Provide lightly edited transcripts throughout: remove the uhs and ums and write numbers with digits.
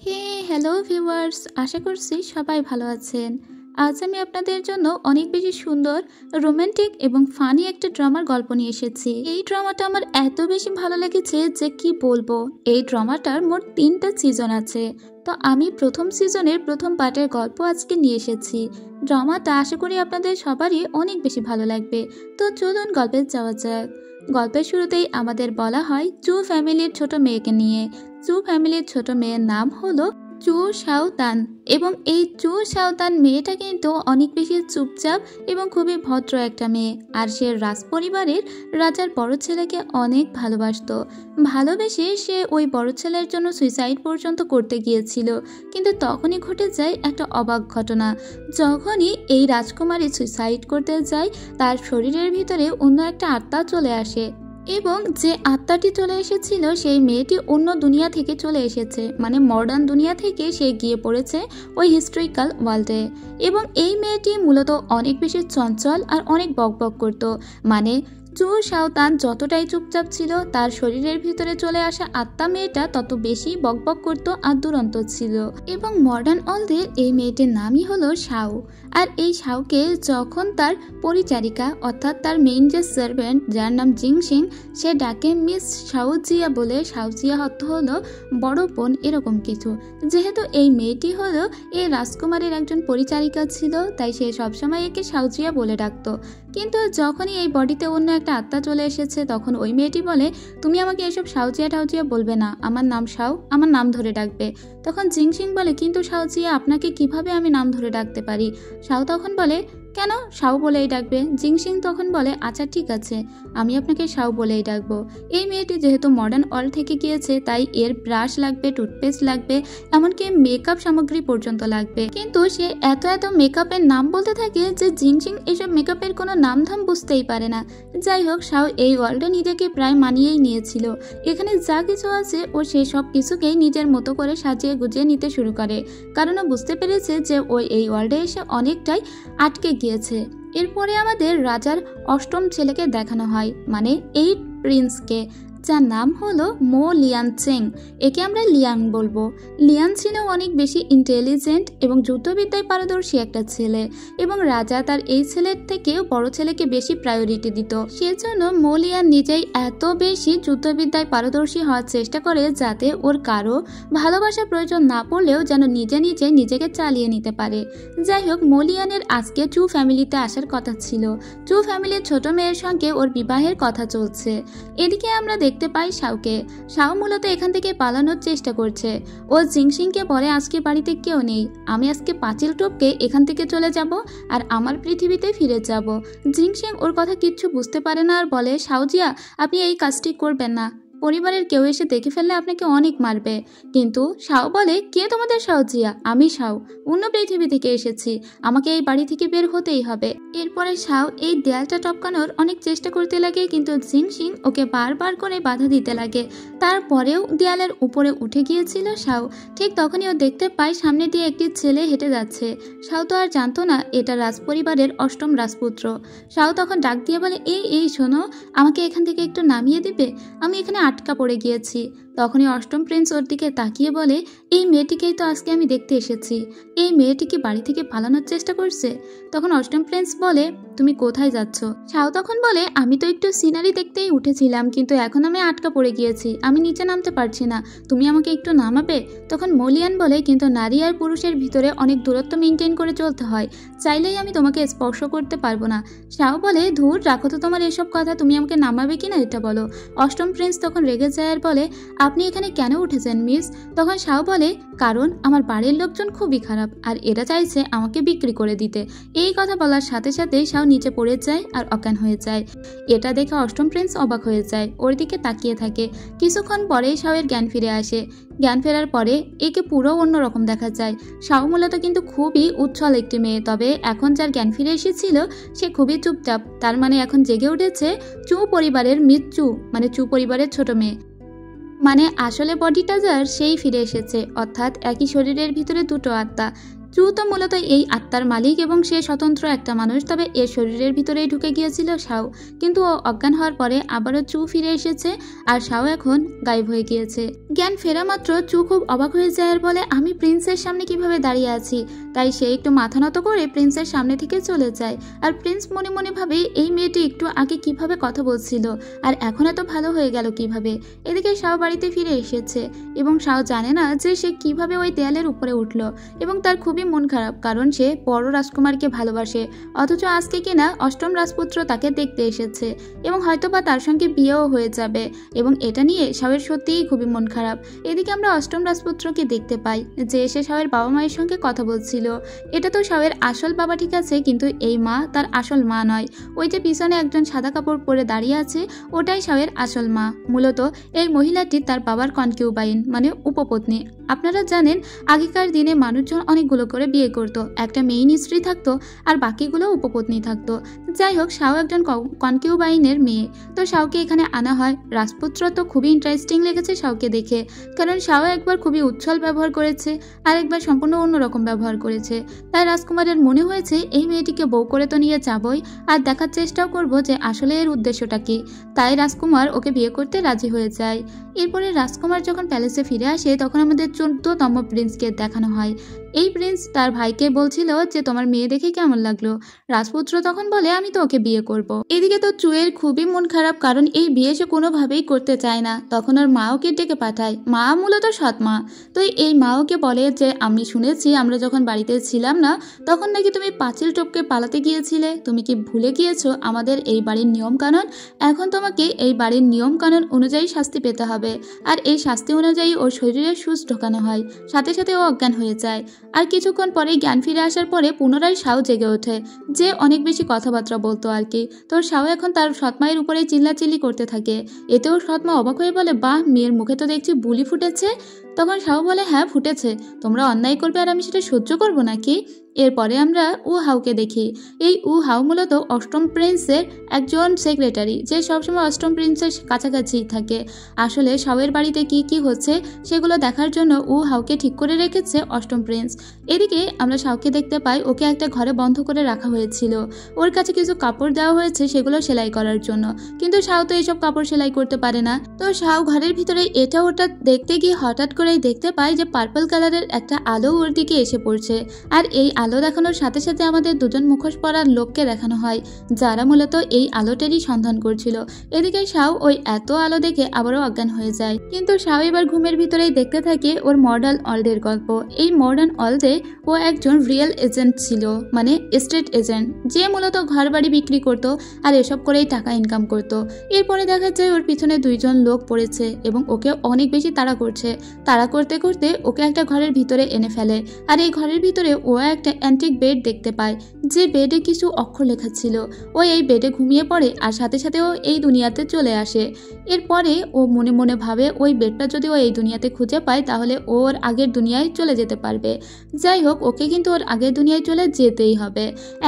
হে hello viewers, আশা করছি সবাই ভালো আছেন। আজ আমি আপনাদের জন্য অনেক বেশি সুন্দর, রোমান্টিক এবং ফানি একটা ড্রামার গল্প নিয়ে এসেছি। এই ড্রামাটা আমার এত বেশি ভালো লেগেছে যে কি বলবো। এই ড্রামাটার মোট 3টা সিজন আছে, তো আমি প্রথম সিজনের প্রথম পার্টের গল্প আজকে নিয়ে এসেছি। ড্রামাটা আশা করি আপনাদের সবারই অনেক বেশি ভালো লাগবে। তো চলুন গল্পে যাওয়া যাক। গল্পের শুরুতেই আমাদের বলা হয় চু ফ্যামিলির ছোট মেয়েকে নিয়ে। চু ফ্যামিলির ছোট মেয়ের নাম হলো চু শাওতান, এবং এই চু শাওতান মেয়েটা কিন্তু অনেক বেশি চুপচাপ এবং খুবই ভদ্র একটা মেয়ে। আর সে রাজ পরিবারের রাজার বড় ছেলেকে অনেক ভালোবাসতো। ভালোবেসে সে ওই বড় ছেলের জন্য সুইসাইড পর্যন্ত করতে গিয়েছিল, কিন্তু তখনই ঘটে যায় একটা অবাক ঘটনা। যখনই এই রাজকুমারী সুইসাইড করতে যায়, তার শরীরের ভিতরে অন্য একটা আত্মা চলে আসে, এবং যে আত্মাটি চলে এসেছিল সেই মেয়েটি অন্য দুনিয়া থেকে চলে এসেছে, মানে মডার্ন দুনিয়া থেকে সে গিয়ে পড়েছে ওই হিস্ট্রিক্যাল ওয়ার্ল্ডে। এবং এই মেয়েটি মূলত অনেক বেশি চঞ্চল আর অনেক বকবক করত। মানে চু শাওতান যতটাই চুপচাপ ছিল, তার শরীরের ভিতরে চলে আসা আত্মা মেয়েটা তত বেশি বকবক করত আর দুরন্ত ছিল। এবং মডার্ন ওয়ার্ল্ডে এই মেয়েটির নামই হলো শাও। আর এই শাওকে যখন তার পরিচারিকা অর্থাৎ তার মেইন যে সার্ভেন্ট, যার নাম জিংসিং, সে ডাকে মিস শাওজিয়া বলে। শাওজিয়া অর্থ হলো বড় বোন, এরকম কিছু। যেহেতু এই মেয়েটি হলো এই রাজকুমারের একজন পরিচারিকা ছিল, তাই সে সবসময় একে শাওজিয়া বলে ডাকতো। কিন্তু যখনই এই বডিতে অন্য একটা আত্মা চলে এসেছে, তখন ওই মেয়েটি বলে, তুমি আমাকে এসব শাওজিয়া টাউজিয়া বলবে না, আমার নাম শাও, আমার নাম ধরে ডাকবে। তখন জিংসিং বলে, কিন্তু শাওজিয়া, আপনাকে কিভাবে আমি নাম ধরে ডাকতে পারি? শাও তখন বলে, কেন, শাও বলেই ডাকবে। জিংসিং তখন বলে, আচ্ছা ঠিক আছে, আমি আপনাকে শাও বলেই ডাকবো। এই মেয়েটি যেহেতু মডার্ন ওয়ার্ল্ড থেকে গিয়েছে, তাই এর ব্রাশ লাগবে, টুথপেস্ট লাগবে, এমনকি মেকআপ সামগ্রী পর্যন্ত লাগবে। কিন্তু সে এত এত মেকআপের নাম বলতে থাকে যে জিংসিং এসব মেকআপের কোনো নাম ধাম বুঝতেই পারে না। যাই হোক, শাও এই ওয়ার্ল্ডে নিজেকে প্রায় মানিয়েই নিয়েছিল। এখানে যা কিছু আছে ও সেই সব কিছুকেই নিজের মতো করে সাজিয়ে গুজিয়ে নিতে শুরু করে, কারণ ও বুঝতে পেরেছে যে ও এই ওয়ার্ল্ডে এসে অনেকটাই আটকে গিয়েছে। এরপরে আমাদের রাজার অষ্টম ছেলেকে দেখানো হয়, মানে এই প্রিন্সকে, যার নাম হলো মো লিয়ান চেং। একে আমরা লিয়াং বলবো। লিয়ান ছিল অনেক বেশি ইন্টেলিজেন্ট এবং যুদ্ধবিদ্যায় পারদর্শী একটা ছেলে, এবং রাজা তার এই ছেলের থেকেও বড় ছেলেকে বেশি প্রায়োরিটি দিত। সেজন্য মো লিয়ান নিজেই এত বেশি যুদ্ধবিদ্যায় পারদর্শী হওয়ার চেষ্টা করে, যাতে ওর কারো ভালোবাসার প্রয়োজন না পড়লেও যেন নিজে নিজে নিজেকে চালিয়ে নিতে পারে। যাই হোক, মো লিয়ানের আজকে চু ফ্যামিলিতে আসার কথা ছিল। চু ফ্যামিলির ছোট মেয়ের সঙ্গে ওর বিবাহের কথা চলছে। এদিকে আমরা দেখতে পাই শাওকে। শাও মূলত এখান থেকে পালানোর চেষ্টা করছে। ও জিংসিংকে বলে, আজকে বাড়িতে কেউ নেই, আমি আজকে পাঁচিল টপকে এখান থেকে চলে যাব আর আমার পৃথিবীতে ফিরে যাব। জিংসিং ওর কথা কিচ্ছু বুঝতে পারে না আর বলে, শাওজিয়া, আপনি এই কাজটি করবেন না, পরিবারের কেউ এসে দেখে ফেললে আপনাকে অনেক মারবে। কিন্তু শাও বলে, কে তোমাদের শাওজিয়া? আমি শাও, অন্য পৃথিবী থেকে এসেছি, আমাকে এই বাড়ি থেকে বের হতেই হবে। এরপরে শাও এই দেয়ালটা টপকানোর অনেক চেষ্টা করতে লাগে, কিন্তু জিংসিং ওকে বারবার করে বাধা দিতে লাগে। তারপরেও দেয়ালের উপরে উঠে গিয়েছিল শাও। ঠিক তখনই ও দেখতে পায় সামনে দিয়ে একটি ছেলে হেঁটে যাচ্ছে। শাও তো আর জানতো না এটা রাজপরিবারের অষ্টম রাজপুত্র। শাও তখন ডাক দিয়ে বলে, এই শোনো, আমাকে এখান থেকে একটু নামিয়ে দিবে, আমি এখানে আটকা পড়ে গিয়েছি। তখনই অষ্টম প্রিন্স ওর দিকে তাকিয়ে বলে, এই মেয়েটিকেই তো আজকে আমি দেখতে এসেছি, এই মেয়েটি কি বাড়ি থেকে পালানোর চেষ্টা করছে? তখন অষ্টম প্রিন্স বলে, তুমি কোথায় যাচ্ছ? শাও তখন বলে, আমি তো একটু সিনারি দেখতেই উঠেছিলাম, কিন্তু এখন আমি আটকা পড়ে গিয়েছি, আমি নিচে নামতে পারছি না, তুমি আমাকে একটু নামাবে? তখন মো লিয়ান বলে, কিন্তু নারী আর পুরুষের ভিতরে অনেক দূরত্ব মেনটেন করে চলতে হয়, চাইলেই আমি তোমাকে স্পর্শ করতে পারবো না। শাও বলে, ধুর, রাখো তো তোমার এসব কথা, তুমি আমাকে নামাবে কিনা এটা বলো। অষ্টম প্রিন্স তখন রেগে যায় আর বলে, আপনি এখানে কেন উঠেছেন মিস? তখন শাও বলে, কারণ আমার বাড়ির লোকজন খুবই খারাপ আর এরা চাইছে আমাকে বিক্রি করে দিতে। এই কথা বলার সাথে সাথেই শাও নিচে পড়ে যায় আর অজ্ঞান হয়ে যায়। এটা দেখে অষ্টম প্রিন্স অবাক হয়ে যায়, ওর দিকে তাকিয়ে থাকে। কিছুক্ষণ পরেই শাওয়ের জ্ঞান ফিরে আসে। জ্ঞান ফেরার পরে একে পুরো অন্যরকম দেখা যায়। শাও মূলত কিন্তু খুবই উচ্ছল একটি মেয়ে, তবে এখন যার জ্ঞান ফিরে এসেছিল সে খুবই চুপচাপ। তার মানে এখন জেগে উঠেছে চু পরিবারের মৃত্যু, মানে চু পরিবারের ছোট মেয়ে। মানে আসলে বডিটা যার, সেই ফিরে এসেছে, অর্থাৎ একই শরীরের ভিতরে দুটো আত্মা। চু তো মূলত এই আত্মার মালিক এবং সে স্বতন্ত্র একটা মানুষ, তবে এর শরীরের ভিতরেই ঢুকে গিয়েছিল শাও। কিন্তু ও অজ্ঞান হওয়ার পরে আবারও চু ফিরে এসেছে আর শাও এখন গায়েব হয়ে গিয়েছে। জ্ঞান ফেরা মাত্র চু খুব অবাক হয়ে যায় আর বলে, আমি প্রিন্সের সামনে কিভাবে দাঁড়িয়ে আছি। তাই সে একটু মাথা নত করে প্রিন্সের সামনে থেকে চলে যায়। আর প্রিন্স মনে মনে ভাবে এই মেয়েটি একটু আগে কিভাবে কথা বলছিল আর এখন এত ভালো হয়ে গেল কিভাবে। এদিকে শাও বাড়িতে ফিরে এসেছে এবং শাও জানে না যে সে কিভাবে ওই দেয়ালের উপরে উঠল এবং তার খুবই মন খারাপ, কারণ সে বড় রাজকুমারকে ভালোবাসে, অথচ আজকে কিনা অষ্টম রাজপুত্র তাকে দেখতে এসেছে এবং হয়তোবা তার সঙ্গে বিয়েও হয়ে যাবে এবং এটা নিয়ে শাওয়ের সত্যিই খুবই মন খারাপ। এদিকে আমরা অষ্টম রাজপুত্রকে দেখতে পাই যে এসে শাওয়ের বাবা মায়ের সঙ্গে কথা বলছিল। এটা তো শাওয়ের আসল বাবা ঠিক আছে, কিন্তু এই মা তার আসল মা নয়। ওই যে পিছনে একজন সাদা কাপড় পরে দাঁড়িয়ে আছে ওটাই শাওয়ের আসল মা। মূলত এই মহিলাটি তার বাবার কনকিউবাইন মানে উপপত্নী। আপনারা জানেন আগেকার দিনে মানুষজন অনেকগুলো করে বিয়ে করতো, একটা মেইন স্ত্রী থাকতো আর বাকিগুলো উপপত্নী থাকতো। যাই হোক, শাও একজন কনকিউবাইনের মেয়ে, তো শাওকে এখানে আনা হয়। রাজপুত্র তো খুবই ইন্টারেস্টিং লেগেছে শাওকে দেখে, কারণ শাও একবার খুবই উচ্ছল ব্যবহার করেছে আর একবার সম্পূর্ণ অন্যরকম ব্যবহার করেছে। তাই রাজকুমারের মনে হয়েছে এই মেয়েটিকে বউ করে তো নিয়ে যাবই আর দেখার চেষ্টাও করব যে আসলে এর উদ্দেশ্যটা কি। তাই রাজকুমার ওকে বিয়ে করতে রাজি হয়ে যায়। এরপরে রাজকুমার যখন প্যালেসে ফিরে আসে তখন আমাদের 14তম প্রিন্সকে দেখানো হয়। এই প্রিন্স তার ভাইকে বলছিল যে তোমার মেয়ে দেখে কেমন লাগলো। রাজপুত্র তখন বলে আমি তো ওকে বিয়ে করব। এদিকে তো চুয়ের খুবই মন খারাপ, কারণ এই বিয়ে সে কোনোভাবেই করতে চায় না। তখন ওর মা ওকে ডেকে পাঠায়, মা মূলত সৎ মা। তো এই মা ওকে বলে যে আমি শুনেছি আমরা যখন বাড়িতে ছিলাম না তখন নাকি তুমি পাঁচিল টপকে পালাতে গিয়েছিলে, তুমি কি ভুলে গিয়েছো আমাদের এই বাড়ির নিয়ম কানুন? এখন তোমাকে এই বাড়ির নিয়ম কানুন অনুযায়ী শাস্তি পেতে হবে। আর এই শাস্তি অনুযায়ী ওর শরীরে সুচ ঢোকানো হয়, সাথে সাথে ও অজ্ঞান হয়ে যায়। আর কিছুক্ষণ পরে জ্ঞান ফিরে আসার পরে পুনরায় শাও জেগে ওঠে, যে অনেক বেশি কথাবার্তা বলতো আর কি। তোর শাও এখন তার সৎমায়ের উপরে চিল্লাচিল্লি করতে থাকে। এতেও সৎমা অবাক হয়ে বলে, বাহ, মেয়ের মুখে তো দেখছি বুলি ফুটেছে। তখন শাও বলে, হ্যাঁ ফুটেছে, তোমরা অন্যায় করবে আর আমি সেটা সহ্য করবো নাকি? এরপরে আমরা উ হাউকে দেখি। এই উ হাউ মূলত অষ্টম প্রিন্সের একজন সেক্রেটারি, যে সবসময় অষ্টম প্রিন্সের কাছাকাছি থাকে। আসলে শাওয়ের বাড়িতে কি কি হচ্ছে সেগুলো দেখার জন্য উ হাউকে ঠিক করে রেখেছে অষ্টম প্রিন্স। এদিকে আমরা শাওকে দেখতে পাই, ওকে একটা ঘরে বন্ধ করে রাখা হয়েছিল। ওর কাছে কিছু কাপড় দেওয়া হয়েছে সেগুলো সেলাই করার জন্য, কিন্তু শাও তো এইসব কাপড় সেলাই করতে পারে না। তো শাও ঘরের ভিতরে এটা ওটা দেখতে গিয়ে হঠাৎ করেই দেখতে পায় যে পার্পল কালারের একটা আলো ওর দিকে এসে পড়ছে। আর এই আলো দেখানোর সাথে সাথে আমাদের দুজন মুখোশ পরার লোককে দেখানো হয়, যারা মূলত এই আলোটারই সন্ধান করছিল। এদিকে শাও ওই এত আলো দেখে আবারও অজ্ঞান হয়ে যায়। কিন্তু শাও এবার ঘুমের ভিতরেই দেখতে থাকে ওর মডার্ন ওয়ার্ল্ডের গল্প। এই মডার্ন ওয়ার্ল্ডে ও একজন রিয়েল এজেন্ট ছিল, মানে স্টেট এজেন্ট, যে মূলত ঘর বাড়ি বিক্রি করতো আর এসব করেই টাকা ইনকাম করতো। এরপরে দেখা যায় ওর পিছনে দুইজন লোক পড়েছে এবং ওকে অনেক বেশি তাড়া করছে। তাড়া করতে করতে ওকে একটা ঘরের ভিতরে এনে ফেলে। আর এই ঘরের ভিতরে ও একটা অ্যান্টিক বেড দেখতে পায়, যে বেডে কিছু অক্ষর লেখা ছিল। ও এই বেডে ঘুমিয়ে পড়ে আর সাথে সাথে ও এই দুনিয়াতে চলে আসে। এরপরে ও মনে মনে ভাবে ওই বেডটা যদি ও এই দুনিয়াতে খুঁজে পায় তাহলে ওর আগের দুনিয়ায় চলে যেতে পারবে। যাই হোক, ওকে কিন্তু ওর আগের দুনিয়ায় চলে যেতেই হবে।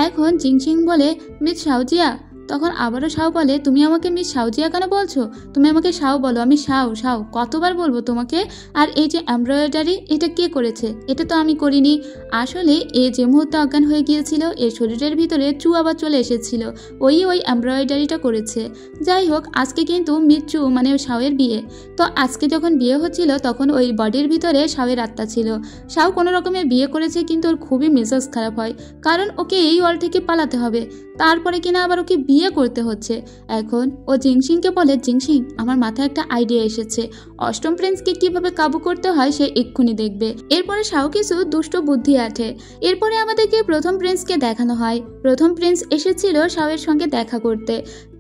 এখন জিংসিং বলে, মিস শাওজিয়া। তখন আবারও শাও বলে, তুমি আমাকে মিস শাওজিয়া কেন বলছো? তুমি আমাকে শাও বলো। আমি শাও শাও কতবার বলবো তোমাকে? আর এই যে এমব্রয়ডারি, এটা কে করেছে? এটা তো আমি করিনি। আসলে এ যে মুহূর্তে অজ্ঞান হয়ে গিয়েছিল এর শরীরের ভিতরে চু আবার চলে এসেছিল, ওই এমব্রয়ডারিটা করেছে। যাই হোক, আজকে কিন্তু মিচু মানে শাওয়ের বিয়ে। তো আজকে যখন বিয়ে হচ্ছিল তখন ওই বডির ভিতরে শাওয়ের আত্মা ছিল। শাও কোনো রকমে বিয়ে করেছে, কিন্তু ওর খুবই মেজাজ খারাপ হয়, কারণ ওকে এই ওয়ার্ল্ড থেকে পালাতে হবে, তারপরে কিনা আবার ওকে বিয়ে করতে হচ্ছে। এখন ও জিংসিংকে বলে, জিংসিং, আমার মাথায় একটা আইডিয়া এসেছে, অষ্টম প্রিন্সকে কিভাবে কাবু করতে হয় সে এক্ষুনি দেখবে। এরপরে শাও কিছু দুষ্ট বুদ্ধি আঠে। এরপরে আমাদেরকে প্রথম প্রিন্সকে দেখানো হয়। প্রথম প্রিন্স এসেছিল শাওয়ের সঙ্গে দেখা করতে,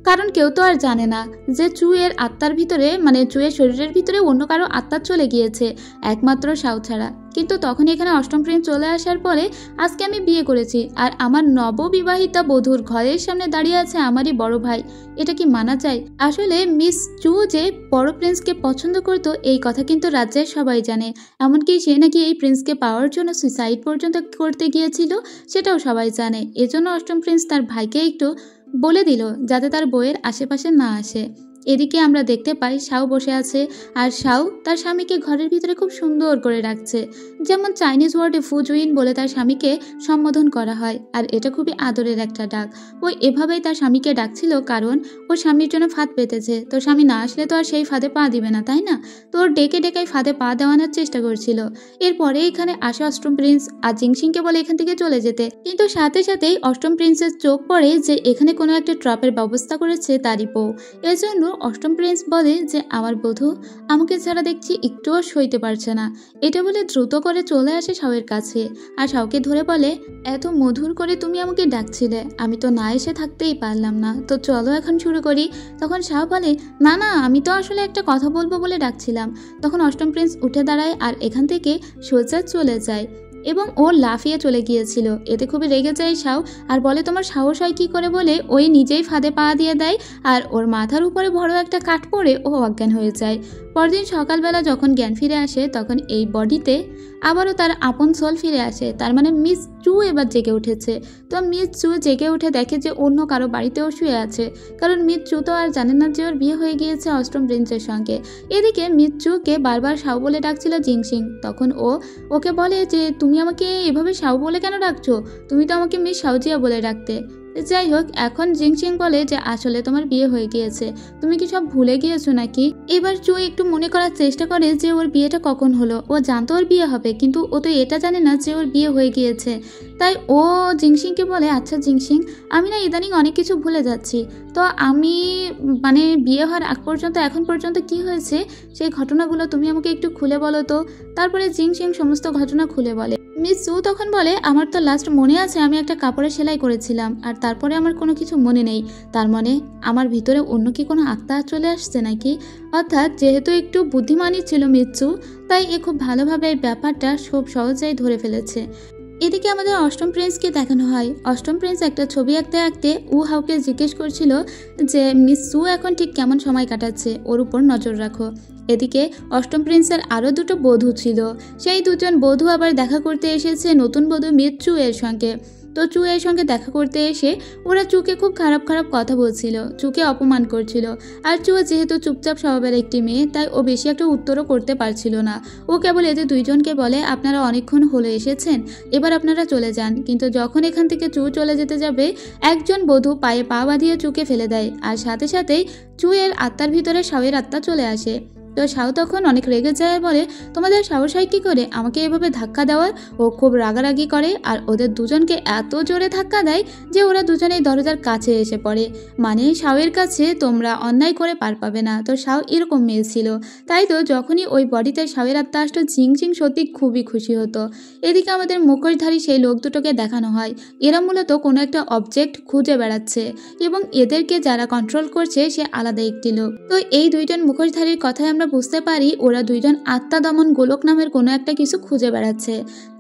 কারণ কেউ তো আর জানে না যে চুয়ের আত্মার ভিতরে মানে চুয়ের শরীরের ভিতরে অন্য কারো আত্মা চলে গিয়েছে, একমাত্র শাও ছাড়া। কিন্তু তখন এখানে অষ্টম প্রিন্স চলে আসার পরে আজকে আমি বিয়ে করেছি আর আমার নববিবাহিতা বধূর ঘরের সামনে দাঁড়িয়ে আছে আমারই বড় ভাই, এটা কি মানা যায়? আসলে মিস চু যে বড় প্রিন্সকে পছন্দ করতো এই কথা কিন্তু রাজ্যের সবাই জানে, এমনকি সে নাকি এই প্রিন্সকে পাওয়ার জন্য সুইসাইড পর্যন্ত করতে গিয়েছিল সেটাও সবাই জানে। এজন্য অষ্টম প্রিন্স তার ভাইকে একটু বলে দিল যাতে তার বইয়ের আশেপাশে না আসে। এদিকে আমরা দেখতে পাই শাও বসে আছে, আর শাও তার স্বামীকে ঘরের ভিতরে খুব সুন্দর করে রাখছে। যেমন চাইনিজ ওয়ার্ডে ফুজুইন বলে তার স্বামীকে সম্বোধন করা হয়, আর এটা খুবই আদরের একটা ডাক। ওই এভাবেই তার স্বামীকে ডাকছিল, কারণ ওর স্বামীর জন্য ফাঁদ পেতেছে। তো স্বামী না আসলে তো আর সেই ফাঁদে পা দিবে না, তাই না? তো ওর ডেকে ডেকে ফাঁদে পা দেওয়ানোর চেষ্টা করছিল। এরপরে এখানে আসে অষ্টম প্রিন্স, আর জিংসিংকে বলে এখান থেকে চলে যেতে, কিন্তু সাথে সাথেই অষ্টম প্রিন্সের চোখ পড়ে যে এখানে কোনো একটা ট্রাপের ব্যবস্থা করেছে তারই বউ। এজন্য অষ্টম প্রিন্স বলে যে আমার বধূ আমাকে ছাড়া দেখছি একটুও সইতে পারছে না। এটা বলে দ্রুত করে চলে আসে শাওয়ের কাছে, আর শাওকে ধরে বলে এত মধুর করে তুমি আমাকে ডাকছিলে, আমি তো না এসে থাকতেই পারলাম না, তো চলো এখন শুরু করি। তখন শাও বলে না না, আমি তো আসলে একটা কথা বলবো বলে ডাকছিলাম। তখন অষ্টম প্রিন্স উঠে দাঁড়ায় আর এখান থেকে সোজা চলে যায়, এবং ও লাফিয়ে চলে গিয়েছিল। এতে খুবই রেগে যায় শাও, আর বলে তোমার সাহস হয় কি করে, বলে ওই নিজেই ফাঁদে পা দিয়ে দেয়, আর ওর মাথার উপরে বড় একটা কাঠ পড়ে ও অজ্ঞান হয়ে যায়। পরদিন সকালবেলা যখন জ্ঞান ফিরে আসে, তখন এই বডিতে আবারও তার আপন সোল ফিরে আসে। তার মানে মিস চু এবার জেগে উঠেছে। তো মিস চু জেগে উঠে দেখে যে অন্য কারো বাড়িতেও শুয়ে আছে, কারণ মিস চু তো আর জানে না যে ওর বিয়ে হয়ে গিয়েছে অষ্টম প্রিন্সের সঙ্গে। এদিকে মিস চুকে বারবার শাও বলে ডাকছিল জিংসিং। তখন ও ওকে বলে যে তুমি আমাকে এভাবে শাও বলে কেন ডাকছো, তুমি তো আমাকে মিস শাওজিয়া বলে ডাকতে। যাই হোক, এখন জিংসিং বলে যে আসলে তোমার বিয়ে হয়ে গিয়েছে, তুমি কি সব ভুলে গিয়েছো নাকি? এবার চু একটু মনে করার চেষ্টা করে যে ওর বিয়েটা কখন হলো। ও জানতো ওর বিয়ে হবে, কিন্তু ও তো এটা জানে না যে ওর বিয়ে হয়ে গিয়েছে। তাই ও জিংসিংকে বলে আচ্ছা জিংসিং, আমি না ইদানিং অনেক কিছু ভুলে যাচ্ছি, তো আমি মানে বিয়ে হওয়ার আগ পর্যন্ত এখন পর্যন্ত কি হয়েছে সেই ঘটনাগুলো তুমি আমাকে একটু খুলে বলো তো। তারপরে জিংসিং সমস্ত ঘটনা খুলে বলে। মিস চু তখন বলে আমার তো লাস্ট মনে আছে আমি একটা কাপড়ে সেলাই করেছিলাম, আর তারপরে আমার কোনো কিছু মনে নেই। তার মানে আমার ভিতরে অন্য কি কোনো আত্মা চলে আসছে নাকি? অর্থাৎ যেহেতু একটু বুদ্ধিমানই ছিল মিস চু, তাই এ খুব ভালোভাবে এই ব্যাপারটা খুব সহজেই ধরে ফেলেছে। এদিকে আমাদের অষ্টম প্রিন্সকে দেখানো হয়। অষ্টম প্রিন্স একটা ছবি আঁকতে আঁকতে উ হাউকে জিজ্ঞেস করছিল যে মিস চু এখন ঠিক কেমন সময় কাটাচ্ছে, ওর উপর নজর রাখো। এদিকে অষ্টম প্রিন্সের আরও দুটো বধূ ছিল, সেই দুজন বধূ আবার দেখা করতে এসেছে নতুন বধূ মিস চু এর সঙ্গে। তো চু এর সঙ্গে দেখা করতে এসে ওরা চুকে খুব খারাপ খারাপ কথা বলছিল, চুকে অপমান করছিল। আর চু যেহেতু চুপচাপ স্বভাবের একটি মেয়ে, তাই ও বেশি একটা উত্তরও করতে পারছিল না। ও কেবল এদের দুইজনকে বলে আপনারা অনেকক্ষণ হলে এসেছেন, এবার আপনারা চলে যান। কিন্তু যখন এখান থেকে চু চলে যেতে যাবে, একজন বধূ পায়ে পা বাঁধিয়ে চুকে ফেলে দেয়, আর সাথে সাথেই চু এর আত্মার ভিতরে শাওয়ের আত্মা চলে আসে। তো শাও তখন অনেক রেগে যায় আর বলে তোমাদের সাহস হয় কি করে আমাকে এভাবে ধাক্কা দেওয়ার। ও খুব রাগারাগি করে আর ওদের দুজনকে এত জোরে ধাক্কা দেয় যে ওরা দুজনেই দরজার কাছে এসে পড়ে। মানে শাওয়ের কাছে তোমরা অন্যায় করে পার পাবে না। তো শাও এরকম মেয়ে ছিল, তাই তো যখনই ওই বডিতে শাওয়ের আত্মা আসতো জিংসিং সত্যি খুবই খুশি হতো। এদিকে আমাদের মুখোশধারী সেই লোক দুটোকে দেখানো হয়। এরা মূলত কোনো একটা অবজেক্ট খুঁজে বেড়াচ্ছে, এবং এদেরকে যারা কন্ট্রোল করছে সে আলাদা একটি লোক। তো এই দুইজন মুখোশধারীর কথায় আমরা বুঝতে পারি ওরা দুইজন আত্মা দমন গোলক নামের কোনো একটা কিছু খুঁজে বেড়াচ্ছে।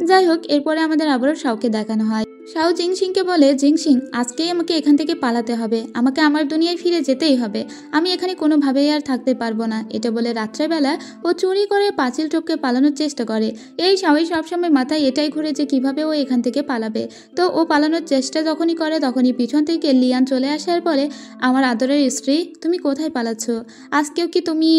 যাই হোক, এরপরে আমাদের আবারও শাওকে দেখানো হয়। শাও জিংসিংকে বলে জিংসিং আজকেই আমাকে এখান থেকে পালাতে হবে, আমাকে আমার দুনিয়ায় ফিরে যেতেই হবে, আমি এখানে কোনোভাবেই আর থাকতে পারবো না। এটা বলে রাত্রেবেলা ও চুরি করে পাঁচিল টপকে পালানোর চেষ্টা করে। এই শাওই সবসময় মাথায় এটাই ঘুরে যে কিভাবে ও এখান থেকে পালাবে। তো ও পালানোর চেষ্টা যখনই করে তখনই পিছন থেকে লিয়ান চলে আসে আর বলে আমার আদরের স্ত্রী, তুমি কোথায় পালাচ্ছ? আজকেও কি তুমি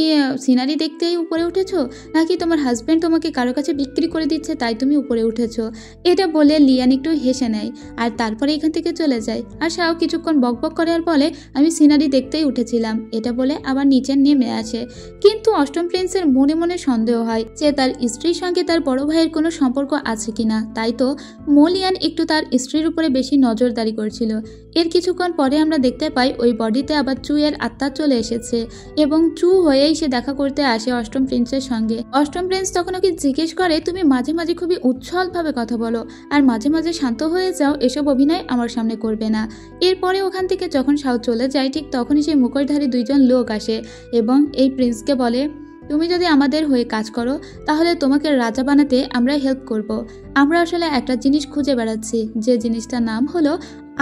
সিনারি দেখতেই উপরে উঠেছো, নাকি তোমার হাজব্যান্ড তোমাকে কারো কাছে বিক্রি করে দিচ্ছে তাই তুমি উপরে উঠেছো? এটা বলে লিয়ান একটু হেসে নেয় আর তারপরে এখান থেকে চলে যায়। আর শাও কিছুক্ষণ বকবক করে আর বলে আমি সিনারি দেখতেই উঠেছিলাম। এটা বলে আবার নিচে নেমে আসে। কিন্তু অষ্টম প্রিন্সের মনে মনে সন্দেহ হয় যে তার স্ত্রীর সঙ্গে তার বড় ভাইয়ের কোনো সম্পর্ক আছে কিনা, তাই তো লিয়ান একটু তার স্ত্রীর উপরে বেশি নজরদারি করছিল। এর কিছুক্ষণ পরে আমরা দেখতে পাই ওই বডিতে আবার চু এর আত্মা চলে এসেছে, এবং চু হয়েই সে দেখা করতে আসে অষ্টম প্রিন্সের সঙ্গে। অষ্টম প্রিন্স তখন ওকে জিজ্ঞেস করে তুমি মাঝে মাঝে খুবই উচ্ছলভাবে কথা বলো আর মাঝে মাঝে শান্ত হয়ে যাও, এসব অভিনয় আমার সামনে করবে না। এরপরে ওখান থেকে যখন শাও চলে যায় ঠিক তখনই সেই মুখোশধারী দুইজন লোক আসে এবং এই প্রিন্সকে বলে তুমি যদি আমাদের হয়ে কাজ করো তাহলে তোমাকে রাজা বানাতে আমরা হেল্প করব। আমরা আসলে একটা জিনিস খুঁজে বেড়াচ্ছি, যে জিনিসটার নাম হলো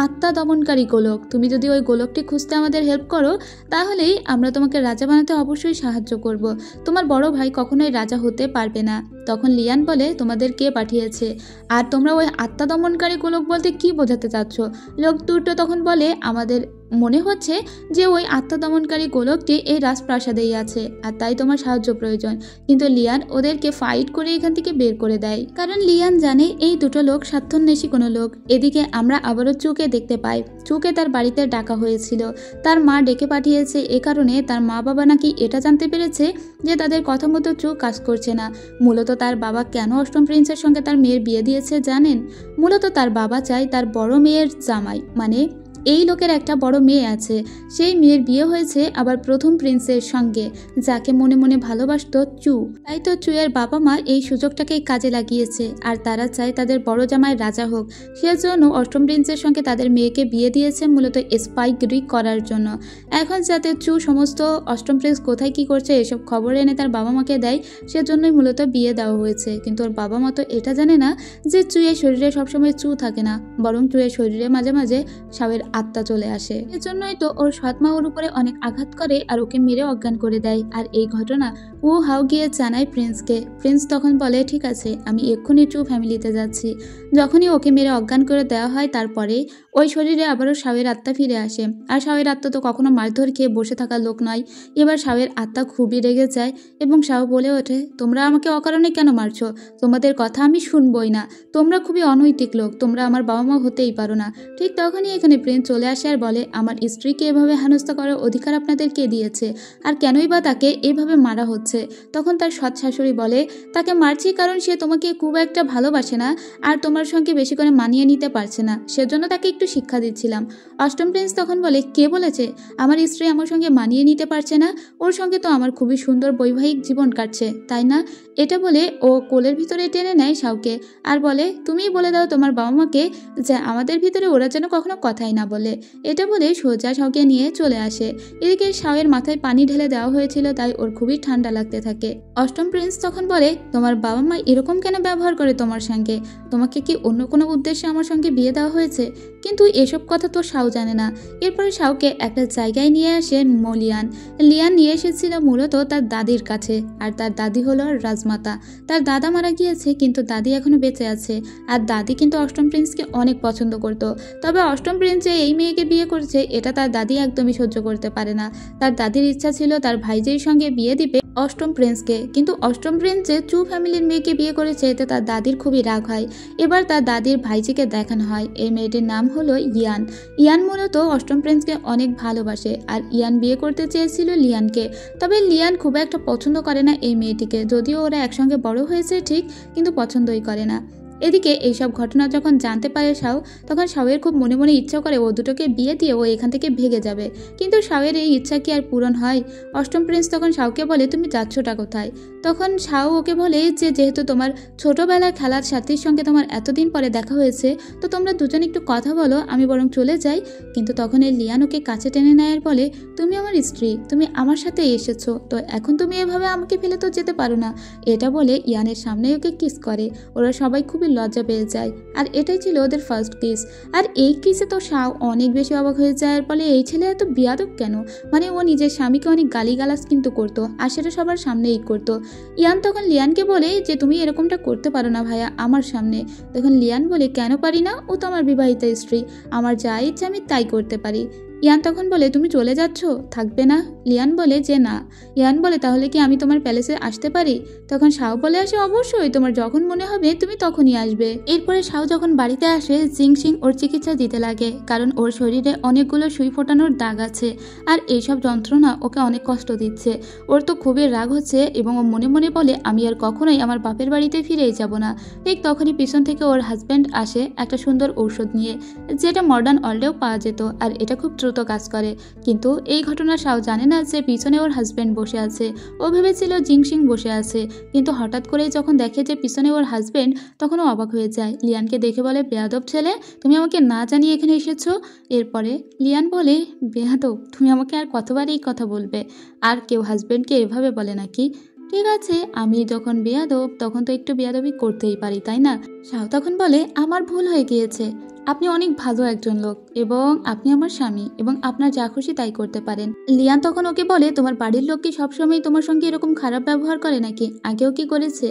আত্মা দমনকারী গোলক। তুমি যদি ওই গোলকটি খুঁজতে আমাদের হেল্প করো তাহলেই আমরা তোমাকে রাজা বানাতে অবশ্যই সাহায্য করব। তোমার বড় ভাই কখনোই রাজা হতে পারবে না। তখন লিয়ান বলে তোমাদের কে পাঠিয়েছে, আর তোমরা ওই আত্মা দমনকারী গোলক বলতে কি বোঝাতে চাচ্ছ? লোক দুটো তখন বলে আমাদের মনে হচ্ছে যে ওই আত্মা দমনকারী গোলকটি এই রাজপ্রাসাদেই আছে, আর তাই তোমার সাহায্য প্রয়োজন। কিন্তু লিয়ান ওদেরকে ফাইট করে এখান থেকে বের করে দেয়, কারণ লিয়ান জানে এই দুটো লোক স্বার্থান্বেষী কোনো লোক। এদিকে আমরা আবারও চুকে দেখতে পাই। চুকে তার বাড়িতে ডাকা হয়েছিল, তার মা ডেকে পাঠিয়েছে। এ কারণে তার মা বাবা নাকি এটা জানতে পেরেছে যে তাদের কথা মতো চু কাজ করছে না। মূলত তার বাবা কেন অষ্টম প্রিন্সের সঙ্গে তার মেয়ের বিয়ে দিয়েছে জানেন? মূলত তার বাবা চায় তার বড় মেয়ের জামাই, মানে এই লোকের একটা বড় মেয়ে আছে, সেই মেয়ের বিয়ে হয়েছে আবার প্রথম প্রিন্সের সঙ্গে, যাকে মনে মনে ভালোবাসত চু। তাই তো চুয়ের বাবা মা এই সুযোগটাকেই কাজে লাগিয়েছে, আর তারা চায় তাদের বড় জামাই রাজা হোক। সেজন্য অষ্টম প্রিন্সের সঙ্গে তাদের মেয়েকে বিয়ে দিয়েছে মূলত স্পাইগিরি করার জন্য। এখন যাতে চু সমস্ত অষ্টম প্রিন্স কোথায় কি করছে এসব খবর এনে তার বাবা মাকে দেয়, সেজন্যই মূলত বিয়ে দেওয়া হয়েছে। কিন্তু ওর বাবা মা তো এটা জানে না যে চুয়ের শরীরে সবসময় চু থাকে না, বরং চুয়ের শরীরে মাঝে মাঝে সাবের আত্মা চলে আসে। এজন্যই তো ওর সৎমা ওর উপরে অনেক আঘাত করে আর ওকে মেরে অজ্ঞান করে দেয়। আর এই ঘটনা ও হাও গিয়ে জানায় প্রিন্সকে। প্রিন্স তখন বলে ঠিক আছে, আমি এক্ষুনি চু ফ্যামিলিতে যাচ্ছি। যখনই ওকে মেরে অজ্ঞান করে দেওয়া হয় তারপরে ওই শরীরে আবারও সাওয়ের আত্মা ফিরে আসে। আর সাওয়ের আত্মা তো কখনো মারধর খেয়ে বসে থাকা লোক নয়। এবার সাওয়ের আত্মা খুবই রেগে যায় এবং সাও বলে ওঠে, তোমরা আমাকে অকারণে কেন মারছো? তোমাদের কথা আমি শুনবই না। তোমরা খুবই অনৈতিক লোক, তোমরা আমার বাবা মা হতেই পারো না। ঠিক তখনই এখানে প্রিন্স চলে আসে আর বলে, আমার স্ত্রীকে এভাবে হেনস্থা করার অধিকার আপনাদের কে দিয়েছে? আর কেনই বা তাকে এভাবে মারা হচ্ছে? তখন তার সৎ শাশুড়ি বলে, তাকে মারছি কারণ সে তোমাকে খুব একটা ভালোবাসে না আর তোমার সঙ্গে বেশি করে মানিয়ে নিতে পারছে না, সেজন্য তাকে একটু শিক্ষা দিচ্ছিলাম। অষ্টম প্রিন্স তখন বলে, কে বলেছে আমার স্ত্রী আমার সঙ্গে মানিয়ে নিতে পারছে না? ওর সঙ্গে তো আমার খুবই সুন্দর বৈবাহিক জীবন কাটছে, তাই না? এটা বলে ও কোলের ভিতরে টেনে নেয় শাওকে আর বলে, তুমিই বলে দাও তোমার বাবা মাকে যে আমাদের ভিতরে ওরা যেন কখনো কথাই না বলে। এটা বলে সোজা শাওকে নিয়ে চলে আসে। এদিকে শাওয়ের মাথায় পানি ঢেলে দেওয়া হয়েছিল, তাই ওর খুবই ঠান্ডা লাগতে থাকে। অষ্টম প্রিন্স তখন বলে, তোমার বাবা মা এরকম কেন ব্যবহার করে তোমার সঙ্গে? তোমাকে কি অন্য কোনো উদ্দেশ্যে আমার সঙ্গে বিয়ে দেওয়া হয়েছে? কিন্তু এসব কথা তো শাও জানে না। এরপরে শাওকে একটা জায়গায় নিয়ে আসে লিয়ান। লিয়ান নিয়ে এসেছিল মূলত তার দাদির কাছে, আর তার দাদি হলো রাজমাতা। তার দাদা মারা গিয়েছে কিন্তু দাদি এখনো বেঁচে আছে, আর দাদি কিন্তু অষ্টম প্রিন্সকে অনেক পছন্দ করত। তবে অষ্টম প্রিন্স যে এই মেয়েকে বিয়ে করেছে এটা তার দাদি একদমই সহ্য করতে পারে না। তার দাদির ইচ্ছা ছিল তার ভাইজির সঙ্গে বিয়ে দিবে অষ্টম প্রিন্সকে, কিন্তু অষ্টম প্রিন্স যে চু ফ্যামিলির মেয়েকে বিয়ে করেছে এতে তার দাদির খুবই রাগ হয়। এবার তার দাদির ভাইজিকে দেখানো হয়। এই মেয়েটির নাম হলো ইয়ান। ইয়ান মূলত অষ্টম প্রিন্সকে অনেক ভালোবাসে, আর ইয়ান বিয়ে করতে চেয়েছিল লিয়ানকে। তবে লিয়ান খুব একটা পছন্দ করে না এই মেয়েটিকে, যদিও ওরা একসঙ্গে বড় হয়েছে ঠিক, কিন্তু পছন্দই করে না। এদিকে এইসব ঘটনা যখন জানতে পারে শাও, তখন শাওয়ের খুব মনে মনে ইচ্ছা করে ও দুটোকে বিয়ে দিয়ে ও এখান থেকে ভেগে যাবে। কিন্তু শাওয়ের এই ইচ্ছা কি আর পূরণ হয়? অষ্টম প্রিন্স তখন শাওকে বলে, তুমি যাচ্ছটা কোথায়? তখন শাও ওকে বলে যে যেহেতু তোমার ছোটবেলার খেলার সাথীর সঙ্গে তোমার এতদিন পরে দেখা হয়েছে, তো তোমরা দুজন একটু কথা বলো, আমি বরং চলে যাই। কিন্তু তখন এই লিয়ান ওকে কাছে টেনে নেয় আর বলে, তুমি আমার স্ত্রী, তুমি আমার সাথে এসেছো, তো এখন তুমি এভাবে আমাকে ফেলে তো যেতে পারো না। এটা বলে ইয়ানের সামনে ওকে কিস করে। ওরা সবাই খুবই লজ্জা পেয়ে যায়, আর এটাই ছিল ওদের ফার্স্ট কিস। আর এই কিসে তো শাও অনেক বেশি অবাক হয়ে যায় আর বলে, এই ছেলে এত বিয়াদব কেন? মানে ও নিজের স্বামীকে অনেক গালিগালাজ কিন্তু করতো, আর সেটা সবার সামনেই করতো। ইয়ান তখন লিয়ানকে বলে যে তুমি এরকমটা করতে পারো না ভাইয়া আমার সামনে। তখন লিয়ান বলে, কেন পারি না? ও তো আমার বিবাহিত স্ত্রী, আমার যা ইচ্ছা আমি তাই করতে পারি। ইয়ান তখন বলে, তুমি চলে যাচ্ছ, থাকবে না? লিয়ান বলে যে না। ইয়ান বলে, তাহলে কি আমি তোমার প্যালেসে আসতে পারি? তখন শাও বলে আসে, অবশ্যই, তোমার যখন মনে হবে তুমি তখনই আসবে। এরপরে শাও যখন বাড়িতে আসে, জিংসিং ওর চিকিৎসা দিতে লাগে, কারণ ওর শরীরে অনেকগুলো সুই ফোটানোর দাগ আছে, আর এইসব যন্ত্রণা ওকে অনেক কষ্ট দিচ্ছে। ওর তো খুবই রাগ হচ্ছে এবং ও মনে মনে বলে, আমি আর কখনোই আমার বাপের বাড়িতে ফিরেই যাব না। ঠিক তখনই পিছন থেকে ওর হাজব্যান্ড আসে একটা সুন্দর ঔষধ নিয়ে, যেটা মডার্ন ওয়ার্ল্ডেও পাওয়া যেত, আর এটা খুব দ্রুত কাজ করে। কিন্তু এই ঘটনা শাও জানে না যে পিছনে ওর হাজব্যান্ড বসে আছে। ও ভেবেছিল জিংসিং বসে আছে, কিন্তু হঠাৎ করেই যখন দেখে যে পিছনে ওর হাজব্যান্ড, তখন ও অবাক হয়ে যায়। লিয়ানকে দেখে বলে, বেয়াদব ছেলে, তুমি আমাকে না জানিয়ে এখানে এসেছো? এরপরে লিয়ান বলে, বেয়াদব, তুমি আমাকে আর কতবার এই কথা বলবে? আর কেউ হাজব্যান্ডকে এভাবে বলে নাকি? ঠিক আছে, আমি যখন বেয়াদব তখন তো একটু বেয়াদবি করতেই পারি, তাই না? শাও তখন বলে, আমার ভুল হয়ে গিয়েছে, আপনি অনেক ভালো একজন লোক এবং আপনি আমার স্বামী এবং আপনার যা খুশি তাই করতে পারেন। লিয়ান তখন ওকে বলে, তোমার বাড়ির লোক কি সবসময় তোমার সঙ্গে এরকম খারাপ ব্যবহার করে নাকি? আগেও কি করেছে?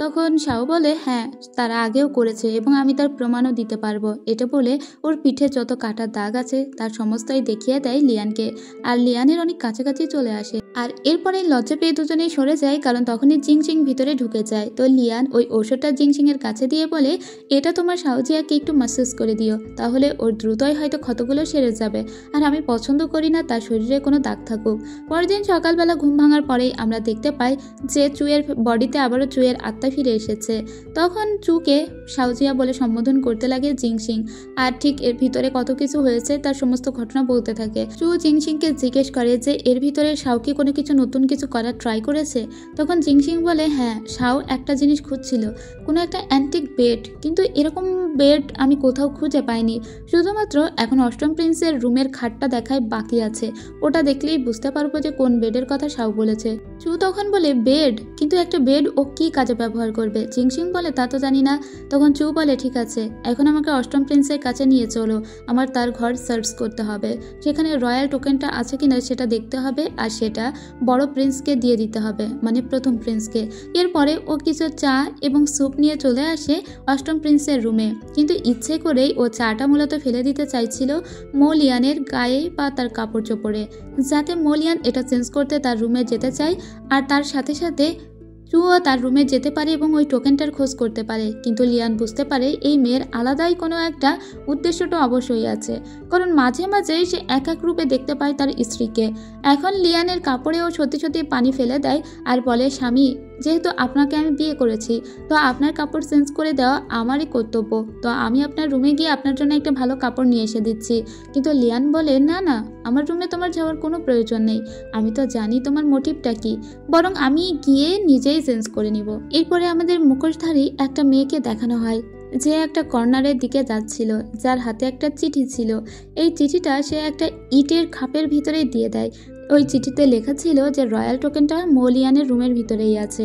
তখন শাও বলে হ্যাঁ, তারা আগেও করেছে এবং আমি তার প্রমাণও দিতে পারবো। এটা বলে ওর পিঠে যত কাটার দাগ আছে তার সমস্তই দেখিয়ে দেয় লিয়ানকে, আর লিয়ানের অনেক কাছাকাছি চলে আসে। আর এরপরে লজ্জা পেয়ে দুজনেই সরে যায়, কারণ তখনই জিংচিং ভিতরে ঢুকে যায়। তো লিয়ান ওই ঔষধটা জিংচিং এর কাছে দিয়ে বলে এটা তোমার শাওজিয়াকে একটু ম্যাসাজ করে দিও, তাহলে ওর দ্রুতই হয়তো ক্ষতগুলো সেরে যাবে। আর আমি পছন্দ করি না তার শরীরে কোনো দাগ থাকুক। পরের দিন সকালবেলা ঘুম ভাঙার পরেই আমরা দেখতে পাই যে চুয়ের বডিতে আবারও চুয়ের আত্মা ফিরে এসেছে। তখন চুকে শাওজিয়া বলে সম্বোধন করতে লাগে জিংচিং, আর ঠিক এর ভিতরে কত কিছু হয়েছে তার সমস্ত ঘটনা বলতে থাকে। চু জিংচিংকে জিজ্ঞেস করে যে এর ভিতরে শাও কি কোনো কিছু নতুন কিছু করার ট্রাই করেছে। তখন জিংচিং বলে হ্যাঁ, শাও একটা জিনিস খুঁজছিল, কোনো একটা অ্যান্টিক বেড, কিন্তু এরকম বেড আমি কোথাও খুঁজে পাইনি। শুধুমাত্র এখন অষ্টম প্রিন্সের রুমের খাটটা দেখায় বাকি আছে, ওটা দেখলেই বুঝতে পারবো যে কোন বেডের কথা শাও বলেছে। চু তখন বলে বেড, কিন্তু একটা বেড ও কি কাজে ব্যবহার করবে? জিংচিং বলে তা তো জানি না। তখন চু বলে ঠিক আছে, এখন আমাকে অষ্টম প্রিন্সের কাছে নিয়ে চলো, আমার তার ঘর সার্চ করতে হবে, সেখানে রয়্যাল টোকেনটা আছে কিনা সেটা দেখতে হবে, আর সেটা বড় প্রিন্সকে দিয়ে দিতে হবে, মানে প্রথম প্রিন্সকে। এরপরে ও কিছু চা এবং স্যুপ নিয়ে চলে আসে অষ্টম প্রিন্সের রুমে, কিন্তু ইচ্ছে করেই ও চাটা মূলত ফেলে দিতে চাইছিল মোলিয়ানের গায়ে বা তার কাপড় চোপড়ে, যাতে মোলিয়ান এটা চেঞ্জ করতে তার রুমে যেতে চায়, আর তার সাথে সাথে চুও তার রুমে যেতে পারে এবং ওই টোকেনটার খোঁজ করতে পারে। কিন্তু লিয়ান বুঝতে পারে এই মেয়ের আলাদাই কোনো একটা উদ্দেশ্যটা অবশ্যই আছে, কারণ মাঝে মাঝেই সে এক এক রূপে দেখতে পায় তার স্ত্রীকে। এখন লিয়ানের কাপড়েও সত্যি সত্যি পানি ফেলে দেয় আর বলে স্বামী, যেহেতু আপনাকে আমি বিয়ে করেছি, তো আপনার কাপড় চেঞ্জ করে দেওয়া আমারই কর্তব্য, তো আমি আপনার রুমে গিয়ে আপনার জন্য একটা ভালো কাপড় নিয়ে এসে দিচ্ছি। কিন্তু লিয়ান বলে না না, আমার রুমে তোমার যাওয়ার কোনো প্রয়োজন নেই, আমি তো জানি তোমার মোটিভটা কি, বরং আমি গিয়ে নিজেই চেঞ্জ করে নিব। এরপরে আমাদের মুখোশধারী একটা মেয়েকে দেখানো হয় যে একটা কর্নারের দিকে যাচ্ছিল, যার হাতে একটা চিঠি ছিল। এই চিঠিটা সে একটা ইটের খাপের ভিতরে দিয়ে দেয়। ওই চিঠিতে লেখা ছিল যে রয়্যাল টোকেনটা মোলিয়ানের রুমের ভিতরেই আছে।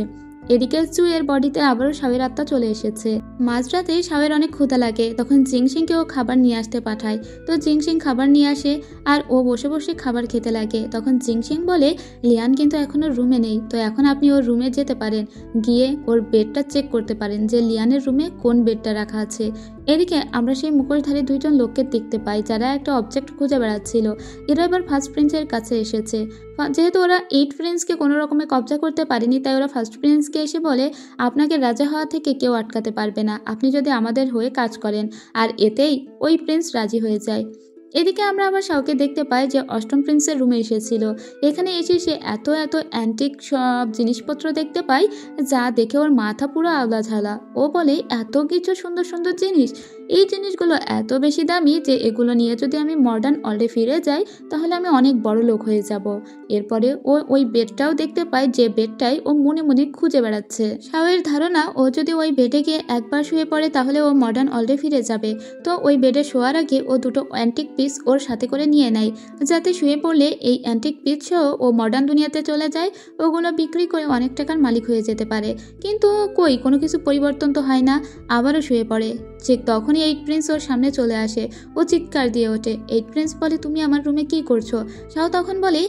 এদিকে চুয়ের বডিতে আবারও শাওয়ের আত্মা চলে এসেছে। মাঝরাতে শাওয়ের অনেক ক্ষুধা লাগে, তখন জিংচিংকে ও খাবার নিয়ে আসতে পাঠায়। তো জিংচিং খাবার নিয়ে আসে আর ও বসে বসে খাবার খেতে লাগে। তখন জিংচিং বলে লিয়ান কিন্তু এখনো রুমে নেই, তো এখন আপনি ওর রুমে যেতে পারেন, গিয়ে ওর বেডটা চেক করতে পারেন যে লিয়ানের রুমে কোন বেডটা রাখা আছে। এদিকে আমরা সেই মুখোশধারী দুইজন লোককে দেখতে পাই যারা একটা অবজেক্ট খুঁজে বেড়াচ্ছিল। এরা এবার ফার্স্ট প্রিন্সের কাছে এসেছে। যেহেতু ওরা 8 প্রিন্সকে কোনো রকমে কবজা করতে পারেনি, তাই ওরা ফার্স্ট প্রিন্সকে এসে বলে আপনাকে রাজা হওয়া থেকে কেউ আটকাতে পারবে না, আপনি যদি আমাদের হয়ে কাজ করেন। আর এতেই ওই প্রিন্স রাজি হয়ে যায়। এদিকে আমরা আবার শাওকে দেখতে পাই যে অষ্টম প্রিন্সের রুমে এসেছিল। এখানে এসে সে এত অ্যান্টিক সব জিনিসপত্র দেখতে পাই যা দেখে ওর মাথা পুরো আওলা ঝালা। ও বলে এত কিছু সুন্দর সুন্দর জিনিস, এই জিনিসগুলো এত বেশি দামি যে এগুলো নিয়ে যদি আমি মডার্ন ওয়ার্ল্ডে ফিরে যাই তাহলে আমি অনেক বড় লোক হয়ে যাব। এরপরে ও ওই বেডটাও দেখতে পায় যে বেডটাই ও মনে মনে খুঁজে বেড়াচ্ছে। শাওয়ের ধারণা ও যদি ওই বেডে গিয়ে একবার শুয়ে পড়ে তাহলে ও মডার্ন ওয়ার্ল্ডে ফিরে যাবে। তো ওই বেডে শোয়ার আগে ও দুটো অ্যান্টিক পিস ওর সাথে করে নিয়ে নেয়, যাতে শুয়ে পড়লে এই অ্যান্টিক পিস সহ ও মডার্ন দুনিয়াতে চলে যায়, ওগুলো বিক্রি করে অনেক টাকার মালিক হয়ে যেতে পারে। কিন্তু কই কোনো কিছু পরিবর্তন তো হয় না, আবারও শুয়ে পড়ে। ঠিক তখনই 8 প্রিন্স ওর সামনে চলে আসে। ও চিৎকার দিয়ে ওঠে। 8 প্রিন্স বলে তুমি আমার রুমে কি করছো? শাও তখন বলে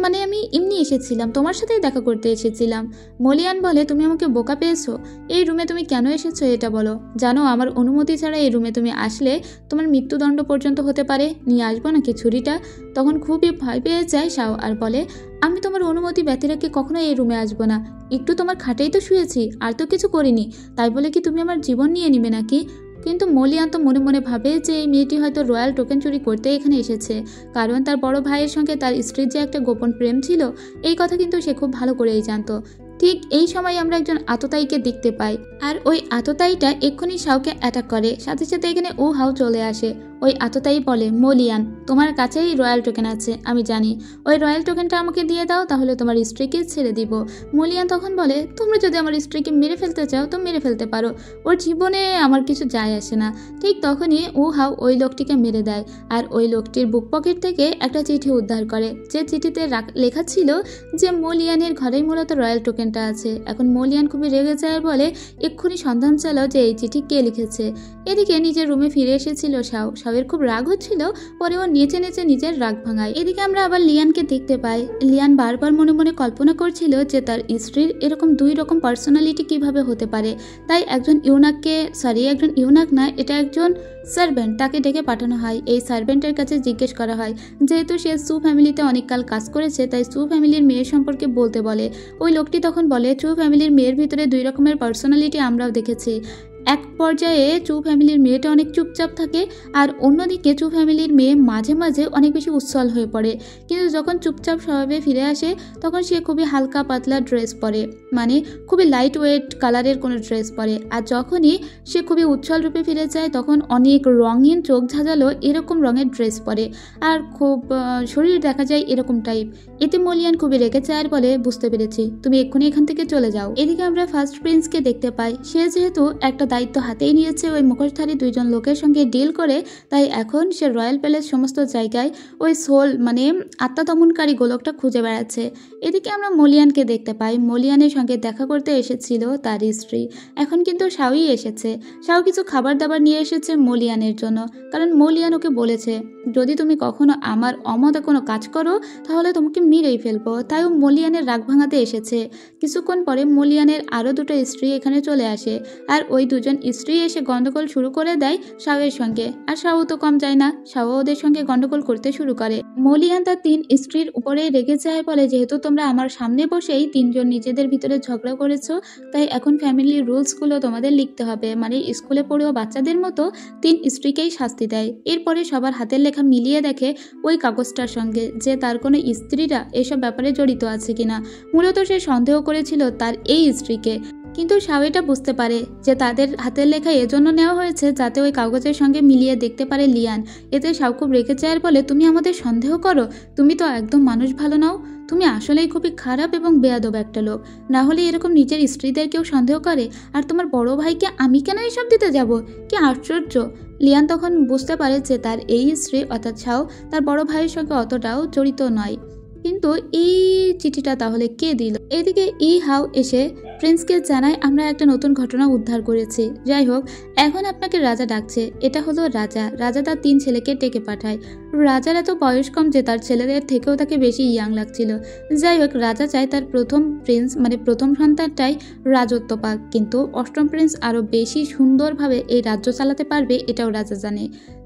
মানে আমি এমনি এসেছিলাম, তোমার সাথেই দেখা করতে এসেছিলাম। মলিয়ান বলে তুমি আমাকে বোকা পেয়েছো, এই রুমে তুমি কেন এসেছো এটা বলো, জানো আমার অনুমতি ছাড়া এই রুমে তুমি আসলে তোমার মৃত্যুদণ্ড পর্যন্ত হতে পারে, নিয়ে আসবো নাকি ছুরিটা? তখন খুবই ভয় পেয়ে যায় শাও আর বলে আমি তোমার অনুমতি ব্যতি রেখে কখনো এই রুমে আসবো না, একটু তোমার খাটেই তো শুয়েছি, আর তো কিছু করিনি, তাই বলে কি তুমি আমার জীবন নিয়ে নিবে নাকি? কিন্তু মলিয়ান তো মনে মনে ভাবে যে এই মেয়েটি হয়তো রয়্যাল টোকেন চুরি করতে এখানে এসেছে, কারণ তার বড় ভাইয়ের সঙ্গে তার স্ত্রীর যে একটা গোপন প্রেম ছিল এই কথা কিন্তু সে খুব ভালো করেই জানতো। ঠিক এই সময় আমরা একজন আততায়ীকে দেখতে পাই, আর ওই আততায়ীটা এক্ষুনি শাওকে অ্যাটাক করে। সাথে সাথে এখানে ও হাও চলে আসে। ওই আততায়ী বলে মলিয়ান তোমার কাছেই রয়্যাল টোকেন আছে, আমি জানি, ওই রয়্যাল টোকেনটা আমাকে দিয়ে দাও, তাহলে তোমার স্ত্রীকে ছেড়ে দিব। মলিয়ান তখন বলে তোমরা যদি আমার স্ত্রীকে মেরে ফেলতে চাও তো মেরে ফেলতে পারো, ওর জীবনে আমার কিছু যায় আসে না। ঠিক তখনই ও হাও ওই লোকটিকে মেরে দেয়, আর ওই লোকটির বুক পকেট থেকে একটা চিঠি উদ্ধার করে, যে চিঠিতে লেখা ছিল যে মলিয়ানের ঘরেই মূলত রয়্যাল টোকেনটা আছে। এখন মলিয়ান খুবই রেগে যায় আর বলে এক্ষুনি সন্ধান চালাও যে এই চিঠি কে লিখেছে। এদিকে নিজের রুমে ফিরে এসেছিল শাও। শাওয়ের খুব রাগ হচ্ছিল, পরে ও নেচে নেচে নিজের রাগ ভাঙায়। এদিকে আমরা আবার লিয়ানকে দেখতে পাই। লিয়ান বারবার মনে মনে কল্পনা করছিল যে তার স্ত্রীর এরকম 2 রকম পার্সোনালিটি কিভাবে হতে পারে। তাই একজন ইউনাক না, এটা একজন সার্ভেন্ট, তাকে ডেকে পাঠানো হয়। এই সার্ভেন্টের কাছে জিজ্ঞেস করা হয়, যেহেতু সে সু ফ্যামিলিতে অনেককাল কাজ করেছে তাই সু ফ্যামিলির মেয়ের সম্পর্কে বলতে বলে। ওই লোকটি তখন বলে, সু ফ্যামিলির মেয়ের ভিতরে 2 রকমের পার্সোনালিটি আমরাও দেখেছি। এক পর্যায়ে চু ফ্যামিলির মেয়েটা অনেক চুপচাপ থাকে, আর অন্যদিকে চু ফ্যামিলির মেয়ে মাঝে মাঝে অনেক বেশি উচ্ছল হয়ে পড়ে। কিন্তু যখন চুপচাপ স্বভাবে ফিরে আসে তখন সে খুবই হালকা পাতলা ড্রেস পরে, মানে খুবই লাইট ওয়েট কালারের কোনো ড্রেস পরে। আর যখনই সে খুবই উচ্ছল রূপে ফিরে যায় তখন অনেক রঙিন চোখ ঝাঁঝালো এরকম রঙের ড্রেস পরে, আর খুব শরীর দেখা যায় এরকম টাইপ। এতে মলিয়ান খুবই রেগে যায় আর বলে, বুঝতে পেরেছি, তুমি এক্ষুনি এখান থেকে চলে যাও। এদিকে আমরা ফার্স্ট প্রিন্সকে দেখতে পাই। সে যেহেতু একটা দায়িত্ব হাতেই নিয়েছে ওই মুখোশধারী 2 জন লোকের সঙ্গে ডিল করে, তাই এখন সে রয়্যাল প্যালেস সমস্ত জায়গায় ওই সোল মানে আত্মা দমনকারী গোলকটা খুঁজে বেড়াচ্ছে। এদিকে আমরা মলিয়ানকে দেখতে পাই। মলিয়ানের সঙ্গে দেখা করতে এসেছিল তার স্ত্রী, এখন কিন্তু শাওই এসেছে। শাও কিছু খাবার দাবার নিয়ে এসেছে মলিয়ানের জন্য, কারণ মলিয়ান ওকে বলেছে যদি তুমি কখনো আমার অমতে কোনো কাজ করো তাহলে তোমাকে মেরেই ফেলবো। তাই ও মলিয়ানের রাগ ভাঙাতে এসেছে। কিছুক্ষণ পরে মলিয়ানের আরও 2টো স্ত্রী এখানে চলে আসে, আর ওই 2 জন স্ত্রী এসে গন্ডগোল শুরু করে দেয় শাওয়ের সঙ্গে। আর শাও তো কম যায় না, শাও ওদের সঙ্গে গন্ডগোল করতে শুরু করে। মলিয়ান তার 3 স্ত্রীর উপরে রেগে যায়, বলে যেহেতু তোমরা আমার সামনে বসেই 3 জন নিজেদের ভিতরে ঝগড়া করেছো, তাই এখন ফ্যামিলির রুলসগুলো তোমাদের লিখতে হবে। মানে স্কুলে পড়েও বাচ্চাদের মতো 3 স্ত্রীকেই শাস্তি দেয়। এরপরে সবার হাতের লেখা মিলিয়ে দেখে ওই কাগজটার সঙ্গে যে তার কোনো স্ত্রীরা এসব ব্যাপারে জড়িত আছে কিনা। মূলত সে সন্দেহ করেছিল তার এই স্ত্রীকে, কিন্তু শাও এটা বুঝতে পারে যে তাদের হাতের লেখা এজন্য নেওয়া হয়েছে যাতে ওই কাগজের সঙ্গে মিলিয়ে দেখতে পারে লিয়ান। এতে শাও খুব রেগে যায় আর বলে, তুমি আমাদের সন্দেহ করো? তুমি তো একদম মানুষ ভালো নাও, তুমি আসলেই খুবই খারাপ এবং বেয়াদব একটা লোক। না হলে এরকম নিজের স্ত্রীদের কেউ সন্দেহ করে? আর তোমার বড় ভাইকে আমি কেন এসব দিতে যাব? কি আশ্চর্য! লিয়ান তখন বুঝতে পারে যে তার এই স্ত্রী অর্থাৎ শাও তার বড় ভাইয়ের সঙ্গে অতটাও জড়িত নয়। কিন্তু এই চিঠিটা তাহলে কে দিল? এদিকে হাও এসে প্রিন্সকে জানায়, আমরা একটা নতুন ঘটনা উদ্ধার করেছি। যাই হোক, এখন আপনাকে রাজা ডাকছে। এটা হলো রাজা তার 3 ছেলেকে ডেকে পাঠায়। রাজার এত বয়স কম যে তার ছেলেদের থেকেও তাকে বেশি ইয়াং লাগছিল। যাই হোক, রাজা চায় তার প্রথম প্রিন্স মানে প্রথম সন্তানটাই রাজত্ব পাক, কিন্তু অষ্টম প্রিন্স আরও বেশি সুন্দরভাবে এই রাজ্য চালাতে পারবে এটাও রাজা জানে।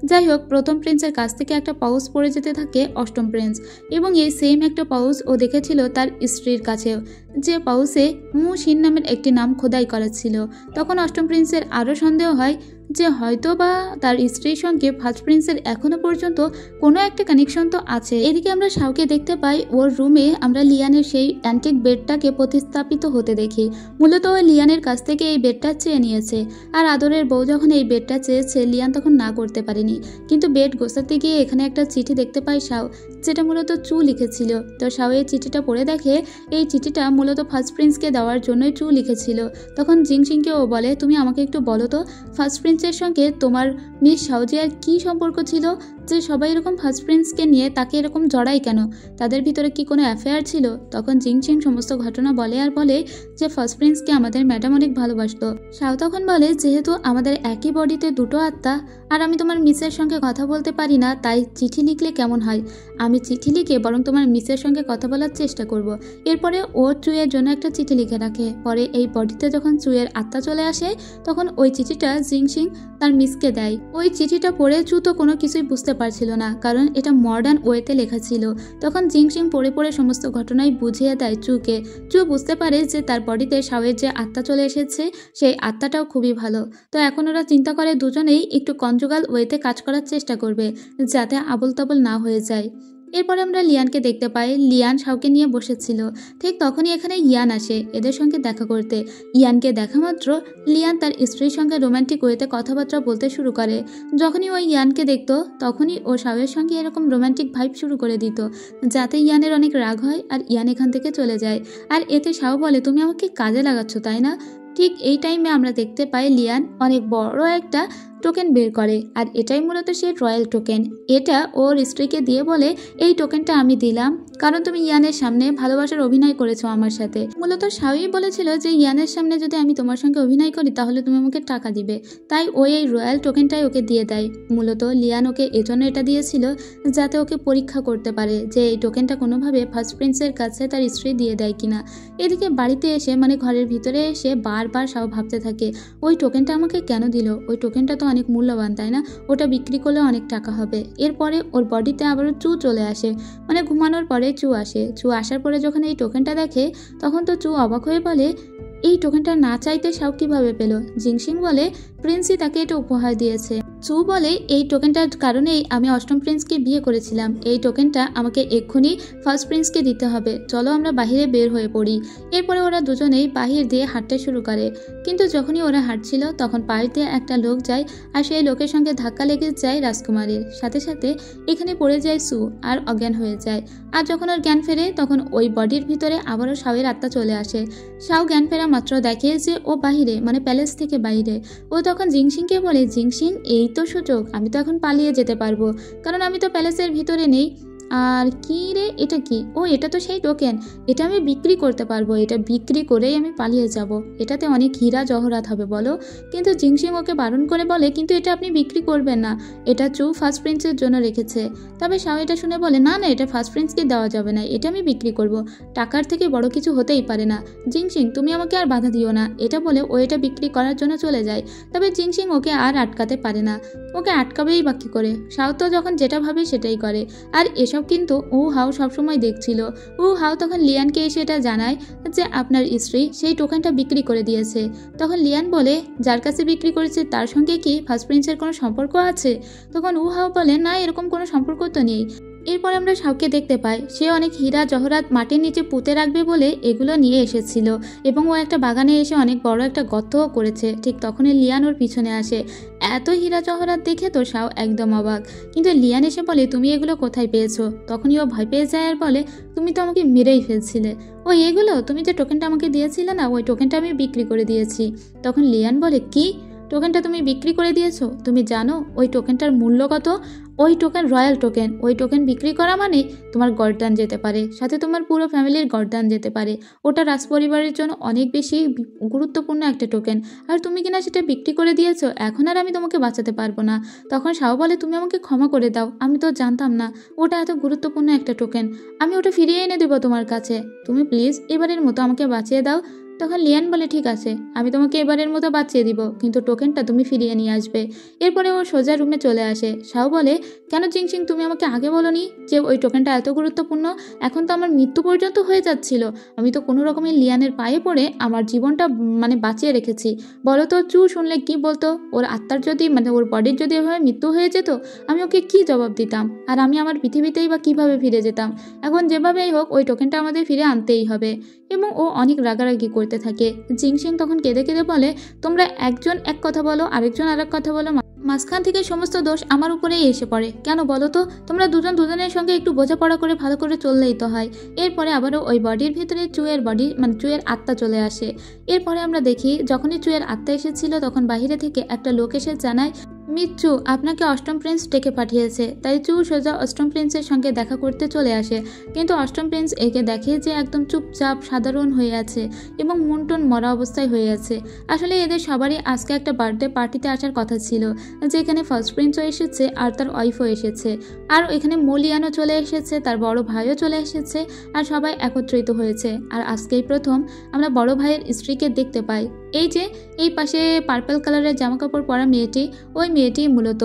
যাই হোক, প্রথম প্রিন্সের কাছ থেকে একটা পাউচ পড়ে যেতে থাকে অষ্টম প্রিন্স, এবং এই সেম একটা পাউচ ও দেখেছিল তার স্ত্রীর কাছেও, যে পাউচে মুশিন নামের একটি নাম খোদাই করা ছিল। তখন অষ্টম প্রিন্সের আরও সন্দেহ হয় যে হয়তো বা তার স্ত্রীর সঙ্গে ফার্স্ট প্রিন্সের এখনো পর্যন্ত কোনো একটা কানেকশন তো আছে। এদিকে আমরা শাওকে দেখতে পাই। ওর রুমে আমরা লিয়ানের সেই অ্যান্টিক বেডটাকে প্রতিস্থাপিত হতে দেখি। মূলত ও লিয়ানের কাছ থেকে এই বেডটা চেয়ে নিয়েছে, আর আদরের বউ যখন এই বেডটা চেয়েছে লিয়ান তখন না করতে পারেনি। কিন্তু বেড গোছাতে গিয়ে এখানে একটা চিঠি দেখতে পাই শাও, যেটা মূলত চু লিখেছিল। তো শাও এই চিঠিটা পড়ে দেখে এই চিঠিটা মূলত ফার্স্ট প্রিন্সকে দেওয়ার জন্যই চু লিখেছিল। তখন জিংসিংকে ও বলে, তুমি আমাকে একটু বলো তো ফার্স্ট প্রিন্সের সঙ্গে তোমার মিস শাওজিয়ার কী সম্পর্ক ছিল, যে সবাই এরকম ফার্স্ট প্রিন্সকে নিয়ে তাকে এরকম জড়াই কেন? তাদের ভিতরে কি কোনো অ্যাফেয়ার ছিল? তখন জিংসিং সমস্ত ঘটনা বলে আর বলে যে ফার্স্ট প্রিন্সকে আমাদের ম্যাডাম অনেক ভালোবাসতো। শাও তখন বলে, যেহেতু আমাদের একই বডিতে 2টো আত্মা আর আমি তোমার মিসের সঙ্গে কথা বলতে পারি না, তাই চিঠি লিখলে কেমন হয়? আমি চিঠি লিখে বরং তোমার মিসের সঙ্গে কথা বলার চেষ্টা করব। এরপরে ও চুয়ের জন্য একটা চিঠি লিখে রাখে। পরে এই বডিতে যখন চুয়ের আত্মা চলে আসে তখন ওই চিঠিটা জিংসিং তার মিসকে দেয়। ওই চিঠিটা পড়ে চু তো কোনো কিছুই বুঝতে পারছিল না, কারণ এটা মডার্ন ওয়েতে লেখা ছিল। তখন জিংসিং পড়ে পড়ে সমস্ত ঘটনাই বুঝিয়ে দেয় চুকে। চু বুঝতে পারে যে তার বডিতে শাওয়ের যে আত্মা চলে এসেছে সেই আত্মাটাও খুবই ভালো। তো এখন ওরা চিন্তা করে দুজনেই একটু কনজুগাল ওয়েতে কাজ করার চেষ্টা করবে যাতে আবল তাবল না হয়ে যায়। এরপরে আমরা লিয়ানকে দেখতে পাই। লিয়ান শাওকে নিয়ে বসেছিল। ঠিক তখনই এখানে ইয়ান আসে এদের সঙ্গে দেখা করতে। ইয়ানকে দেখা মাত্র লিয়ান তার স্ত্রীর সঙ্গে রোমান্টিক ওয়েতে কথাবার্তা বলতে শুরু করে। যখনই ওই ইয়ানকে দেখতো তখনই ও শাওয়ের সঙ্গে এরকম রোমান্টিক ভাইব শুরু করে দিত, যাতে ইয়ানের অনেক রাগ হয় আর ইয়ান এখান থেকে চলে যায়। আর এতে শাও বলে, তুমি আমাকে কাজে লাগাচ্ছ তাই না? ঠিক এই টাইমে আমরা দেখতে পাই লিয়ান অনেক বড় একটা টোকেন বের করে, আর এটাই মূলত সে রয়্যাল টোকেন। এটা ওর স্ত্রীকে দিয়ে বলে এই টোকেনটা আমি দিলাম কারণ তুমি ইয়ানের সামনে ভালোবাসার অভিনয় করেছো আমার সাথে। মূলত শাওই বলেছিল যে ইয়ানের সামনে যদি আমি তোমার সঙ্গে অভিনয় করি তাহলে তুমি আমাকে টাকা দিবে, তাই ওই এই রয়্যাল টোকেনটাই ওকে দিয়ে দেয়। মূলত লিয়ান ওকে এজন্য এটা দিয়েছিল যাতে ওকে পরীক্ষা করতে পারে যে এই টোকেনটা কোনোভাবে ফার্স্ট প্রিন্সের কাছে তার স্ত্রী দিয়ে দেয় কিনা। এদিকে বাড়িতে এসে মানে ঘরের ভিতরে এসে বারবার শাও ভাবতে থাকে ওই টোকেনটা আমাকে কেন দিল, ওই টোকেনটা তো অনেক মূল্যবান তাই না, ওটা বিক্রি করলে অনেক টাকা হবে। এরপরে ওর বডিতে আবারও চু চলে আসে, মানে ঘুমানোর পরে চু আসে। চু আসার পরে যখন এই টোকেনটা দেখে তখন তো চু অবাক হয়ে বলে এই টোকেনটা না চাইতে শাও কিভাবে পেল। জিংশিং বলে প্রিন্সই তাকে এটা উপহার দিয়েছে। চু বলে এই টোকেনটার কারণেই আমি অষ্টম প্রিন্সকে বিয়ে করেছিলাম, এই টোকেনটা আমাকে এক্ষুনি ফার্স্ট প্রিন্সকে দিতে হবে, চলো আমরা বাহিরে বের হয়ে পড়ি। এরপরে ওরা দুজনেই বাহির দিয়ে হাঁটতে শুরু করে, কিন্তু যখনই ওরা হাঁটছিল তখন পাশ দিয়ে একটা লোক যায় আর সেই লোকের সঙ্গে ধাক্কা লেগে যায় রাজকুমারীর। সাথে সাথে এখানে পড়ে যায় সু আর অজ্ঞান হয়ে যায়। আর যখন ওর জ্ঞান ফেরে তখন ওই বডির ভিতরে আবারও শাওয়ের আত্মা চলে আসে। শাও জ্ঞান ফেরা মাত্র দেখে যে ও বাহিরে মানে প্যালেস থেকে বাইরে। ও তখন জিংশিংকে বলে জিংশিং এই তো সুযোগ, আমি তো এখন পালিয়ে যেতে পারবো কারণ আমি তো প্যালেসের ভিতরে নেই। আর কি রে এটা কি, ও এটা তো সেই টোকেন, এটা আমি বিক্রি করতে পারবো, এটা বিক্রি করেই আমি পালিয়ে যাব, এটাতে অনেক হীরা জহরাত হবে বলো। কিন্তু জিংশিং ওকে বারণ করে বলে কিন্তু এটা আপনি বিক্রি করবেন না, এটা চু ফার্স্ট প্রিন্সের জন্য রেখেছে। তবে শাও এটা শুনে বলে না না এটা ফার্স্ট প্রিন্সকে দেওয়া যাবে না, এটা আমি বিক্রি করব, টাকার থেকে বড় কিছু হতেই পারে না। জিংশিং তুমি আমাকে আর বাধা দিও না, এটা বলে ও এটা বিক্রি করার জন্য চলে যায়। তবে জিংশিং ওকে আর আটকাতে পারে না, ওকে আটকাবেই বা কি করে, শাও তো যখন যেটা ভাবে সেটাই করে। আর এসব কিন্তু উ হাও সবসময় দেখছিল। উ হাও তখন লিয়ানকে এসে এটা জানায় যে আপনার স্ত্রী সেই টোকেনটা বিক্রি করে দিয়েছে। তখন লিয়ান বলে যার কাছে বিক্রি করেছে তার সঙ্গে কি ফার্স্ট প্রিন্সের কোনো সম্পর্ক আছে? তখন উ হাও বলে না এরকম কোনো সম্পর্ক তো নেই। এরপর আমরা শাওকে দেখতে পাই সে অনেক হীরা জহরাত মাটির নিচে পুঁতে রাখবে বলে এগুলো নিয়ে এসেছিল এবং ও একটা বাগানে এসে অনেক বড় একটা গর্তও করেছে। ঠিক তখনই লিয়ান ওর পিছনে আসে। এত হীরা জহরাত দেখে তো শাও একদম অবাক, কিন্তু লিয়ান এসে বলে তুমি এগুলো কোথায় পেয়েছো? তখনই ও ভয় পেয়ে যায় আর বলে তুমি তো আমাকে মেরেই ফেলছিলে। ও এগুলো তুমি যে টোকেনটা আমাকে দিয়েছিলে না ওই টোকেনটা আমি বিক্রি করে দিয়েছি। তখন লিয়ান বলে কি টোকেনটা তুমি বিক্রি করে দিয়েছো? তুমি জানো ওই টোকেনটার মূল্য কত? ওই টোকেন রয়্যাল টোকেন, ওই টোকেন বিক্রি করা মানে তোমার গর্দান যেতে পারে, সাথে তোমার পুরো ফ্যামিলির গর্দান যেতে পারে। ওটা রাজপরিবারের জন্য অনেক বেশি গুরুত্বপূর্ণ একটা টোকেন, আর তুমি কিনা সেটা বিক্রি করে দিয়েছো, এখন আর আমি তোমাকে বাঁচাতে পারবো না। তখন শাও বলে তুমি আমাকে ক্ষমা করে দাও, আমি তো জানতাম না ওটা এত গুরুত্বপূর্ণ একটা টোকেন, আমি ওটা ফিরিয়ে এনে দেবো তোমার কাছে, তুমি প্লিজ এবারের মতো আমাকে বাঁচিয়ে দাও। তখন লিয়ান বলে ঠিক আছে আমি তোমাকে এবারের মতো বাঁচিয়ে দিব, কিন্তু টোকেনটা তুমি ফিরিয়ে নিয়ে আসবে। এরপরে ও সোজা রুমে চলে আসে। শাও বলে কেন জিংশিং তুমি আমাকে আগে বলোনি যে ওই টোকেনটা এত গুরুত্বপূর্ণ? এখন তো আমার মৃত্যু পর্যন্ত হয়ে যাচ্ছিল, আমি তো কোনো রকমের লিয়ানের পায়ে পড়ে আমার জীবনটা মানে বাঁচিয়ে রেখেছি। বলো তো চু শুনলে কি বলতো? ওর আত্মার যদি মানে ওর বডির যদি এভাবে মৃত্যু হয়ে যেত আমি ওকে কি জবাব দিতাম, আর আমি আমার পৃথিবীতেই বা কিভাবে ফিরে যেতাম? এখন যেভাবেই হোক ওই টোকেনটা আমাদের ফিরে আনতেই হবে। এবং ও অনেক রাগারাগি করতে থাকে। জিংশিং তখন কেঁদে কেঁদে বলে তোমরা একজন এক কথা বলো আরেকজন আরেক কথা বলো, মাঝখান থেকে সমস্ত দোষ আমার উপরেই এসে পড়ে কেন বলো তো? তোমরা দুজন দুজনের সঙ্গে একটু বোঝাপড়া করে ভালো করে চললেই তো হয়। এরপরে আবারও ওই বডির ভিতরে চুয়ের বডি মানে চুয়ের আত্মা চলে আসে। এরপরে আমরা দেখি যখনই চুয়ের আত্মা এসেছিল তখন বাহিরে থেকে একটা লোক এসে জানায় মিচ্চু আপনাকে অষ্টম প্রিন্স ডেকে পাঠিয়েছে। তাই চু সোজা অষ্টম প্রিন্সের সঙ্গে দেখা করতে চলে আসে, কিন্তু অষ্টম প্রিন্স একে দেখে যে একদম চুপচাপ সাধারণ হয়ে আছে এবং মনটন মরা অবস্থায় হয়ে আছে। আসলে এদের সবারই আজকে একটা বার্থডে পার্টিতে আসার কথা ছিল, যেখানে ফার্স্ট প্রিন্সও এসেছে আর তার ওয়াইফও এসেছে, আর এখানে মলিয়ানও চলে এসেছে, তার বড় ভাইও চলে এসেছে, আর সবাই একত্রিত হয়েছে। আর আজকেই প্রথম আমরা বড় ভাইয়ের স্ত্রীকে দেখতে পাই। এই যে এই পাশে পার্পল কালারের জামা কাপড় পরা মেয়েটি, ওই মেয়েটি মূলত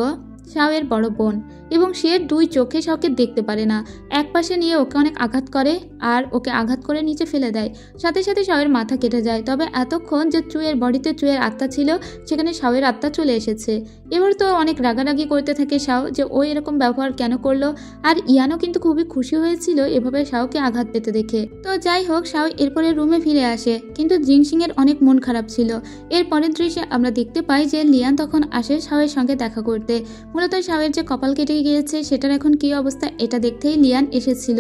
শাওয়ের বড় বোন, এবং সে দুই চোখে শাওকে দেখতে পারে না। এক পাশে নিয়ে ওকে অনেক আঘাত করে আর ওকে আঘাত করে নিচে ফেলে দেয়, সাথে সাথে শাওয়ের মাথা কেটে যায়। তবে এতক্ষণ যে চুয়ের বডিতে চুয়ের আত্মা ছিল সেখানে শাওয়ের আত্মা চলে এসেছে। এবার তো অনেক রাগারাগি করতে থাকে শাও যে ও এরকম ব্যবহার কেন করলো, আর ইয়ানও কিন্তু খুবই খুশি হয়েছিল এভাবে শাওকে আঘাত পেতে দেখে। তো যাই হোক শাও এরপরে রুমে ফিরে আসে, কিন্তু জিংশিং এর অনেক মন খারাপ ছিল। এর পরের দৃশ্যে আমরা দেখতে পাই যে লিয়ান তখন আসে শাওয়ের সঙ্গে দেখা করতে। মূলত শাওয়ের যে কপাল কেটে গিয়েছে সেটার এখন কী অবস্থা এটা দেখতেই লিয়ান এসেছিল।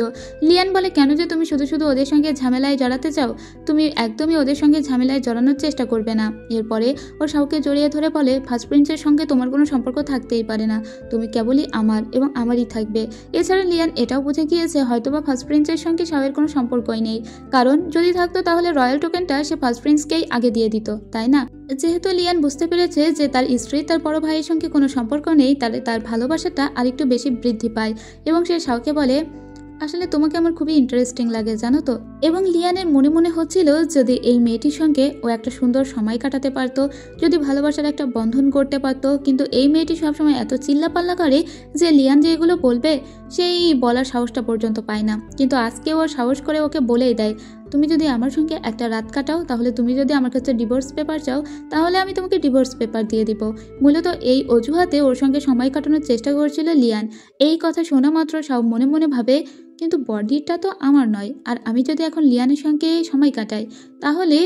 লিয়ান বলে, কেন যে তুমি শুধু শুধু ওদের সঙ্গে ঝামেলায় জড়াতে চাও, তুমি একদমই ওদের সঙ্গে ঝামেলায় জড়ানোর চেষ্টা করবে না। এরপরে ও শাওকে জড়িয়ে ধরে বলে, ফার্স্ট প্রিন্সের সঙ্গে তোমার কোনো সম্পর্ক থাকতেই পারে না, তুমি কেবলই আমার এবং আমারই থাকবে। এছাড়া লিয়ান এটাও বুঝে গিয়েছে হয়তোবা ফার্স্ট প্রিন্সের সঙ্গে শাওয়ের কোনো সম্পর্কই নেই, কারণ যদি থাকতো তাহলে রয়্যাল টোকেনটা সে ফার্স্ট প্রিন্সকেই আগে দিয়ে দিত, তাই না? যেহেতু লিয়ান বুঝতে পেরেছে যে তার স্ত্রী তার বড় ভাইয়ের সঙ্গে কোনো সম্পর্ক নেই, তাহলে তার ভালোবাসাটা আরেকটু বেশি বৃদ্ধি পায় এবং সে শাওকে বলে, আসলে তোমাকে আমার খুবই ইন্টারেস্টিং লাগে জানো তো। এবং লিয়ানের মনে মনে হচ্ছিল যদি এই মেয়েটির সঙ্গে ও একটা সুন্দর সময় কাটাতে পারতো, যদি ভালোবাসার একটা বন্ধন করতে পারতো, কিন্তু এই মেয়েটি সবসময় এত চিল্লাপাল্লা করে যে লিয়ান যে এগুলো বলবে সেই বলার সাহসটা পর্যন্ত পায় না। কিন্তু আজকে ও সাহস করে ওকে বলেই দেয়, তুমি যদি আমার সঙ্গে একটা রাত কাটাও, তাহলে তুমি যদি আমার কাছে ডিভোর্স পেপার চাও, তাহলে আমি তোমাকে ডিভোর্স পেপার দিয়ে দিব। মূলত এই অজুহাতে ওর সঙ্গে সময় কাটানোর চেষ্টা করছিল লিয়ান। এই কথা শোনা মাত্র সব মনে মনে ভাবে, কিন্তু বডিটা তো আমার নয়, আর আমি যদি এখন লিয়ানের সঙ্গে সময় কাটাই তাহলে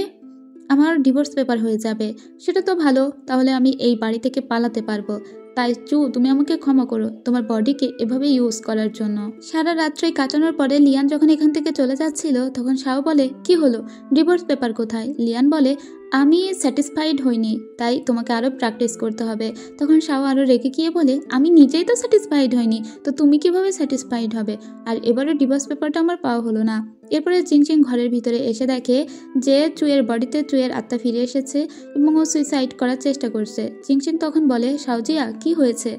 আমার ডিভোর্স পেপার হয়ে যাবে, সেটা তো ভালো, তাহলে আমি এই বাড়ি থেকে পালাতে পারবো। তাই তুমি আমাকে ক্ষমা করো তোমার বডিকে এভাবে ইউজ করার জন্য। সারা রাত্রে কাটানোর পরে লিয়ান যখন এখান থেকে চলে যাচ্ছিল তখন শাও বলে, কি হলো, ডিভোর্স পেপার কোথায়? লিয়ান বলে, আমি স্যাটিসফাইড হইনি, তাই তোমাকে আরও প্র্যাকটিস করতে হবে। তখন শাও আরও রেগে গিয়ে বলে, আমি নিজেই তো স্যাটিসফাইড হইনি, তো তুমি কিভাবে স্যাটিসফাইড হবে? আর এবারে ডিভোর্স পেপারটা আমার পাওয়া হলো না। এরপরে জিংচিং ঘরের ভিতরে এসে দেখে যে চুয়ের বডিতে চুয়ের আত্মা ফিরে এসেছে এবং ও সুইসাইড করার চেষ্টা করছে। জিংচিং তখন বলে, শাওজিয়া কি হয়েছে?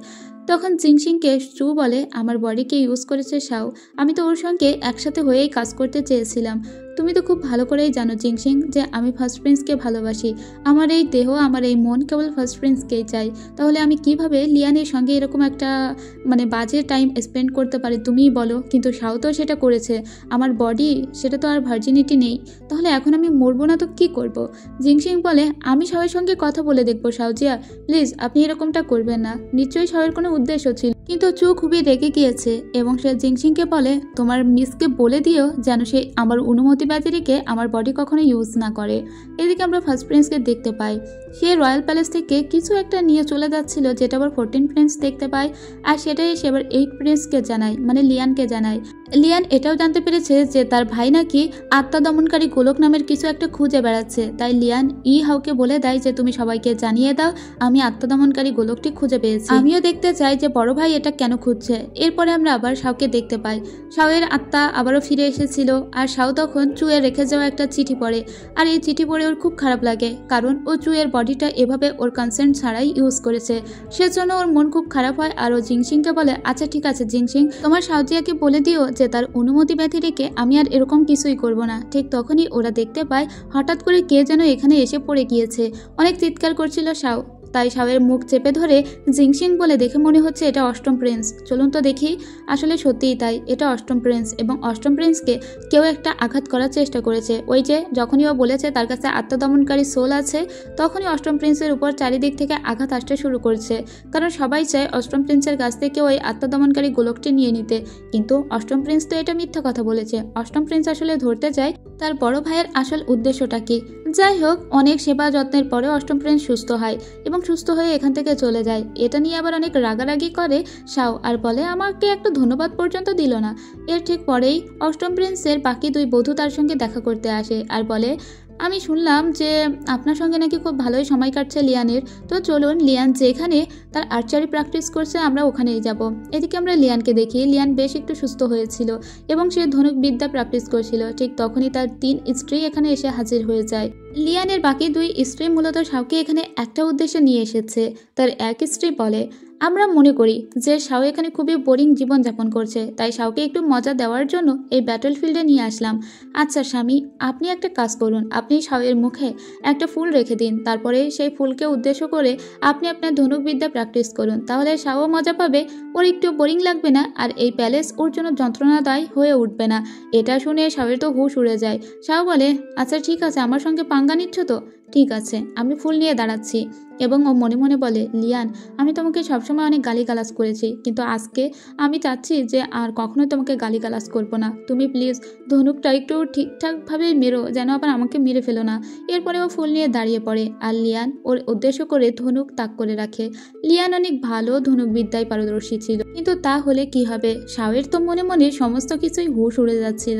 তখন জিংচিংকে চু বলে, আমার বডিকে ইউজ করেছে শাও, আমি তো ওর সঙ্গে একসাথে হয়েই কাজ করতে চেয়েছিলাম। তুমি তো খুব ভালো করেই জানো জিংচিং যে আমি ফার্স্ট প্রিন্সকে ভালোবাসি, আমার এই দেহ আমার এই মন কেবল ফার্স্ট প্রিন্সকেই চাই, তাহলে আমি কিভাবে লিয়ানের সঙ্গে এরকম একটা বাজে টাইম স্পেন্ড করতে পারি তুমিই বলো। কিন্তু শাও তো সেটা করেছে, আমার বডি সেটা তো আর ভার্জিনিটি নেই, তাহলে এখন আমি মরবো না তো কি করব? জিংচিং বলে, আমি শাওয়ের সঙ্গে কথা বলে দেখবো শাওজিয়া, প্লিজ আপনি এরকমটা করবেন না, নিশ্চয়ই শাওয়ের কোনো উদ্দেশ্য ছিল। কিন্তু চু খুবই রেগে গিয়েছে এবং সে জিংচিংকে বলে, তোমার মিসকে বলে দিও যেন সে আমার অনুমতি ব্যতিরেকে আমার বডি কখনো ইউজ না করে। এদিকে আমরা ফার্স্ট প্রিন্সকে দেখতে পাই, সে রয়্যাল প্যালেস থেকে কিছু একটা নিয়ে চলে যাচ্ছিল, যেটা আবার 14 প্রিন্স দেখতে পায়, আর সেটাই সে এবার 8 প্রিন্সকে জানায়, মানে লিয়ানকে জানায়। লিয়ান এটাও জানতে পেরেছে যে তার ভাই নাকি আত্মা দমনকারী গোলক নামের কিছু একটা খুঁজে বেড়াচ্ছে, তাই লিয়ান হাউকে বলে দেয় যে তুমি সবাইকে জানিয়ে দাও আমি আত্মা দমনকারী গোলকটি খুঁজে পেয়েছি, আমিও দেখতে চাই যে বড় ভাই এটা কেন খুঁজছে। এরপরে আমরা আবার শাওকে দেখতে পাই, শাওয়ের আত্মা আবারও ফিরে এসেছিল, আর শাও তখন চুয়ে রেখে যাওয়া একটা চিঠি পড়ে, আর এই চিঠি পড়ে ওর খুব খারাপ লাগে, কারণ ও চুয়ের বডিটা এভাবে ওর কনসেন্ট ছাড়াই ইউজ করেছে, সেজন্য ওর মন খুব খারাপ হয়। আর ও জিংচিংকে বলে, আচ্ছা ঠিক আছে জিংচিং, তোমার শাওজিয়াকে বলে দিও যে তার অনুমতি ব্যতি রেখে আমি আর এরকম কিছুই করব না। ঠিক তখনই ওরা দেখতে পায় হঠাৎ করে কে যেন এখানে এসে পড়ে গিয়েছে, অনেক চিৎকার করছিল শাও, তাই শাওয়ের মুখ চেপে ধরে জিংচিং বলে, দেখে মনে হচ্ছে এটা অষ্টম প্রিন্স, চলুন তো দেখি। আসলে সত্যিই তাই, এটা অষ্টম প্রিন্স এবং অষ্টম প্রিন্সকে কেউ একটা আঘাত করার চেষ্টা করেছে। ওই যে যখনই ও বলেছে তার কাছে আত্মদমনকারী সোল আছে, তখনই অষ্টম প্রিন্সের উপর চারিদিক থেকে আঘাত আসতে শুরু করছে, কারণ সবাই চায় অষ্টম প্রিন্সের কাছ থেকে ওই আত্মদমনকারী গোলকটি নিয়ে নিতে। কিন্তু অষ্টম প্রিন্স তো এটা মিথ্যা কথা বলেছে, অষ্টম প্রিন্স আসলে ধরতে চায় তার বড় ভাইয়ের আসল উদ্দেশ্যটা কি। যাই হোক, অনেক সেবা যত্নের পরে অষ্টম প্রিন্স সুস্থ হয় এবং সুস্থ হয়ে এখান থেকে চলে যায়। এটা নিয়ে আবার অনেক রাগারাগি করে শাও, আর বলে আমাকে একটা ধন্যবাদ পর্যন্ত দিল না। এর ঠিক পরেই অষ্টম প্রিন্সের বাকি দুই বধূ তার সঙ্গে দেখা করতে আসে আর বলে, আমি শুনলাম যে আপনার সঙ্গে নাকি খুব ভালোই সময় কাটছে লিয়ানের, তো চলুন লিয়ান যেখানে তার আর্চারি প্র্যাকটিস করছে আমরা ওখানেই যাব। এদিকে আমরা লিয়ানকে দেখি, লিয়ান বেশ একটু সুস্থ হয়েছিল এবং সে ধনুক বিদ্যা প্র্যাকটিস করছিল। ঠিক তখনই তার 3 স্ত্রী এখানে এসে হাজির হয়ে যায়। লিয়ানের বাকি 2 স্ত্রী মূলত শাওকে এখানে একটা উদ্দেশ্যে নিয়ে এসেছে। তার এক স্ত্রী বলে, আমরা মনে করি যে শাও এখানে খুবই বোরিং জীবনযাপন করছে, তাই শাওকে একটু মজা দেওয়ার জন্য এই ব্যাটল ফিল্ডে নিয়ে আসলাম। আচ্ছা স্বামী, আপনি একটা কাজ করুন, আপনি শাওয়ের মুখে একটা ফুল রেখে দিন, তারপরে সেই ফুলকে উদ্দেশ্য করে আপনি আপনার ধনুকবিদ্যা প্র্যাকটিস করুন, তাহলে শাও মজা পাবে, ওর একটু বোরিং লাগবে না, আর এই প্যালেস ওর জন্য যন্ত্রণাদায়ী হয়ে উঠবে না। এটা শুনে শাওয়ের তো হুঁশ উড়ে যায়। শাও বলে, আচ্ছা ঠিক আছে, আমার সঙ্গে পাঙ্গা নিচ্ছ তো, ঠিক আছে আমি ফুল নিয়ে দাঁড়াচ্ছি। এবং ও মনে মনে বলে, লিয়ান, আমি তোমাকে সবসময় অনেক গালিগালাজ করেছি, কিন্তু আজকে আমি চাচ্ছি যে আর কখনোই তোমাকে গালিগালাজ করবো না। তুমি প্লিজ ধনুকটা একটু ঠিকঠাকভাবে মেরো, যেন আবার আমাকে মেরে ফেলো না। এরপরে ও ফুল নিয়ে দাঁড়িয়ে পড়ে আর লিয়ান ওর উদ্দেশ্য করে ধনুক তাক করে রাখে। লিয়ান অনেক ভালো ধনুকবিদ্যায় পারদর্শী ছিল, কিন্তু তা হলে কি হবে, শাওয়ের তো মনে মনে সমস্ত কিছুই হুশ উড়ে যাচ্ছিল।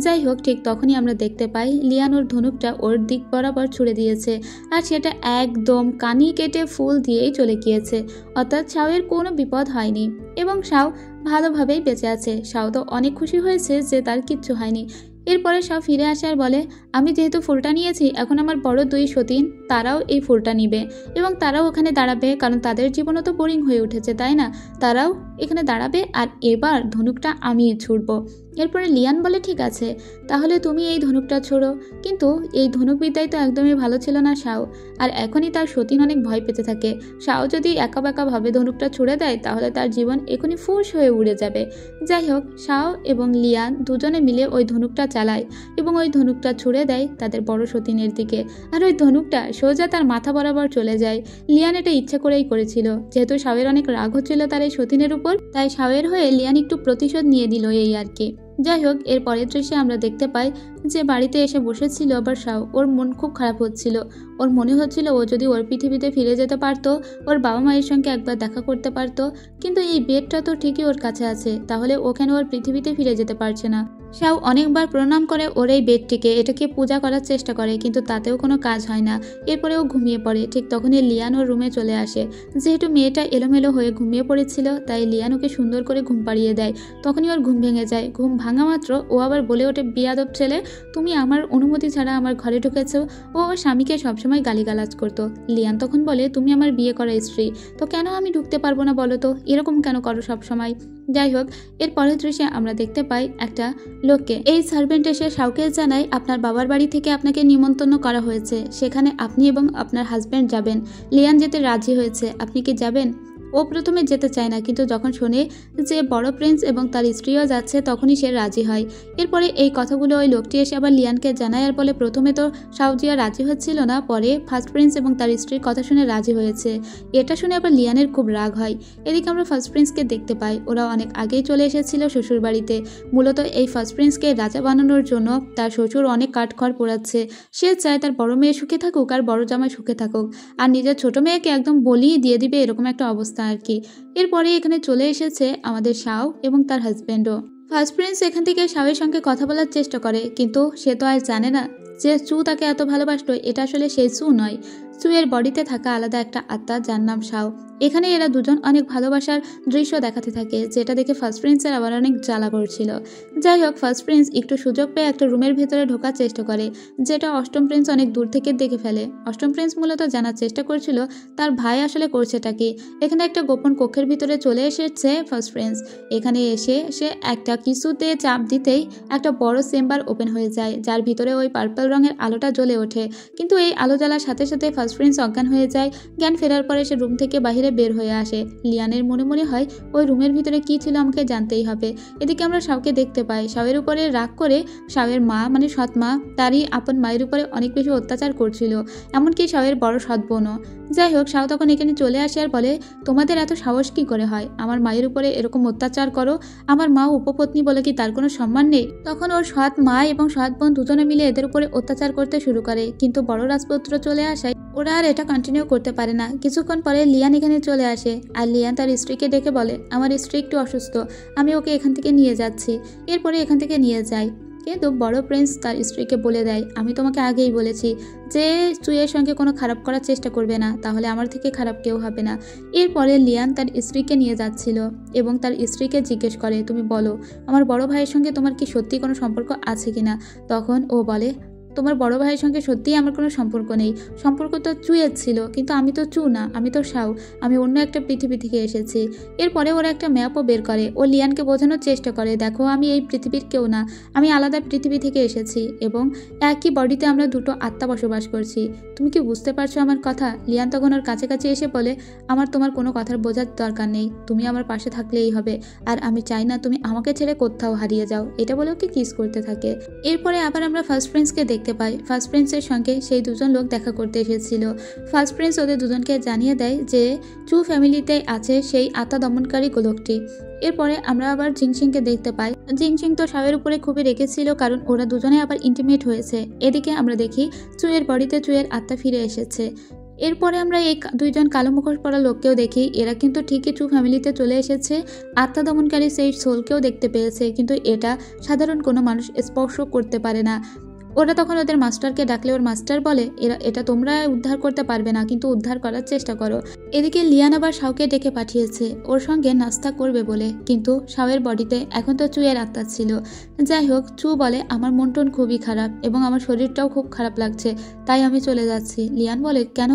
যাই হোক, ঠিক তখনই আমরা দেখতে পাই লিয়ান ওর ধনুকটা ওর দিক বরাবর ছুড়ে দিয়েছে, আর সেটা একদম কানি কেটে ফুল দিয়েই চলে গিয়েছে। অর্থাৎ শাওয়ের কোনো বিপদ হয়নি এবং শাও ভালোভাবেই বেঁচে আছে। শাও তো অনেক খুশি হয়েছে যে তার কিচ্ছু হয়নি। এরপরে শাও ফিরে আসে আর বলে, আমি যেহেতু ফুলটা নিয়েছি, এখন আমার বড় দুই সতীন তারাও এই ফুলটা নিবে এবং তারাও ওখানে দাঁড়াবে, কারণ তাদের জীবনও তো বোরিং হয়ে উঠেছে, তাই না? তারাও এখানে দাঁড়াবে আর এবার ধনুকটা আমি ছুড়ব। এরপরে লিয়ান বলে, ঠিক আছে, তাহলে তুমি এই ধনুকটা ছোড়ো। কিন্তু এই ধনুকবিদ্যায় তো একদমই ভালো ছিল না শাও, আর এখনই তার সতীন অনেক ভয় পেতে থাকে। শাও যদি একা ভাবে ধনুকটা ছুড়ে দেয়, তাহলে তার জীবন এখনই ফুস হয়ে উড়ে যাবে। যাই হোক, শাও এবং লিয়ান দুজনে মিলে ওই ধনুকটা চালায় এবং ওই ধনুকটা ছুড়ে দেয় তাদের বড় সতীনের দিকে, আর ওই ধনুকটা সোজা তার মাথা বরাবর চলে যায়। লিয়ান এটা ইচ্ছা করেই করেছিল, যেহেতু শাওয়ের অনেক রাগ হচ্ছিল তার এই সতীনের উপর, তাই শাওয়ের হয়ে লিয়ান একটু প্রতিশোধ নিয়ে দিল, এই আর কি। যাই হোক, এর পরের দৃশ্যে আমরা দেখতে পাই যে বাড়িতে এসে বসেছিল আবার শাও। ওর মন খুব খারাপ হচ্ছিল। ওর মনে হচ্ছিল ও যদি ওর পৃথিবীতে ফিরে যেতে পারতো, ওর বাবা মায়ের সঙ্গে একবার দেখা করতে পারতো, কিন্তু এই বেডটা তো ঠিকই ওর কাছে আছে, তাহলে ও কেন ওর পৃথিবীতে ফিরে যেতে পারছে না? শাও অনেকবার প্রণাম করে ওর এই বেডটিকে, এটাকে পূজা করার চেষ্টা করে, কিন্তু তাতেও কোনো কাজ হয় না। এরপরে ও ঘুমিয়ে পড়ে। ঠিক তখনই লিয়ান ওর রুমে চলে আসে। যেহেতু মেয়েটা এলোমেলো হয়ে ঘুমিয়ে পড়েছিল, তাই লিয়ান ওকে সুন্দর করে ঘুম পাড়িয়ে দেয়। তখনই ওর ঘুম ভেঙে যায়। ঘুম ভাঙা মাত্র ও আবার বলে ওঠে, বিয়াদব ছেলে, তুমি আমার অনুমতি ছাড়া আমার ঘরে ঢুকেছো। ও ওর স্বামীকে সবসময় গালিগালাজ করতো। লিয়ান তখন বলে, তুমি আমার বিয়ে করা স্ত্রী, তো কেন আমি ঢুকতে পারবো না বলো তো? এরকম কেন করো সবসময়? যাই হোক, এর পরের দৃশ্যে আমরা দেখতে পাই একটা লোককে। এই সার্ভেন্ট এসে শাওকে জানায়, আপনার বাবার বাড়ি থেকে আপনাকে নিমন্ত্রণ করা হয়েছে, সেখানে আপনি এবং আপনার হাজব্যান্ড যাবেন। লিয়ান যেতে রাজি হয়েছে, আপনি কি যাবেন? ও প্রথমে যেতে চায় না, কিন্তু যখন শোনে যে বড় প্রিন্স এবং তার স্ত্রীও যাচ্ছে, তখনই সে রাজি হয়। এরপরে এই কথাগুলো ওই লোকটি এসে আবার লিয়ানকে জানায় আর বলে, প্রথমে তো শাওজিয়া রাজি হচ্ছিল না, পরে ফার্স্ট প্রিন্স এবং তার স্ত্রীর কথা শুনে রাজি হয়েছে। এটা শুনে আবার লিয়ানের খুব রাগ হয়। এদিকে আমরা ফার্স্ট প্রিন্সকে দেখতে পাই, ওরা অনেক আগেই চলে এসেছিল শ্বশুর বাড়িতে। মূলত এই ফার্স্ট প্রিন্সকে রাজা বানানোর জন্য তার শ্বশুর অনেক কাঠখড় পোড়াচ্ছে। সে চায় তার বড় মেয়ে সুখে থাকুক আর বড় জামাই সুখে থাকুক, আর নিজের ছোট মেয়েকে একদম বলিয়ে দিয়ে দিবে, এরকম একটা অবস্থা আর কি। এরপরে এখানে চলে এসেছে আমাদের শাও এবং তার হাজব্যান্ডও। ফার্স্ট প্রিন্স এখান থেকে শাওয়ের সঙ্গে কথা বলার চেষ্টা করে, কিন্তু সে তো আর জানে না যে চু তাকে এত ভালোবাসতো, এটা আসলে সেই চু নয়। চুয়ের বডিতে থাকা আলাদা একটা আত্মা, যার নাম শাও। এখানে এরা দুজন অনেক ভালোবাসার দৃশ্য দেখাতে থাকে, যেটা দেখে ফার্স্ট প্রিন্সের আবার অনেক জ্বালা করছিল। যাই হোক, ফার্স্ট প্রিন্স একটু সুযোগ পেয়ে একটা রুমের ভেতরে ঢোকার চেষ্টা করে, যেটা অষ্টম প্রিন্স অনেক দূর থেকে দেখে ফেলে। অষ্টম প্রিন্স মূলত জানার চেষ্টা করছিল তার ভাই আসলে করছেটা কি। এখানে একটা গোপন কক্ষের ভিতরে চলে এসেছে ফার্স্ট প্রিন্স। এখানে এসে সে একটা কিছুতে চাপ দিতেই একটা বড় চেম্বার ওপেন হয়ে যায়, যার ভিতরে ওই পার্পল রঙের আলোটা জ্বলে ওঠে। কিন্তু এই আলো জ্বালার সাথে সাথে ফার্স্ট প্রিন্স অজ্ঞান হয়ে যায়। জ্ঞান ফেরার পরে সে রুম থেকে বাহিরে বের হয়ে আসে। লিয়ানের মনে মনে হয়, ওই রুমের ভিতরে কি ছিল আমাকে জানতেই হবে। এদিকে আমরা শাওকে দেখতে পাই, শাওয়ের উপরে রাগ করে শাওয়ের মা মানে সৎ মা তারই আপন মায়ের উপরে অনেক বেশি অত্যাচার করছিল, এমনকি শাওয়ের বড় সৎ বোনও। যাই হোক, শাও তখন এখানে চলে আসে আর বলে, তোমাদের এত সাহস কি করে হয় আমার মায়ের উপরে এরকম অত্যাচার করো? আমার মা উপপত্নী বলে কি তার কোনো সম্মান নেই? তখন ওর সৎ মা এবং সৎ বোন দুজনে মিলে এদের উপরে অত্যাচার করতে শুরু করে, কিন্তু বড় রাজপুত্র চলে আসায় ওরা আর এটা কন্টিনিউ করতে পারে না। কিছুক্ষণ পরে লিয়ান এখানে চলে আসে আর লিয়ান তার স্ত্রীকে ডেকে বলে, আমার স্ত্রী একটু অসুস্থ, আমি ওকে এখান থেকে নিয়ে যাচ্ছি। এরপরে এখান থেকে নিয়ে যায়, কিন্তু বড় প্রিন্স তার স্ত্রীকে বলে দেয়, আমি তোমাকে আগেই বলেছি যে চুইয়ের সঙ্গে কোনো খারাপ করার চেষ্টা করবে না, তাহলে আমার থেকে খারাপ কেউ হবে না। এরপরে লিয়ান তার স্ত্রীকে নিয়ে যাচ্ছিল এবং তার স্ত্রীকে জিজ্ঞেস করে, তুমি বলো আমার বড় ভাইয়ের সঙ্গে তোমার কি সত্যি কোনো সম্পর্ক আছে কিনা? তখন ও বলে, তোমার বড় ভাইয়ের সঙ্গে সত্যিই আমার কোনো সম্পর্ক নেই। সম্পর্ক তো চুয়ের ছিল, কিন্তু আমি তো চু না, আমি তো শাও, আমি অন্য একটা পৃথিবী থেকে এসেছি। এরপরে ওরা একটা ম্যাপও বের করে, ও লিয়ানকে বোঝানোর চেষ্টা করে, দেখো আমি এই পৃথিবীর কেউ না, আমি আলাদা পৃথিবী থেকে এসেছি এবং একই বডিতে আমরা দুটো আত্মা বসবাস করছি। তুমি কি বুঝতে পারছো আমার কথা? লিয়ান তখন ওর কাছাকাছি এসে বলে, আমার তোমার কোনো কথার বোঝার দরকার নেই, তুমি আমার পাশে থাকলেই হবে, আর আমি চাই না তুমি আমাকে ছেড়ে কোথাও হারিয়ে যাও। এটা বলে ওকে কিস করতে থাকে। এরপরে আবার আমরা ফার্স্ট প্রিন্সকে দেখতে দেখতে পাই ফার্স্ট প্রিন্সের সঙ্গে সেই দুজন লোক দেখা করতে এসেছিল। ফার্স্ট প্রিন্স ওদের দুজনকে জানিয়ে দেয় যে চু ফ্যামিলিতে আছে সেই আত্মা দমনকারী গোলকটি। এরপরে আমরা আবার জিংসিংকে দেখতে পাই। জিংসিং তো শাওয়ের উপরে খুবই রেগেছিল, কারণ ওরা দুজনে আবার ইন্টিমেট হয়েছে। এদিকে আমরা দেখি চুয়ের বডিতে চুয়ের আত্মা ফিরে এসেছে। এরপরে আমরা এই দুইজন কালো মুখোশ পরা লোককেও দেখি। এরা কিন্তু ঠিকই চু ফ্যামিলিতে চলে এসেছে, আত্মা দমনকারী সেই সোলকেও দেখতে পেয়েছে, কিন্তু এটা সাধারণ কোনো মানুষ স্পর্শ করতে পারে না। ওরা তখন ওদের মাস্টারকে ডাকলে ওর মাস্টার বলে এটা তোমরা উদ্ধার করতে পারবে না, কিন্তু উদ্ধার করার চেষ্টা করো। এদিকে লিয়ান আবার শাওকে ডেকে পাঠিয়েছে ওর সঙ্গে নাস্তা করবে বলে, কিন্তু শাওয়ের বডিতে এখন তো চুয়ের আত্মা ছিল। যাই হোক, চু বলে আমার মন টন খুবই খারাপ এবং আমার শরীরটাও খুব খারাপ লাগছে, তাই আমি চলে যাচ্ছি। লিয়ান বলে কেন,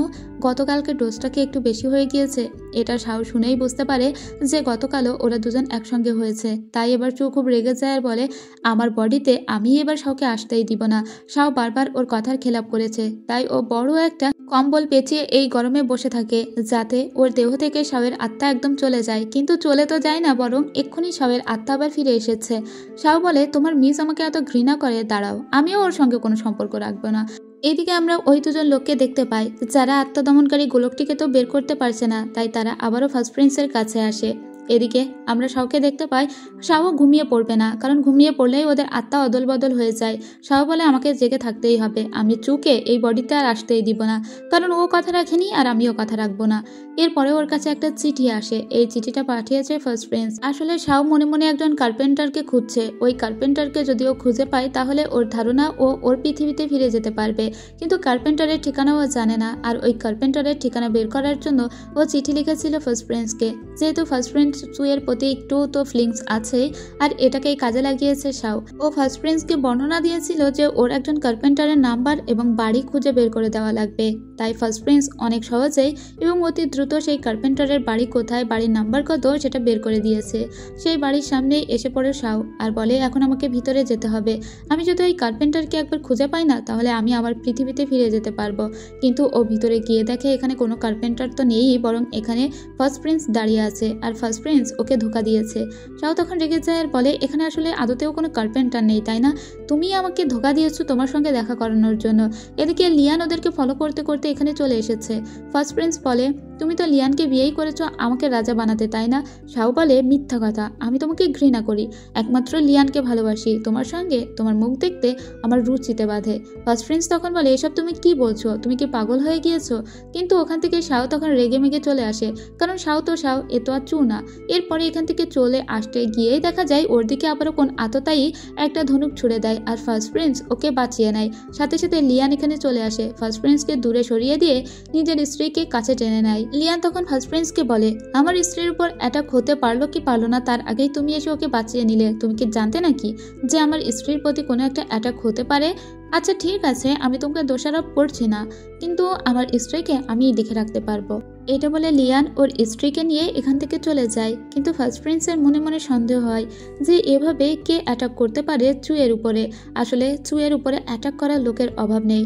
গতকালকে ডোজটাকে একটু বেশি হয়ে গিয়েছে। এটা শাও শুনেই বুঝতে পারে যে গতকালও ওরা দুজন একসঙ্গে হয়েছে, তাই এবার চু খুব রেগে যায় আর বলে আমার বডিতে আমি এবার শাওকে আসতেই দিব না। শাও বারবার ওর কথার খেলাপ করেছে, তাই ও বড় একটা কম্বল পেঁচিয়ে এই গরমে বসে থাকে যাতে ওর দেহ থেকে শাওয়ের আত্মা একদম চলে যায়। কিন্তু চলে তো যায় না, বরং এক্ষুনি শাওয়ের আত্মা আবার ফিরে এসেছে। শাও বলে তোমার মিস আমাকে এত ঘৃণা করে, দাঁড়াও, আমিও ওর সঙ্গে কোনো সম্পর্ক রাখবো না। এদিকে আমরা ওই দুজন লোককে দেখতে পাই যারা আত্মা দমনকারী গোলকটিকে তো বের করতে পারছে না, তাই তারা আবারও ফার্স্ট প্রিন্সের কাছে আসে। এদিকে আমরা শাওকে দেখতে পাই শাও ঘুমিয়ে পড়বে না, কারণ ঘুমিয়ে পড়লেই ওদের আত্মা অদল বদল হয়ে যায়। শাও বলে আমাকে জেগে থাকতেই হবে, আমি চুকে এই বডিতে আর আসতেই দিব না, কারণ ও কথা রাখেনি আর আমিও কথা রাখবো না। এরপরে ওর কাছে একটা চিঠি আসে, এই চিঠিটা পাঠিয়েছে ফার্স্ট প্রিন্স। আসলে শাও মনে মনে একজন কার্পেন্টারকে খুঁজছে, ওই কার্পেন্টারকে যদি ও খুঁজে পায় তাহলে ওর ধারণা ও ওর পৃথিবীতে ফিরে যেতে পারবে, কিন্তু কার্পেন্টারের ঠিকানাও জানে না। আর ওই কার্পেন্টারের ঠিকানা বের করার জন্য ও চিঠি লিখেছিল ফার্স্ট প্রিন্সকে। যেহেতু ফার্স্ট প্রিন্স চুয়ের প্রতি একটু তো ফিলিংস আছে, আর এটাকেই কাজে লাগিয়েছে শাও। ও ফার্স্ট প্রিন্সকে বর্ণনা দিয়েছিল যে ওর একজন কার্পেন্টারের নাম্বার এবং বাড়ি খুঁজে বের করে দেওয়া লাগবে, তাই ফার্স্ট প্রিন্স অনেক সহজেই এবং অতি দ্রুত সেই কার্পেন্টারের বাড়ি কোথায়, বাড়ির নাম্বার কত সেটা বের করে দিয়েছে। সেই বাড়ির সামনে এসে পড়ে শাও আর বলে এখন আমাকে ভিতরে যেতে হবে, আমি যদি ওই কার্পেন্টারকে একবার খুঁজে পাই না তাহলে আমি আমার পৃথিবীতে ফিরে যেতে পারবো। কিন্তু ও ভিতরে গিয়ে দেখে এখানে কোনো কার্পেন্টার তো নেই, বরং এখানে ফার্স্ট প্রিন্স দাঁড়িয়ে আছে আর ফার্স্ট প্রিন্স ওকে ধোকা দিয়েছে। শাও তখন রেগে যায় আর বলে এখানে আসলে আদতেও কোনো কার্পেন্টার নেই, তাই না? তুমি আমাকে ধোকা দিয়েছো তোমার সঙ্গে দেখা করানোর জন্য। এদিকে লিয়ান ওদেরকে ফলো করতে করতে এখানে চলে এসেছে। ফার্স্ট প্রিন্স বলে তুমি তো লিয়ানকে বিয়েই করেছো আমাকে রাজা বানাতে, তাই না? শাও বলে মিথ্যা কথা, আমি তোমাকে ঘৃণা করি, একমাত্র লিয়ানকে ভালোবাসি, তোমার সঙ্গে তোমার মুখ দেখতে আমার রুচিতে বাঁধে। ফার্স্ট প্রিন্স তখন বলে এসব তুমি কি বলছো, তুমি কি পাগল হয়ে গিয়েছো? কিন্তু ওখান থেকে শাও তখন রেগে মেগে চলে আসে, কারণ শাও তো শাও, এ তো আর চু না। এরপরে এখান থেকে চলে আসতে গিয়েই দেখা যায় ওর দিকে আবারও কোন আততায়ী একটা ধনুক ছুড়ে দেয় আর ফার্স্ট প্রিন্স ওকে বাঁচিয়ে নেয়। সাথে সাথে লিয়ান এখানে চলে আসে, ফার্স্ট প্রিন্সকে দূরে সরিয়ে দিয়ে নিজের স্ত্রীকে কাছে টেনে নেয়। লিয়ান তখন ফার্স্ট প্রিন্সকে বলে আমার স্ত্রীর উপর অ্যাটাক হতে পারলো কি পারলো না তার আগেই তুমি এসে ওকে বাঁচিয়ে নিলে, তুমি কি জানতে নাকি যে আমার স্ত্রীর প্রতি কোনো একটা অ্যাটাক হতে পারে? আচ্ছা ঠিক আছে, আমি তোমাকে দোষারোপ করছি না, কিন্তু আমার স্ত্রীকে আমি দেখে রাখতে পারবো। এটা বলে লিয়ান ওর স্ত্রীকে নিয়ে এখান থেকে চলে যায়। কিন্তু ফার্স্ট প্রিন্সের মনে মনে সন্দেহ হয় যে এভাবে কে অ্যাটাক করতে পারে চুয়ের উপরে। আসলে চুয়ের উপরে অ্যাটাক করার লোকের অভাব নেই।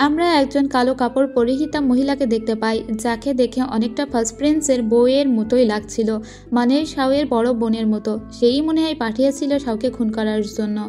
আমরা একজন কালো কাপড় পরিহিতা মহিলাকে দেখতে পাই, যাকে দেখে অনেকটা ফার্স্ট প্রিন্সের বউয়ের মতোই লাগছিল, মানে শাওয়ের বড় বোনের মতো। সেই মনে হয় পাঠিয়েছিল শাওকে খুন করার জন্য।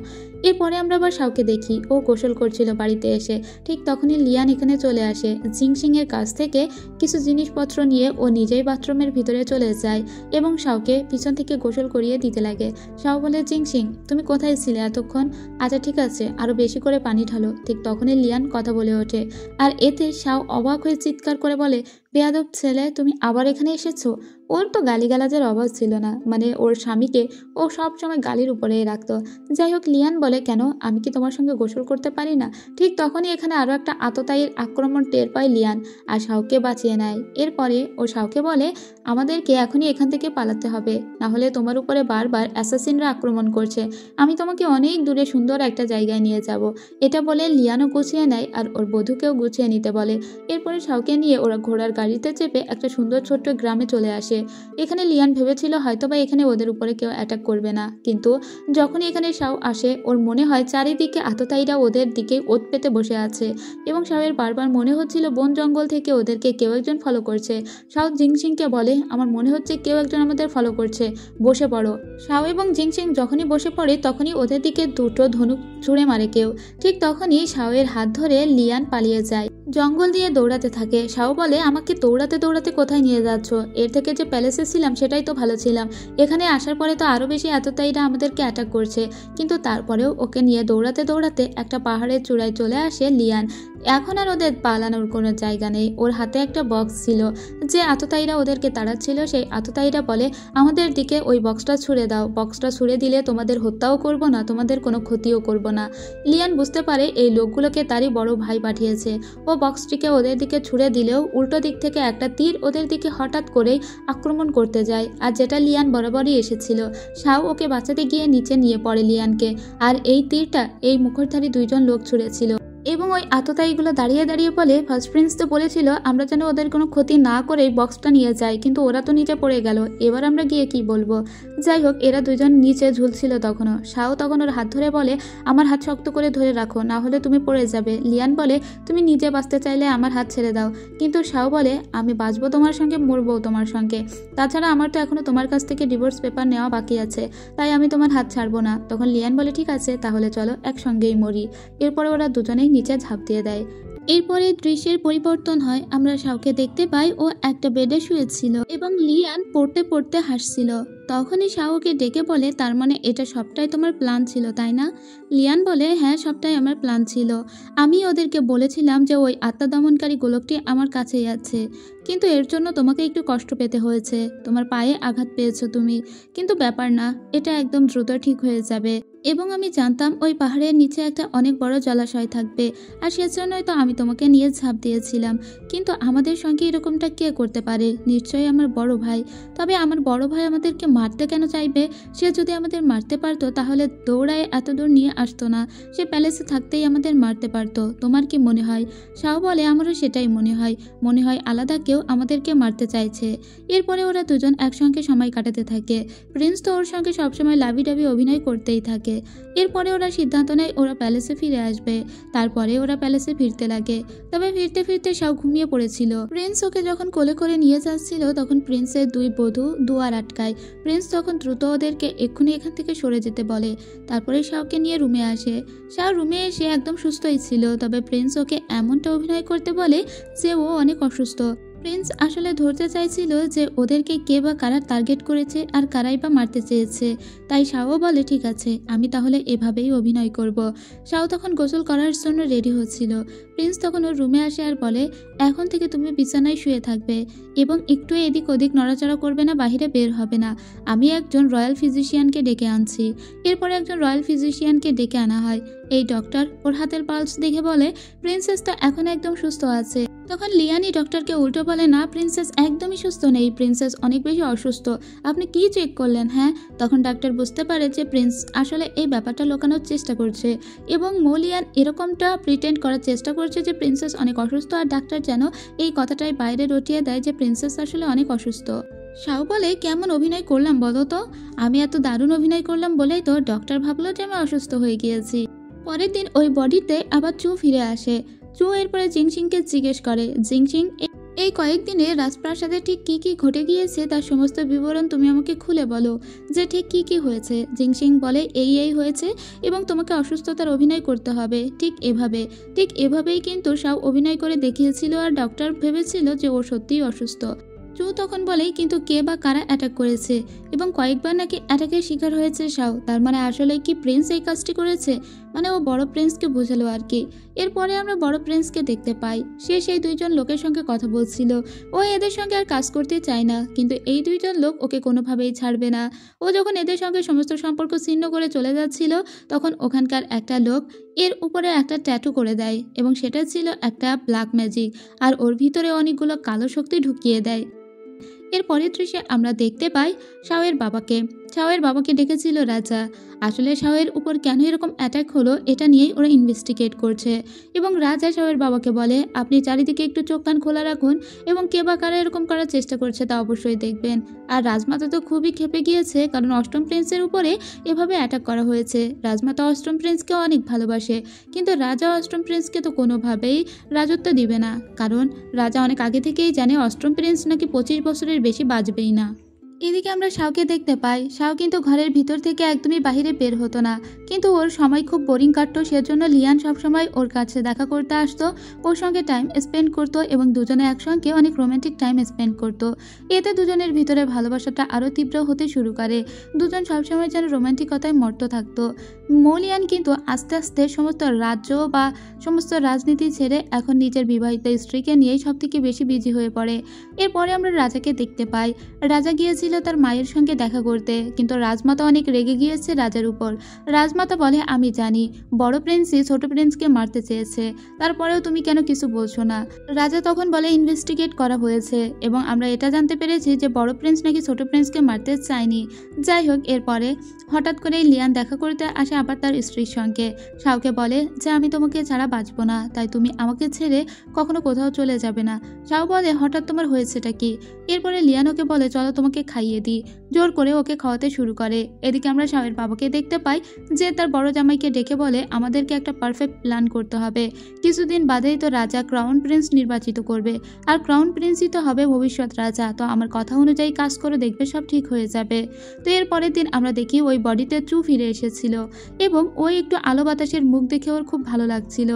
এরপরে আমরা আবার শাওকে দেখি ও গোসল করছিল বাড়িতে এসে। ঠিক তখনই লিয়ান এখানে চলে আসে। জিংসিং এর কাছ থেকে কিছু জিনিসপত্র নিয়ে ও নিজেই বাথরুমের ভিতরে চলে যায় এবং শাওকে পিছন থেকে গোসল করিয়ে দিতে লাগে। শাও বলে জিংসিং তুমি কোথায় ছিলে এতক্ষণ? আচ্ছা ঠিক আছে, আরো বেশি করে পানি ঢালো। ঠিক তখনই লিয়ান কথা বলে ওঠে, আর এতে শাও অবাক হয়ে চিৎকার করে বলে বেয়াদব ছেলে, তুমি আবার এখানে এসেছো? ওর তো গালিগালাজের অভাব ছিল না, মানে ওর স্বামীকে ও সব সময় গালির উপরেই রাখতো। যাই হোক, লিয়ান বলে কেন, আমি কি তোমার সঙ্গে গোসল করতে পারি না? ঠিক তখনই এখানে আরো একটা আততায়ীর আক্রমণ টের পায় লিয়ান আর শাওকে বাঁচিয়ে নেয়। এরপরে ও শাওকে বলে আমাদেরকে এখনই এখান থেকে পালাতে হবে, না হলে তোমার উপরে বারবার অ্যাসাসিনরা আক্রমণ করছে। আমি তোমাকে অনেক দূরে সুন্দর একটা জায়গায় নিয়ে যাব। এটা বলে লিয়ানও গুছিয়ে নেয় আর ওর বধূকেও গুছিয়ে নিতে বলে। এরপরে শাওকে নিয়ে ওরা ঘোড়ার গাড়িতে চেপে একটা সুন্দর ছোট্ট গ্রামে চলে আসে। এখানে লিয়ান ভেবেছিল হয়তোবা এখানে ওদের উপরে কেউ অ্যাটাক করবে না, কিন্তু যখনই এখানে শাও আসে ওর মনে হয় চারিদিকে আততায়ীরা ওদের দিকে ওত পেতে বসে আছে এবং শাওয়ের বারবার মনে হচ্ছিল বন জঙ্গল থেকে ওদেরকে কেউ একজন ফলো করছে। শাও জিংসিংকে বলে, আমার মনে হচ্ছে কেউ একজন আমাদের ফলো করছে, বসে পড়ো। শাও এবং জিংসিং যখনই বসে পড়ে তখনই ওদের দিকে দুটো ধনুক ছুঁড়ে মারে কেউ। ঠিক তখনই শাওয়ের হাত ধরে লিয়ান পালিয়ে যায়, জঙ্গল দিয়ে দৌড়াতে থাকে। শাও বলে, আমাকে দৌড়াতে দৌড়াতে কোথায় নিয়ে যাচ্ছ? এর থেকে যে প্যালেসে ছিলাম সেটাই তো ভালো ছিলাম, এখানে আসার পরে তো আরও বেশি আততায়ীরা আমাদেরকে অ্যাটাক করছে। কিন্তু তারপরেও ওকে নিয়ে দৌড়াতে দৌড়াতে একটা পাহাড়ের চূড়ায় চলে আসে লিয়ান। এখন আর ওদের পালানোর কোনো জায়গা নেই। ওর হাতে একটা বক্স ছিল, যে আততায়ীরা ওদেরকে তাড়াচ্ছিল সেই আততায়ীরা বলে, আমাদের দিকে ওই বক্সটা ছুঁড়ে দাও, বক্সটা ছুঁড়ে দিলে তোমাদের হত্যাও করব না, তোমাদের কোনো ক্ষতিও করব না। লিয়ান বুঝতে পারে এই লোকগুলোকে তারই বড় ভাই পাঠিয়েছে। ও বক্সটিকে ওদের দিকে ছুঁড়ে দিলেও উল্টো দিক থেকে একটা তীর ওদের দিকে হঠাৎ করেই আক্রমণ করতে যায়, আর যেটা লিয়ান বরাবরই এসেছিল। শাও ওকে বাঁচাতে গিয়ে নিচে নিয়ে পড়ে লিয়ানকে, আর এই তীরটা এই মুখোশধারী দুইজন লোক ছুঁড়েছিল। এবং ওই আততায়ীগুলো দাঁড়িয়ে দাঁড়িয়ে বলে, ফার্স্ট প্রিন্স তো বলেছিল আমরা যেন ওদের কোনো ক্ষতি না করে বক্সটা নিয়ে যাই, কিন্তু ওরা তো নিচে পড়ে গেল, এবার আমরা গিয়ে কি বলবো? যাই হোক, এরা দুজন নিচে ঝুলছিল তখনও। শাও তখন ওর হাত ধরে বলে, আমার হাত শক্ত করে ধরে রাখো, না হলে তুমি পড়ে যাবে। লিয়ান বলে, তুমি নিজে বাঁচতে চাইলে আমার হাত ছেড়ে দাও। কিন্তু শাও বলে, আমি বাঁচবো তোমার সঙ্গে, মরবো তোমার সঙ্গে, তাছাড়া আমার তো এখনো তোমার কাছ থেকে ডিভোর্স পেপার নেওয়া বাকি আছে, তাই আমি তোমার হাত ছাড়বো না। তখন লিয়ান বলে, ঠিক আছে তাহলে চলো একসঙ্গেই মরি। এরপরে ওরা দুজনেই নিচে ঝাঁপ দিয়ে দেয়। এরপরে দৃশ্যের পরিবর্তন হয়, আমরা শাওকে দেখতে পাই ও একটা বেডে শুয়েছিল এবং লিয়ান পড়তে পড়তে হাসছিল। তখনই শাওকে ডেকে বলে, তার মানে এটা সবটাই তোমার প্ল্যান ছিল তাই না? লিয়ান বলে, হ্যাঁ সবটাই আমার প্ল্যান ছিল। আমি ওদেরকে বলেছিলাম যে ওই আত্মা দমনকারী গোলকটি আমার কাছেই আছে, কিন্তু এর জন্য তোমাকে একটু কষ্ট পেতে হয়েছে, তোমার পায়ে আঘাত পেয়েছো তুমি, কিন্তু ব্যাপার না, এটা একদম দ্রুত ঠিক হয়ে যাবে। এবং আমি জানতাম ওই পাহাড়ের নিচে একটা অনেক বড় জলাশয় থাকবে, আর সেজন্যই তো আমি তোমাকে নিয়ে ঝাঁপ দিয়েছিলাম। কিন্তু আমাদের সঙ্গে এরকমটা কে করতে পারে? নিশ্চয়ই আমার বড় ভাই। তবে আমার বড় ভাই আমাদেরকে মারতে কেন চাইবে? সে যদি আমাদের মারতে পারতো তাহলে দৌড়ায় এত দূর নিয়ে আসতো না, সে প্যালেসে থাকতেই আমাদের মারতে পারতো। তোমার কি মনে হয়? শাও বলে, আমারও সেটাই মনে হয় আলাদা কেউ আমাদেরকে মারতে চাইছে। এরপরে ওরা দুজন একসঙ্গে সময় কাটাতে থাকে। প্রিন্স তো ওর সঙ্গে সবসময় লাভি ডাবি অভিনয় করতেই থাকে। এরপরে ওরা সিদ্ধান্ত নেয় ওরা প্যালেসে ফিরে আসবে। তারপরে ওরা প্যালেসে ফিরতে লাগে। তবে ফিরতে ফিরতে শাও ঘুমিয়ে পড়েছিল। প্রিন্স ওকে যখন কোলে করে নিয়ে যাচ্ছিল তখন প্রিন্সের দুই বধূ দুয়ার আটকায়। প্রিন্স তখন দ্রুত ওদেরকে এক্ষুনি এখান থেকে সরে যেতে বলে। তারপরে শাওকে নিয়ে রুমে আসে। শাও রুমে এসে একদম সুস্থই ছিল, তবে প্রিন্স ওকে এমনটা অভিনয় করতে বলে যে ও অনেক অসুস্থ। প্রিন্স আসলে ধরতে চাইছিল যে ওদেরকে কে বা কারা টার্গেট করেছে আর কারাই বা মারতে চেয়েছে। তাই শাও বলে, ঠিক আছে আমি তাহলে এভাবেই অভিনয় করব। শাও তখন গোসল করার জন্য রেডি হচ্ছিল। প্রিন্স তখন ওর রুমে আসে আর বলে, এখন থেকে তুমি বিছানায় শুয়ে থাকবে এবং একটু এদিক ওদিক নড়াচড়া করবে না, বাহিরে বের হবে না। আমি একজন রয়্যাল ফিজিশিয়ানকে ডেকে আনছি। এরপরে একজন রয়্যাল ফিজিশিয়ানকে ডেকে আনা হয়। এই ডক্টর ওর হাতের পালস দেখে বলে, প্রিন্সেস তো এখন একদম সুস্থ আছে। তখন লিয়ানি ডক্টরকে উল্টো বলে, না প্রিন্সেস একদমই সুস্থ নেই, প্রিন্সেস অনেক বেশি অসুস্থ, আপনি কি চেক করলেন? হ্যাঁ। তখন ডাক্তার বুঝতে পারে যে প্রিন্স আসলে এই ব্যাপারটা লুকানোর চেষ্টা করছে এবং লিয়ান এরকমটা প্রিটেন্ড করার চেষ্টা করছে যে প্রিন্সেস অনেক অসুস্থ, আর ডাক্তার যেন এই কথাটাই বাইরে রটিয়ে দেয় যে প্রিন্সেস আসলে অনেক অসুস্থ। শাও বলে, কেমন অভিনয় করলাম বলো তো? আমি এত দারুণ অভিনয় করলাম বলেই তো ডক্টর ভাবলো যে আমি অসুস্থ হয়ে গিয়েছি। পরের দিন ওই বডিতে আবার চু ফিরে আসে। চু এরপরে জিংসিংকে জিজ্ঞেস করে, জিংসিং এই কয়েকদিনে রাজপ্রাসাদে ঠিক কি কি ঘটে গিয়েছে তার সমস্ত বিবরণ তুমি আমাকে খুলে বলো, যে ঠিক কি কি হয়েছে। জিংসিং বলে, এই হয়েছে এবং তোমাকে অসুস্থতার অভিনয় করতে হবে ঠিক এভাবেই কিন্তু শাও অভিনয় করে দেখিয়েছিল, আর ডক্টর ভেবেছিল যে ও সত্যিই অসুস্থ। চু তখন বলে, কিন্তু কে বা কারা অ্যাটাক করেছে এবং কয়েকবার নাকি অ্যাটাকের শিকার হয়েছে শাও, তার মানে আসলে কি প্রিন্স এই কাজটি করেছে? মানে ও বড় প্রিন্সকে বোঝালো আর কি। এরপরে আমরা বড় প্রিন্সকে দেখতে পাই, সে সেই দুইজন লোকের সঙ্গে কথা বলছিল। ও এদের সঙ্গে আর কাজ করতে চায় না, কিন্তু এই দুইজন লোক ওকে কোনোভাবেই ছাড়বে না। ও যখন এদের সঙ্গে সমস্ত সম্পর্ক ছিন্ন করে চলে যাচ্ছিল তখন ওখানকার একটা লোক এর উপরে একটা ট্যাটু করে দেয় এবং সেটা ছিল একটা ব্ল্যাক ম্যাজিক, আর ওর ভিতরে অনেকগুলো কালো শক্তি ঢুকিয়ে দেয়। এর পরের দৃশ্যে আমরা দেখতে পাই শাওয়ের বাবাকে ডেকেছিল রাজা। আসলে শাওয়ের উপর কেন এরকম অ্যাটাক হলো এটা নিয়েই ওরা ইনভেস্টিগেট করছে এবং রাজা শাওয়ের বাবাকে বলে আপনি চারিদিকে একটু চোখ কান খোলা রাখুন এবং কে বা কারা এরকম করার চেষ্টা করছে তা অবশ্যই দেখবেন। আর রাজমাতা তো খুবই ক্ষেপে গিয়েছে, কারণ অষ্টম প্রিন্সের উপরে এভাবে অ্যাটাক করা হয়েছে। রাজমাতা অষ্টম প্রিন্সকে অনেক ভালোবাসে, কিন্তু রাজা অষ্টম প্রিন্সকে তো কোনোভাবেই রাজত্ব দিবে না, কারণ রাজা অনেক আগে থেকেই জানে অষ্টম প্রিন্স নাকি 25 বছরের বেশি বাঁচবেই না। এদিকে আমরা শাওকে দেখতে পাই। শাও কিন্তু ঘরের ভিতর থেকে একদমই বাহিরে বের হতো না, কিন্তু ওর সময় খুব বোরিং কাটতো, সেজন্য লিয়ান সবসময় ওর কাছে দেখা করতে আসতো, ওর সঙ্গে টাইম স্পেন্ড করতো এবং দুজনে একসঙ্গে অনেক রোমান্টিক টাইম স্পেন্ড করতো। এতে দুজনের ভিতরে ভালোবাসাটা আরও তীব্র হতে শুরু করে। দুজন সবসময় যেন রোমান্টিকতায় মত্ত থাকতো। লিয়ান কিন্তু আস্তে আস্তে সমস্ত রাজ্য বা সমস্ত রাজনীতি ছেড়ে এখন নিজের বিবাহিত স্ত্রীকে নিয়েই সব থেকে বেশি বিজি হয়ে পড়ে। এরপরে আমরা রাজাকে দেখতে পাই। রাজা গিয়েছিল তার মায়ের সঙ্গে দেখা করতে, কিন্তু রাজমাতা অনেক রেগে গিয়েছে রাজার উপর। রাজমাতা বলে আমি জানি বড় প্রিন্সই ছোট প্রিন্সকে মারতে চেয়েছে, তারপরেও তুমি কেন কিছু বলছো না। রাজা তখন বলে ইনভেস্টিগেট করা হয়েছে এবং আমরা এটা জানতে পেরেছি যে বড় প্রিন্স নাকি ছোট প্রিন্সকে মারতে চায়নি। যাই হোক, এরপরে হঠাৎ করে লিয়ান দেখা করতে আসে আবার তার স্ত্রীর সঙ্গে। শাওকে বলে যে আমি তোমাকে ছাড়া বাঁচবো না, তাই তুমি আমাকে ছেড়ে কখনো কোথাও চলে যাবে না। শাও বলে হঠাৎ তোমার হয়েছেটা কি। এরপরে লিয়ান ওকে বলে চলো তোমাকে খাইয়ে দিই। জোর করে ওকে খাওয়াতে শুরু করে। এদিকে আমরা শাওয়ের বাবাকে দেখতে পাই যে তার বড় জামাইকে ডেকে বলে আমাদেরকে একটা পারফেক্ট প্ল্যান করতে হবে। কিছুদিন বাদেই তো রাজা ক্রাউন প্রিন্স নির্বাচিত করবে, আর ক্রাউন প্রিন্সই তো হবে ভবিষ্যৎ রাজা। তো আমার কথা অনুযায়ী কাজ করে দেখবে সব ঠিক হয়ে যাবে। তো এর পরের দিন আমরা দেখি ওই বডিতে চু ফিরে এসেছিল এবং ওই একটু আলো বাতাসের মুখ দেখে ওর খুব ভালো লাগছিল।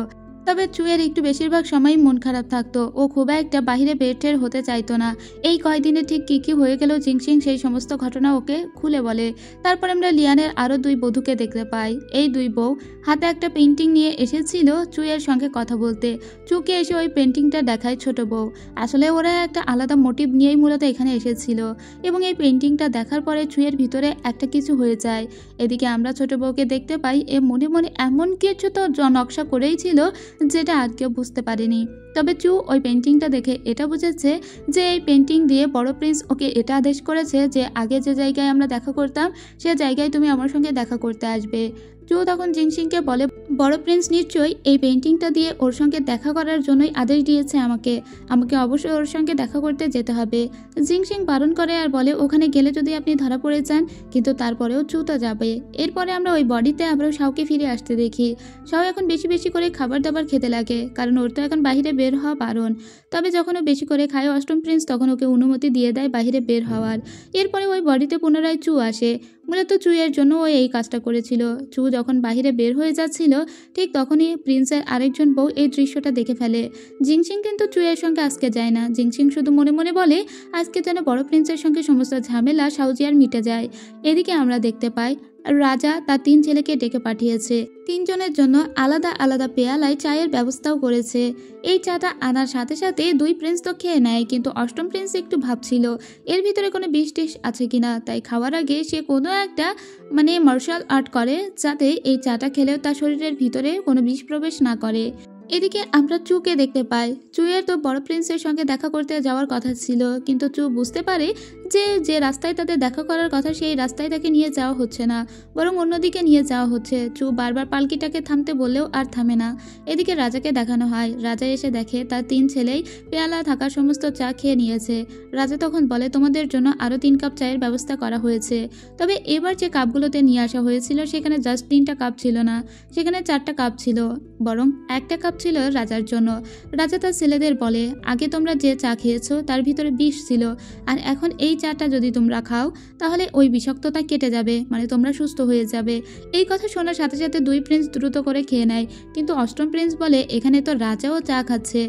তবে চুয়ের একটু বেশিরভাগ সময়ই মন খারাপ থাকতো, ও খুব একটা বাহিরে বের হতে চাইতো না। এই কয়দিনে ঠিক কী হয়ে গেল জিংসিং সেই সমস্ত ঘটনা ওকে খুলে বলে। তারপর আমরা লিয়ানের আরও দুই বধূকে দেখতে পাই। এই দুই বউ হাতে একটা পেন্টিং নিয়ে এসেছিল চুয়ের সঙ্গে কথা বলতে। চুকে এসে ওই পেন্টিংটা দেখায় ছোট বউ। আসলে ওরা একটা আলাদা মোটিভ নিয়েই মূলত এখানে এসেছিল এবং এই পেন্টিংটা দেখার পরে চুয়ের ভিতরে একটা কিছু হয়ে যায়। এদিকে আমরা ছোট বউকে দেখতে পাই এ মনে মনে এমন কিছু তো নকশা করেই ছিল যেটা আর কেউ বুঝতে পারেনি। তবে চু ওই পেন্টিংটা দেখে এটা বুঝেছে যে এই পেন্টিং দিয়ে বড় প্রিন্স ওকে এটা আদেশ করেছে যে আগে যে জায়গায় আমরা দেখা করতাম সে জায়গায় তুমি আমার সঙ্গে দেখা করতে আসবে। চু তখন জিংসিংকে বলে বড় প্রিন্স নিশ্চয়ই এই পেন্টিংটা দিয়ে ওর সঙ্গে দেখা করার জন্যই আদেশ দিয়েছে আমাকে অবশ্যই ওর সঙ্গে দেখা করতে যেতে হবে। জিংসিং বারণ করে আর বলে ওখানে গেলে যদি আপনি ধরা পড়ে যান, কিন্তু তারপরেও চু তো যাবে। এরপরে আমরা ওই বডিতে আবারও শাওকে ফিরে আসতে দেখি। শাও এখন বেশি বেশি করে খাবার দাবার খেতে লাগে, কারণ ওর তো এখন বাহিরে বের হওয়া বারণ। তবে যখন ও বেশি করে খায় অষ্টম প্রিন্স তখন ওকে অনুমতি দিয়ে দেয় বাহিরে বের হওয়ার। এরপরে ওই বডিতে পুনরায় চু আসে। মূলত চুয়ের জন্য ও এই কাজটা করেছিল। চু যখন বাহিরে বের হয়ে যাচ্ছিল ঠিক তখনই প্রিন্সের আরেকজন বউ এই দৃশ্যটা দেখে ফেলে। জিংসিং কিন্তু চুয়ের সঙ্গে আজকে যায় না। জিংসিং শুধু মনে মনে বলে আজকে যেন বড় প্রিন্সের সঙ্গে সমস্ত ঝামেলা সাউজিয়ার মিটে যায়। এদিকে আমরা দেখতে পাই রাজা তার 3 ছেলেকে ডেকে পাঠিয়েছে। 3 জনের জন্য আলাদা আলাদা পেয়ালায় চায়ের ব্যবস্থাও করেছে। এই চাটা আনার সাথে সাথে 2 প্রিন্স তো খেয়ে নেয়, কিন্তু অষ্টম প্রিন্স একটু ভাবছিল এর ভিতরে কোনো বিষ টিষ আছে কিনা। তাই খাওয়ার আগে সে কোনো একটা মার্শাল আর্ট করে যাতে এই চাটা খেলেও তার শরীরের ভিতরে কোনো বিষ প্রবেশ না করে। এদিকে আমরা চুকে দেখতে পাই। চুয়ের তো বড় প্রিন্সের সঙ্গে দেখা করতে যাওয়ার কথা ছিল, কিন্তু চু বুঝতে পারে যে রাস্তায় তাদের দেখা করার কথা সেই রাস্তায় তাকে নিয়ে যাওয়া হচ্ছে না, বরং অন্যদিকে নিয়ে যাওয়া হচ্ছে। চু বারবার পালকিটাকে থামতে বললেও আর থামে না। এদিকে রাজাকে দেখানো হয়। রাজা এসে দেখে তার 3 ছেলেই পেয়ালা থাকা সমস্ত চা খেয়ে নিয়েছে। রাজা তখন বলে তোমাদের জন্য আরও 3 কাপ চায়ের ব্যবস্থা করা হয়েছে। তবে এবার যে কাপগুলোতে নিয়ে আসা হয়েছিল সেখানে জাস্ট 3টা কাপ ছিল না, সেখানে 4টা কাপ ছিল, বরং একটা কাপ ছিল রাজার জন্য। রাজা তার ছেলেদের বলে আগে তোমরা যে চা খেয়েছো তার ভিতরে বিষ ছিল, আর এখন এই চাটা যদি তোমরা খাও তাহলে ওই বিষাক্ততা কেটে যাবে, তোমরা সুস্থ হয়ে যাবে। এই কথা শোনার সাথে সাথে 2 প্রিন্স দ্রুত করে খেয়ে নেয়, কিন্তু অষ্টম প্রিন্স বলে এখানে তো রাজাও চা খাচ্ছে,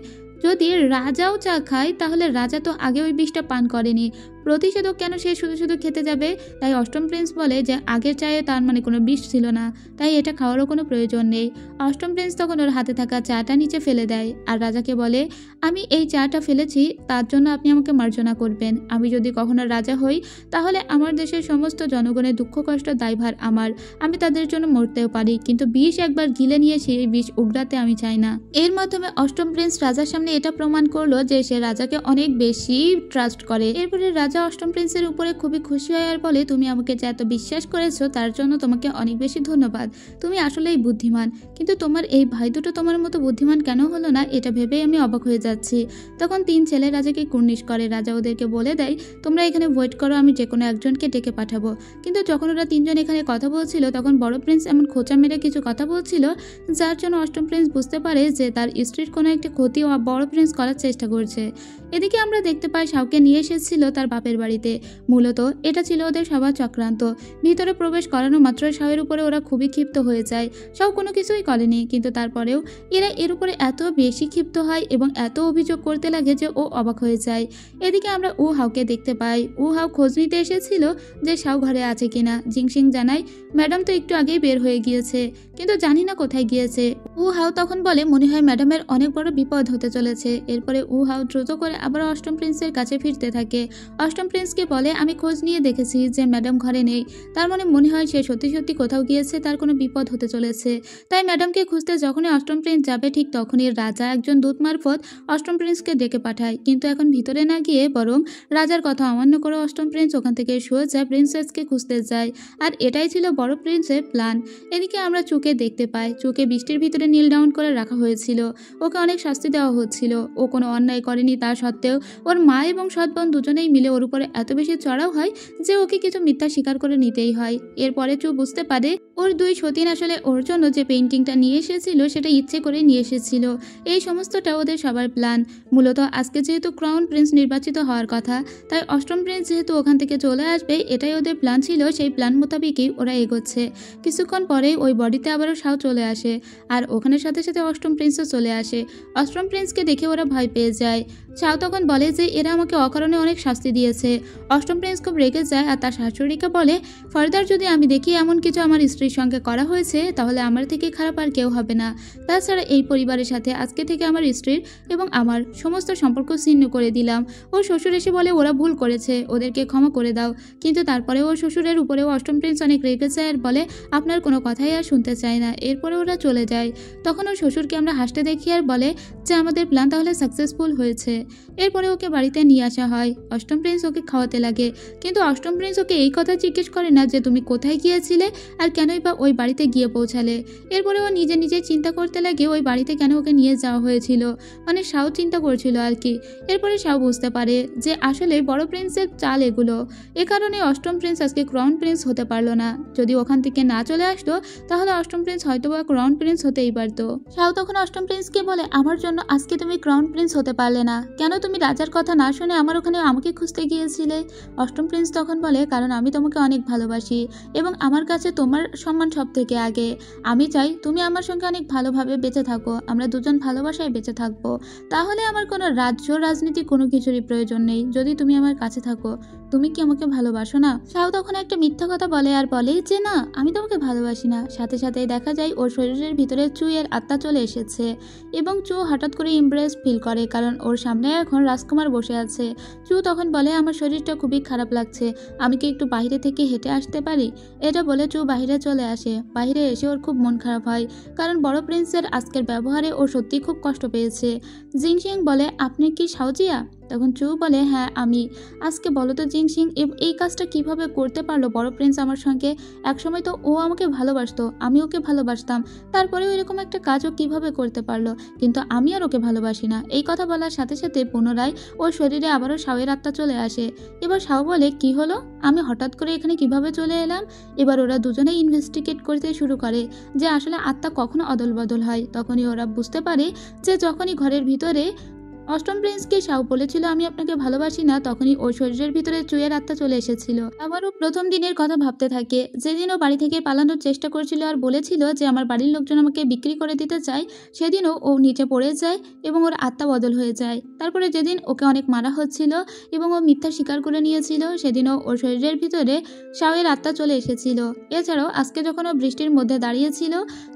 যদি রাজাও চা খায় তাহলে রাজা তো আগে ওই বিষটা পান করেনি, প্রতিষেধক কেন সে শুধু শুধু খেতে যাবে। তাই অষ্টম প্রিন্স বলে যে আগের চায়ে তার কোনো বিষ ছিল না, তাই এটা খাওয়ারও কোনো প্রয়োজন নেই। অষ্টম প্রিন্স তখন ওর হাতে থাকা চাটা নিচে ফেলে দেয় আর রাজাকে বলে আমি এই চাটা ফেলেছি তার জন্য আপনি আমাকে মার্জনা করবেন। আমি যদি কখনো রাজা হই তাহলে আমার দেশের সমস্ত জনগণের দুঃখ কষ্ট দায়ভার আমার, আমি তাদের জন্য মরতেও পারি, কিন্তু বিষ একবার গিলে নিয়ে সেই বিষ উগড়াতে আমি চাই না। এর মাধ্যমে অষ্টম প্রিন্স রাজার সামনে এখানে এটা প্রমাণ করলো যে সে রাজাকে অনেক বেশি ট্রাস্ট করে। এরপরে রাজা অষ্টম প্রিন্সের উপরে খুবই খুশি হয় আর বলে, তুমি আমাকে যে এত বিশ্বাস করেছো তার জন্য তোমাকে অনেক বেশি ধন্যবাদ, তুমি আসলেই বুদ্ধিমান, কিন্তু তোমার এই ভাই দুটো তোমার মতো বুদ্ধিমান কেন হলো না এটা ভেবেই আমি অবাক হয়ে যাচ্ছি। তখন তিন ছেলে রাজাকে কুর্নিশ করে। রাজা ওদেরকে বলে দেয়, তোমরা এখানে ওয়েট করো, আমি যে কোনো একজনকে ডেকে পাঠাবো। কিন্তু যখন ওরা তিনজন এখানে কথা বলছিল তখন বড় প্রিন্স এমন খোঁচা মেরে কিছু কথা বলছিল যার জন্য অষ্টম প্রিন্স বুঝতে পারে যে তার স্ত্রীর কোনো একটা ক্ষতি বড় প্রিন্স করার চেষ্টা করছে। এদিকে আমরা দেখতে পাই শাওকে নিয়ে এসেছিল তার বাপের বাড়িতে। মূলত এটা ছিল ওদের সবার চক্রান্ত। ভিতরে প্রবেশ করানো মাত্র শাওয়ের উপরে ওরা খুবই ক্ষিপ্ত হয়ে যায়। শাও কোনো কিছুই করেনি, কিন্তু তারপরেও এরা এর উপরে এত বেশি ক্ষিপ্ত হয় এবং এত অভিযোগ করতে লাগে যে ও অবাক হয়ে যায়। এদিকে আমরা উ হাওকে দেখতে পাই। উ হাও খোঁজ নিতে এসেছিল যে শাও ঘরে আছে কিনা। জিংসিং জানায়, ম্যাডাম তো একটু আগেই বের হয়ে গিয়েছে, কিন্তু জানি না কোথায় গিয়েছে। উ হাও তখন বলে, মনে হয় ম্যাডামের অনেক বড় বিপদ হতে চলেছে। এরপরে উ হাও দ্রুত করে আবার অষ্টম প্রিন্সের কাছে ফিরতে থাকে। অষ্টম প্রিন্সকে বলে, আমি খোঁজ নিয়ে দেখেছি যে ম্যাডাম ঘরে নেই, তার মানে মনে হয় সে সত্যি সত্যি কোথাও গিয়েছে, তার কোনো বিপদ হতে চলেছে। তাই ম্যাডামকে খুঁজতে যখনই অষ্টম প্রিন্স যাবে ঠিক তখনই রাজা একজন দূত মারফত অষ্টম প্রিন্সকে ডেকে পাঠায়। কিন্তু এখন ভিতরে না গিয়ে বরং রাজার কথা অমান্য করে অষ্টম প্রিন্স ওখান থেকে সোজা প্রিন্সেসকে খুঁজতে যায়। আর এটাই ছিল বড় প্রিন্সের প্ল্যান। এদিকে আমরা চুকে দেখতে পাই, চুকে বৃষ্টির ভিতরে নীল ডাউন করে রাখা হয়েছিল। ওকে অনেক শাস্তি দেওয়া হচ্ছিল। ও কোনো অন্যায় করেনি, তা সত্ত্বেও ওর মা এবং সৎ বোন দুজনেই মিলে ওর উপরে এত বেশি চড়াও হয় যে ওকে কিছু মিথ্যা স্বীকার করে নিতেই হয়। এরপরে চু বুঝতে পারে ওর দুই সতীন আসলে ওর জন্য যে পেইন্টিংটা নিয়ে এসেছিল সেটা ইচ্ছে করে নিয়ে এসেছিল। এই সমস্তটা ওদের সবার প্ল্যান। মূলত আজকে যেহেতু ক্রাউন প্রিন্স নির্বাচিত হওয়ার কথা, তাই অষ্টম প্রিন্স যেহেতু ওখান থেকে চলে আসবে এটাই ওদের প্ল্যান ছিল। সেই প্ল্যান মোতাবেকই ওরা এগোচ্ছে। কিছুক্ষণ পরেই ওই বডিতে আবারও শাও চলে আসে আর ওখানের সাথে সাথে অষ্টম প্রিন্সও চলে আসে। অষ্টম প্রিন্সকে দেখে ওরা ভয় পেয়ে যায়। শাও তখন বলে যে এরা আমাকে অকারণে অনেক শাস্তি দিয়েছে। অষ্টম প্রিন্স খুব রেগে যায় আর তার শাশুড়িকে বলে, ফার্দার যদি আমি দেখি এমন কিছু আমার স্ত্রীর সঙ্গে করা হয়েছে তাহলে আমার থেকে খারাপ আর কেউ হবে না। তাছাড়া এই পরিবারের সাথে আজকে থেকে আমার স্ত্রীর এবং আমার সমস্ত সম্পর্ক ছিন্ন করে দিলাম। ওর শ্বশুর এসে বলে ওরা ভুল করেছে, ওদেরকে ক্ষমা করে দাও। কিন্তু তারপরে ওর শ্বশুরের উপরেও অষ্টম প্রিন্স অনেক রেগে যায় আর বলে আপনার কোনো কথাই আর শুনতে চায় না। এরপরে ওরা চলে যায়। তখন ওর শ্বশুরকে আমরা হাসতে দেখি আর বলে যে আমাদের প্ল্যান তাহলে সাকসেসফুল হয়েছে। এরপরে ওকে বাড়িতে নিয়ে আসা হয়। অষ্টম প্রিন্স ওকে খাওয়াতে লাগে, কিন্তু অষ্টম প্রিন্স ওকে এই কথা জিজ্ঞেস করে না যে তুমি কোথায় গিয়েছিলে আর কেনই বা ওই বাড়িতে গিয়ে পৌঁছালে। এরপরে ও নিজে নিজে চিন্তা করতে লাগে ওই বাড়িতে কেন ওকে নিয়ে যাওয়া হয়েছিল, মানে শাও চিন্তা করছিল আর কি। এরপরে শাও বুঝতে পারে যে আসলে বড় প্রিন্সের চাল এগুলো। এ কারণে অষ্টম প্রিন্স আজকে ক্রাউন প্রিন্স হতে পারলো না। যদি ওখান থেকে না চলে আসতো তাহলে অষ্টম প্রিন্স হয়তো বা ক্রাউন প্রিন্স হতেই পারতো। শাও তখন অষ্টম প্রিন্সকে বলে, আমার জন্য আজকে তুমি ক্রাউন প্রিন্স হতে পারলে না কেন? তুমি রাজার কথা না শুনে আমার ওখানে আমাকে খুঁজতে গিয়েছিলে। অষ্টম প্রিন্স তখন বলে, কারণ আমি তোমাকে অনেক ভালোবাসি এবং আমার কাছে তোমার সম্মান সব থেকে আগে। আমি চাই তুমি আমার সঙ্গে অনেক ভালোভাবে বেঁচে থাকো, আমরা দুজন ভালোবাসায় বেঁচে থাকবো। তাহলে আমার কোনো রাজ্য রাজনীতি কোনো কিছুরই প্রয়োজন নেই যদি তুমি আমার কাছে থাকো। তুমি কি আমাকে ভালোবাসো না? শাও তখন একটা মিথ্যা কথা বলে আর বলে যে না, আমি তোমাকে ভালোবাসি না। সাথে সাথেই দেখা যায় ওর শরীরের ভিতরে চু এর আত্মা চলে এসেছে এবং চু হঠাৎ করে ইমপ্রেস ফিল করে কারণ ওর সামনে এখন রাজকুমার বসে আছে। চু তখন বলে, আমার শরীরটা খুবই খারাপ লাগছে, আমি কি একটু বাইরে থেকে হেঁটে আসতে পারি? এটা বলে চু বাইরে চলে আসে। বাইরে এসে ওর খুব মন খারাপ হয় কারণ বড় প্রিন্সের আজকের ব্যবহারে ও সত্যিই খুব কষ্ট পেয়েছে। জিংসিং বলে, আপনি কি শাওজিয়া? তখন চু বলে, হ্যাঁ আমি। আজকে বলো তো জিংসিং, এই কাজটা কিভাবে করতে পারলো বড় প্রিন্স আমার সঙ্গে? একসময় তো ও আমাকে ভালোবাসতো, আমি ওকে ভালোবাসতাম, তারপরেও এরকম একটা কাজও কিভাবে করতে পারলো? কিন্তু আমি আর ওকে ভালোবাসি না। এই কথা বলার সাথে সাথে পুনরায় ওর শরীরে আবারও শাওয়ের আত্মা চলে আসে। এবার শাও বলে, কি হলো, আমি হঠাৎ করে এখানে কিভাবে চলে এলাম? এবার ওরা দুজনেই ইনভেস্টিগেট করতে শুরু করে যে আসলে আত্মা কখনো অদল বদল হয়। তখনই ওরা বুঝতে পারে যে যখনই ঘরের ভিতরে অষ্টম প্রিন্সকে শাও বলেছিল আমি আপনাকে ভালোবাসি না, তখনই ওর শরীরের ভিতরে চুয়ের আত্মা চলে এসেছিল। আবারও প্রথম দিনের কথা ভাবতে থাকে, যেদিন ও বাড়ি থেকে পালানোর চেষ্টা করছিল আর বলেছিল যে আমার বাড়ির লোকজন আমাকে বিক্রি করে দিতে চায়, সেদিনও ও নিচে পড়ে যায় এবং ওর আত্মা বদল হয়ে যায়। তারপরে যেদিন ওকে অনেক মারা হচ্ছিল এবং ও মিথ্যা স্বীকার করে নিয়েছিল, সেদিনও ওর শরীরের ভিতরে শাওয়ের আত্মা চলে এসেছিল। এছাড়াও আজকে যখন ও বৃষ্টির মধ্যে দাঁড়িয়েছিল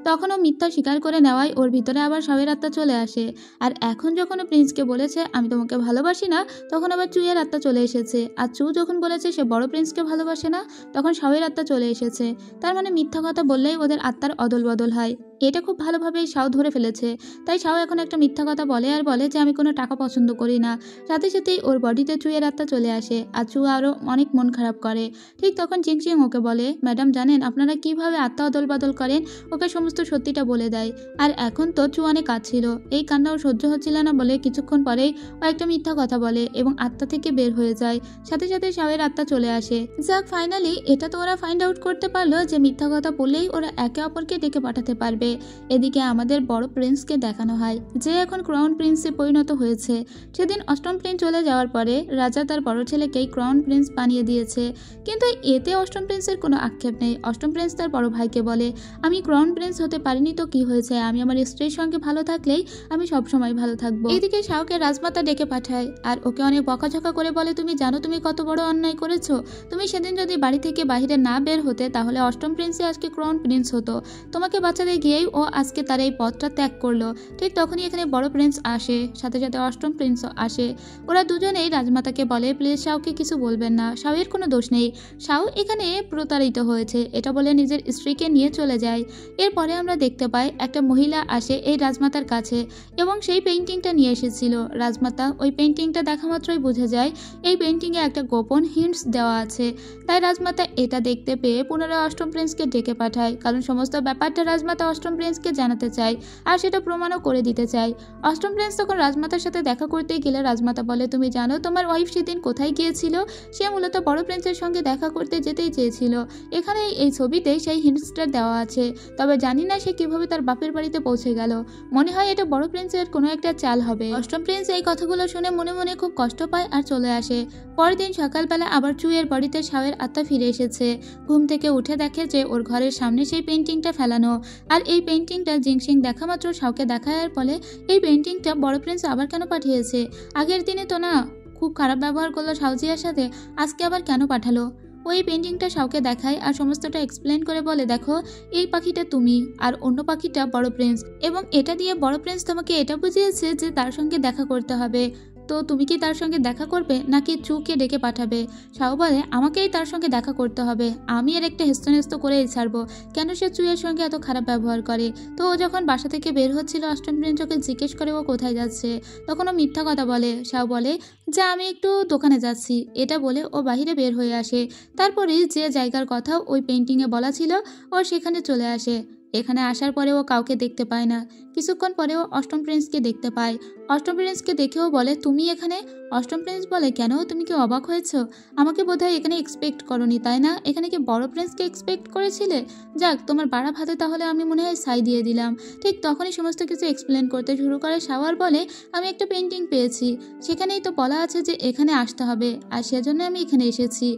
তখন ও মিথ্যা স্বীকার করে নেওয়ায় ওর ভিতরে আবার শাওয়ের আত্মা চলে আসে। আর এখন যখন ও প্রিন্সকে বলেছে আমি তোমাকে ভালোবাসি না, তখন আবার চুইয়ের আত্মা চলে এসেছে। আর চু যখন বলেছে সে বড় প্রিন্সকে ভালোবাসে না, তখন শাওয়ের আত্মা চলে এসেছে। তার মানে মিথ্যা কথা বললেই ওদের আত্মার অদল বদল হয়। এটা খুব ভালোভাবেই শাও ধরে ফেলেছে। তাই শাও এখন একটা মিথ্যা কথা বলে আর বলে যে আমি কোনো টাকা পছন্দ করি না। সাথে সাথেই ওর বডিতে চুয়ের আত্মা চলে আসে আর চু আরও অনেক মন খারাপ করে। ঠিক তখন জিংচিং ওকে বলে, ম্যাডাম জানেন আপনারা কিভাবে আত্মা অদল বদল করেন? ওকে সমস্ত সত্যিটা বলে দেয়। আর এখন তো চু অনেক কাঁদছিল, এই কান্না ওর সহ্য হচ্ছিল না বলে কিছুক্ষণ পরেই ও একটা মিথ্যা কথা বলে এবং আত্মা থেকে বের হয়ে যায়। সাথে সাথে শাওয়ের আত্মা চলে আসে। যাক, ফাইনালি এটা তো ওরা ফাইন্ড আউট করতে পারলো যে মিথ্যা কথা বললেই ওরা একে অপরকে ডেকে পাঠাতে পারবে। এদিকে আমাদের বড় প্রিন্সকে দেখানো হয় যে এখন ক্রাউন প্রিন্সে পরিণত হয়েছে। সেদিন অষ্টম প্রিন্স চলে যাওয়ার পরে রাজা তার বড় ছেলেকেই ক্রাউন প্রিন্স বানিয়ে দিয়েছে, কিন্তু এতে অষ্টম প্রিন্সের কোনো আক্ষেপ নেই। অষ্টম প্রিন্স তার বড় ভাইকে বলে, আমি ক্রাউন প্রিন্স হতে পারিনি তো কি হয়েছে, আমি আমার স্ত্রীর সঙ্গে ভালো থাকলেই আমি সবসময় ভালো থাকবো। এইদিকে শাওকে রাজমাতা ডেকে পাঠায় আর ওকে অনেক বকাঝকা করে বলে, তুমি জানো তুমি কত বড় অন্যায় করেছো? তুমি সেদিন যদি বাড়ি থেকে বাইরে না বের হতে তাহলে অষ্টম প্রিন্সে আজকে ক্রাউন প্রিন্স হতো। তোমাকে বাঁচাতে গিয়েই ও আজকে তার এই পথটা ত্যাগ করলো। ঠিক তখনই এখানে বড় প্রিন্স আসে, সাথে সাথে অষ্টম প্রিন্সও আসে। ওরা দুজনেই রাজমাতাকে বলে, প্লিজ শাওকে কিছু বলবেন না, শাওয়ের কোনো দোষ নেই, শাও এখানে প্রতারিত হয়েছে, এটা বলে নিজের স্ত্রীকে নিয়ে চলে যায়। এরপরে আমরা দেখতে পাই একটা মহিলা আসে এই রাজমাতার কাছে এবং সেই পেইন্টিংটা নিয়ে এসেছিল। রাজমাতা ওই পেইন্টিংটা দেখা মাত্রই বুঝে যায় এই পেইন্টিংয়ে একটা গোপন হিন্টস দেওয়া আছে। তাই রাজমাতা এটা দেখতে পেয়ে পুনরায় অষ্টম প্রিন্সকে ডেকে পাঠায়, কারণ সমস্ত ব্যাপারটা রাজমাতা অষ্টম প্রিন্সকে জানাতে চায় আর সেটা প্রমাণও করে দিতে চায়। অষ্টম প্রিন্স তখন রাজমাতার সাথে দেখা করতে গেলে রাজমাতা বলে, তুমি জানো তোমার ওয়াইফ সেদিন কোথায় গিয়েছিল? সে মূলত বড় প্রিন্সের সঙ্গে দেখা করতে যেতেই চেয়েছিল। এখানে এই ছবিতে সেই হিন্টসটা দেওয়া আছে, তবে জানি না সে কিভাবে তার বাপের বাড়িতে পৌঁছে গেল। মনে হয় এটা বড় প্রিন্সের কোনো একটা চাল হবে। অষ্টম প্রিন্স এই কথাগুলো শুনে মনে মনে খুব কষ্ট পায় আর চলে আসে। পরের দিন সকালবেলা আবার চুয়ের বাড়িতে শাওয়ের আত্মা ফিরে এসেছে। ঘুম থেকে উঠে দেখে যে ওর ঘরের সামনে সেই পেইন্টিংটা ফেলানো, আর এই পেইন্টিংটা জিংসিং দেখা মাত্র শাওকে দেখার ফলে এই পেইন্টিংটা বড় প্রিন্স আবার কেন পাঠিয়েছে? আগের দিনে তো না খুব খারাপ ব্যবহার করলো শাওজিয়ার সাথে, আজকে আবার কেন পাঠালো? ওই পেইন্টিংটা শাওকে দেখায় আর সমস্তটা এক্সপ্লেন করে বলে, দেখো এই পাখিটা তুমি আর অন্য পাখিটা বড় প্রিন্স, এবং এটা দিয়ে বড় প্রিন্স তোমাকে এটা বুঝিয়েছে যে তার সঙ্গে দেখা করতে হবে। তো তুমি কি তার সঙ্গে দেখা করবে নাকি চুকে ডেকে পাঠাবে? শাও বলে, আমাকেই তার সঙ্গে দেখা করতে হবে, আমি এর একটা হেস্তনেস্ত করেই ছাড়বো কেন সে চুয়ের সঙ্গে এত খারাপ ব্যবহার করে। তো ও যখন বাসা থেকে বের হচ্ছিল অষ্টম প্রিন্স ওকে জিজ্ঞেস করে ও কোথায় যাচ্ছে, তখন ও মিথ্যা কথা বলে। শাও বলে যে আমি একটু দোকানে যাচ্ছি, এটা বলে ও বাহিরে বের হয়ে আসে। তারপরে যে জায়গার কথা ওই পেইন্টিংয়ে বলা ছিল ও সেখানে চলে আসে। এখানে আসার পরেও কাউকে দেখতে পায় না। কিছুক্ষণ পরেও অষ্টম প্রিন্সকে দেখতে পায়। অষ্টম প্রিন্সকে দেখেও বলে, তুমি এখানে? অষ্টম প্রিন্স বলে, কেন তুমি কি অবাক হয়েছো? আমাকে বোধহয় এখানে এক্সপেক্ট করনি, তাই না? এখানে কি বড় প্রিন্সকে এক্সপেক্ট করেছিলে? যাক, তোমার বাড়া ভাতে তাহলে আমি মনে হয় সাই দিয়ে দিলাম। ঠিক তখনই সমস্ত কিছু এক্সপ্লেন করতে শুরু করে শাওয়ার বলে, আমি একটা পেইন্টিং পেয়েছি, সেখানেই তো বলা আছে যে এখানে আসতে হবে, আর সেজন্য আমি এখানে এসেছি।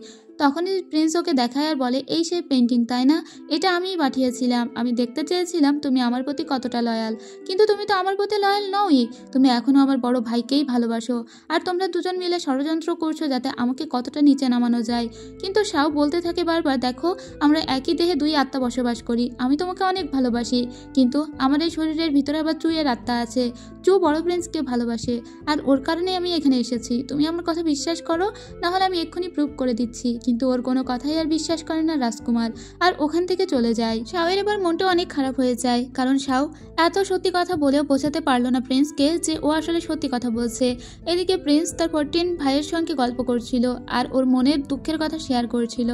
তখনই প্রিন্স ওকে দেখায় আর বলে, এই সেই পেইন্টিং তাই না? এটা আমিই পাঠিয়েছিলাম, আমি দেখতে চেয়েছিলাম তুমি আমার প্রতি কতটা লয়াল, কিন্তু তুমি তো আমার প্রতি লয়াল নওই, তুমি এখনও আমার বড় ভাইকেই ভালোবাসো, আর তোমরা দুজন মিলে ষড়যন্ত্র করছো যাতে আমাকে কতটা নিচে নামানো যায়। কিন্তু শাও বলতে থাকে বারবার, দেখো আমরা একই দেহে দুই আত্মা বসবাস করি, আমি তোমাকে অনেক ভালোবাসি, কিন্তু আমার এই শরীরের ভিতরে আবার চুয়ের আত্মা আছে, চু বড় প্রিন্সকে ভালোবাসে, আর ওর কারণেই আমি এখানে এসেছি। তুমি আমার কথা বিশ্বাস করো, নাহলে আমি এক্ষুনি প্রুভ করে দিচ্ছি। কিন্তু ওর কোনো কথাই আর বিশ্বাস করে না রাজকুমার, আর ওখান থেকে চলে যায়। শাওয়ের এবার মনটা অনেক খারাপ হয়ে যায়, কারণ শাও এত সত্যি কথা বলেও বোঝাতে পারলো না প্রিন্সকে যে ও আসলে সত্যি কথা বলছে। এদিকে প্রিন্স তার 14 ভাইয়ের সঙ্গে গল্প করছিল আর ওর মনের দুঃখের কথা শেয়ার করছিল।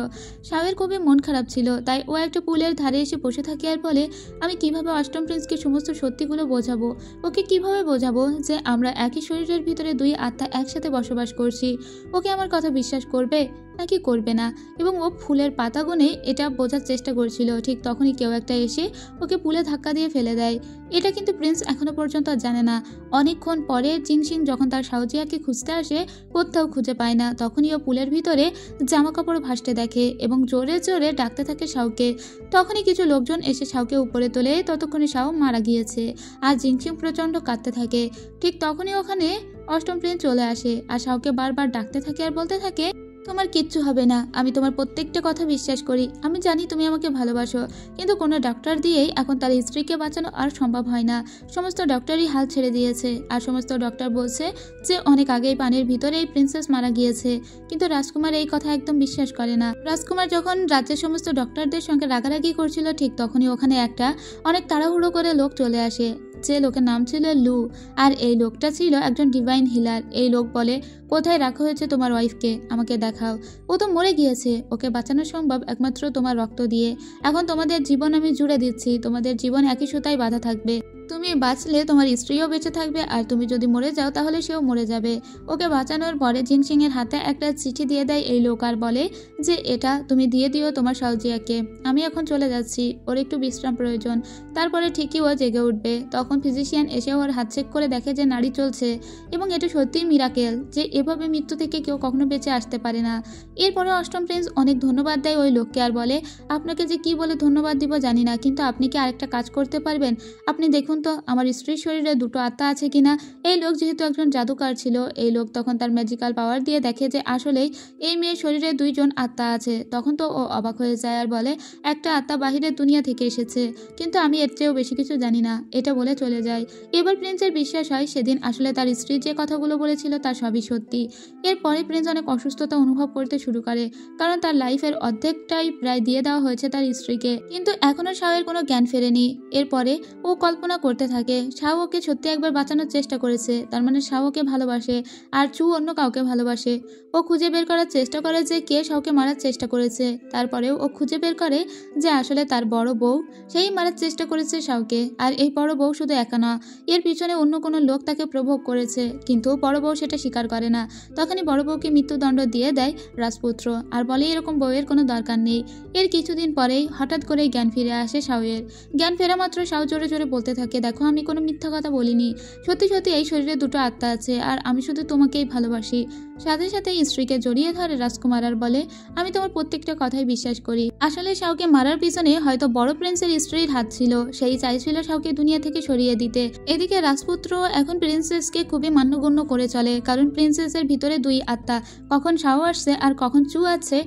শাওয়ের খুবই মন খারাপ ছিল, তাই ও একটা পুলের ধারে এসে বসে থাকে আর বলে, আমি কিভাবে অষ্টম প্রিন্সকে সমস্ত সত্যিগুলো বোঝাবো, ওকে কিভাবে বোঝাবো যে আমরা একই শরীরের ভিতরে দুই আত্মা একসাথে বসবাস করছি। ওকে আমার কথা বিশ্বাস করবে নাকি করবে না? এবং ও ফুলের পাতা গুনে এটা বোঝার চেষ্টা করছিল। ঠিক তখনই কেউ একটা এসে ওকে পুলে ধাক্কা দিয়ে ফেলে দেয়। এটা কিন্তু প্রিন্স এখনো পর্যন্ত জানে না। অনেকক্ষণ পরে জিংসিং যখন তার শাওজিয়াকে খুঁজতে আসে কোথাও খুঁজে পায় না, তখনই ও পুলের ভিতরে জামা কাপড় ভাসতে দেখে এবং জোরে জোরে ডাকতে থাকে শাওকে। তখনই কিছু লোকজন এসে শাওকে উপরে তোলে, ততক্ষণে শাও মারা গিয়েছে আর জিংসিং প্রচণ্ড কাঁদতে থাকে। ঠিক তখনই ওখানে অষ্টম প্রিন্স চলে আসে আর শাওকে বারবার ডাকতে থাকে আর বলতে থাকে, তোমার কিচ্ছু হবে না, আমি তোমার প্রত্যেকটা কথা বিশ্বাস করি। আমি জানি তুমি আমাকে ভালোবাসো, কিন্তু কোনো ডক্টর দিয়েই এখন তার স্ত্রীকে বাঁচানো আর সম্ভব হয় না। সমস্ত ডক্টরই হাল ছেড়ে দিয়েছে, আর সমস্ত ডক্টর বলছে যে অনেক আগেই পানির ভিতরে এই প্রিন্সেস মারা গিয়েছে। কিন্তু রাজকুমার এই কথা একদম বিশ্বাস করে না। রাজকুমার যখন রাজ্যের সমস্ত ডক্টরদের সঙ্গে রাগারাগি করছিল, ঠিক তখনই ওখানে একটা অনেক তাড়াহুড়ো করে লোক চলে আসে, যে লোকের নাম ছিল লু। আর এই লোকটা ছিল একজন ডিভাইন হিলার। এই লোক বলে, কোথায় রাখা হয়েছে তোমার ওয়াইফকে, আমাকে দেখাও। ও তো মরে গিয়েছে, ওকে বাঁচানো সম্ভব একমাত্র তোমার রক্ত দিয়ে। এখন তোমাদের জীবন আমি জুড়ে দিচ্ছি, তোমাদের জীবন একই সুতায় বাঁধা থাকবে। তুমি বাঁচলে তোমার স্ত্রীও বেঁচে থাকবে, আর তুমি যদি মরে যাও তাহলে সেও মরে যাবে। ওকে বাঁচানোর পরে জিনসিং এর হাতে একটা চিঠি দিয়ে দেয় এই লোক, আর বলে যে এটা তুমি দিয়ে দিও তোমার শাওজিয়াকে, আমি এখন চলে যাচ্ছি, ওর একটু বিশ্রাম প্রয়োজন। তারপরে ঠিকই ও জেগে উঠবে। তখন ফিজিশিয়ান এসে ওর হাত চেক করে দেখে যে নাড়ি চলছে, এবং এটা সত্যিই মিরাকেল যে এভাবে মৃত্যু থেকে কেউ কখনো বেঁচে আসতে পারে না। এরপরে অষ্টম প্রিন্স অনেক ধন্যবাদ দেয় ওই লোককে, আর বলে, আপনাকে যে কি বলে ধন্যবাদ দিব জানি না, কিন্তু আপনি কি আরেকটা কাজ করতে পারবেন? আপনি দেখুন তো আমার স্ত্রীর শরীরে দুটো আত্মা আছে কিনা। এই লোক যেহেতু একজন জাদুকার ছিল, এই লোক তখন তার ম্যাজিক্যাল পাওয়ার দিয়ে দেখে যে আসলেই এই মেয়ের শরীরে দুইজন আত্মা আছে। তখন তো ও অবাক হয়ে যায় আর বলে, একটা আত্মা বাহিরের দুনিয়া থেকে এসেছে, কিন্তু আমি এর চেয়েও বেশি কিছু জানি না, এটা বলে চলে যায়। এবার প্রিন্সের বিশ্বাস হয় সেদিন আসলে তার স্ত্রী যে কথাগুলো বলেছিল তার সবই সত্যি। এরপরে প্রিন্স অনেক অসুস্থতা অনুভব করতে শুরু করে, কারণ তার লাইফের অর্ধেকটাই প্রায় দিয়ে দেওয়া হয়েছে তার স্ত্রীকে, কিন্তু এখনো শাওয়ের কোনো জ্ঞান ফেরেনি। এরপরে ও কল্পনা করতে থাকে শাও ওকে সত্যি একবার বাঁচানোর চেষ্টা করেছে, তার মানে শাও ওকে ভালোবাসে, আর চু অন্য কাউকে ভালোবাসে। ও খুঁজে বের করার চেষ্টা করে যে কে শাওকে মারার চেষ্টা করেছে। তারপরেও ও খুঁজে বের করে যে আসলে তার বড় বউ সেই মারার চেষ্টা করেছে শাওকে। আর এই বড় বউ শুধু একা না, এর পিছনে অন্য কোনো লোক তাকে প্রভোগ করেছে, কিন্তু বড় বউ সেটা স্বীকার করে না। তখনই বড় বউকে মৃত্যুদণ্ড দিয়ে দেয় রাজপুত্র, আর বলে এরকম বউয়ের কোনো দরকার নেই। এর কিছুদিন পরেই হঠাৎ করেই জ্ঞান ফিরে আসে শাওয়ের। জ্ঞান ফেরা মাত্র শাও জোরে জোরে বলতে থাকে, দেখো আমি কোনো মিথ্যা কথা বলিনি, সত্যি সত্যি এই শরীরে দুটো আত্মা আছে, আর আমি শুধু তোমাকেই ভালোবাসি। সাথে সাথে স্ত্রীকে জড়িয়ে ধরে রাজকুমার আর বলে, আমি তোমার প্রত্যেকটা কথাই বিশ্বাস করি। আসলে শাওকে মারার পিছনে হয়তো বড় প্রিন্সের স্ত্রীর হাত ছিল, সেই চাইছিল শাওকে দুনিয়া থেকে সরিয়ে দিতে। এদিকে রাজপুত্র এখন প্রিন্সেসকে খুবই মান্যগণ্য করে চলে, কারণ প্রিন্সেসের ভিতরে দুই আত্মা, কখন শাও আসছে আর কখন চু আছে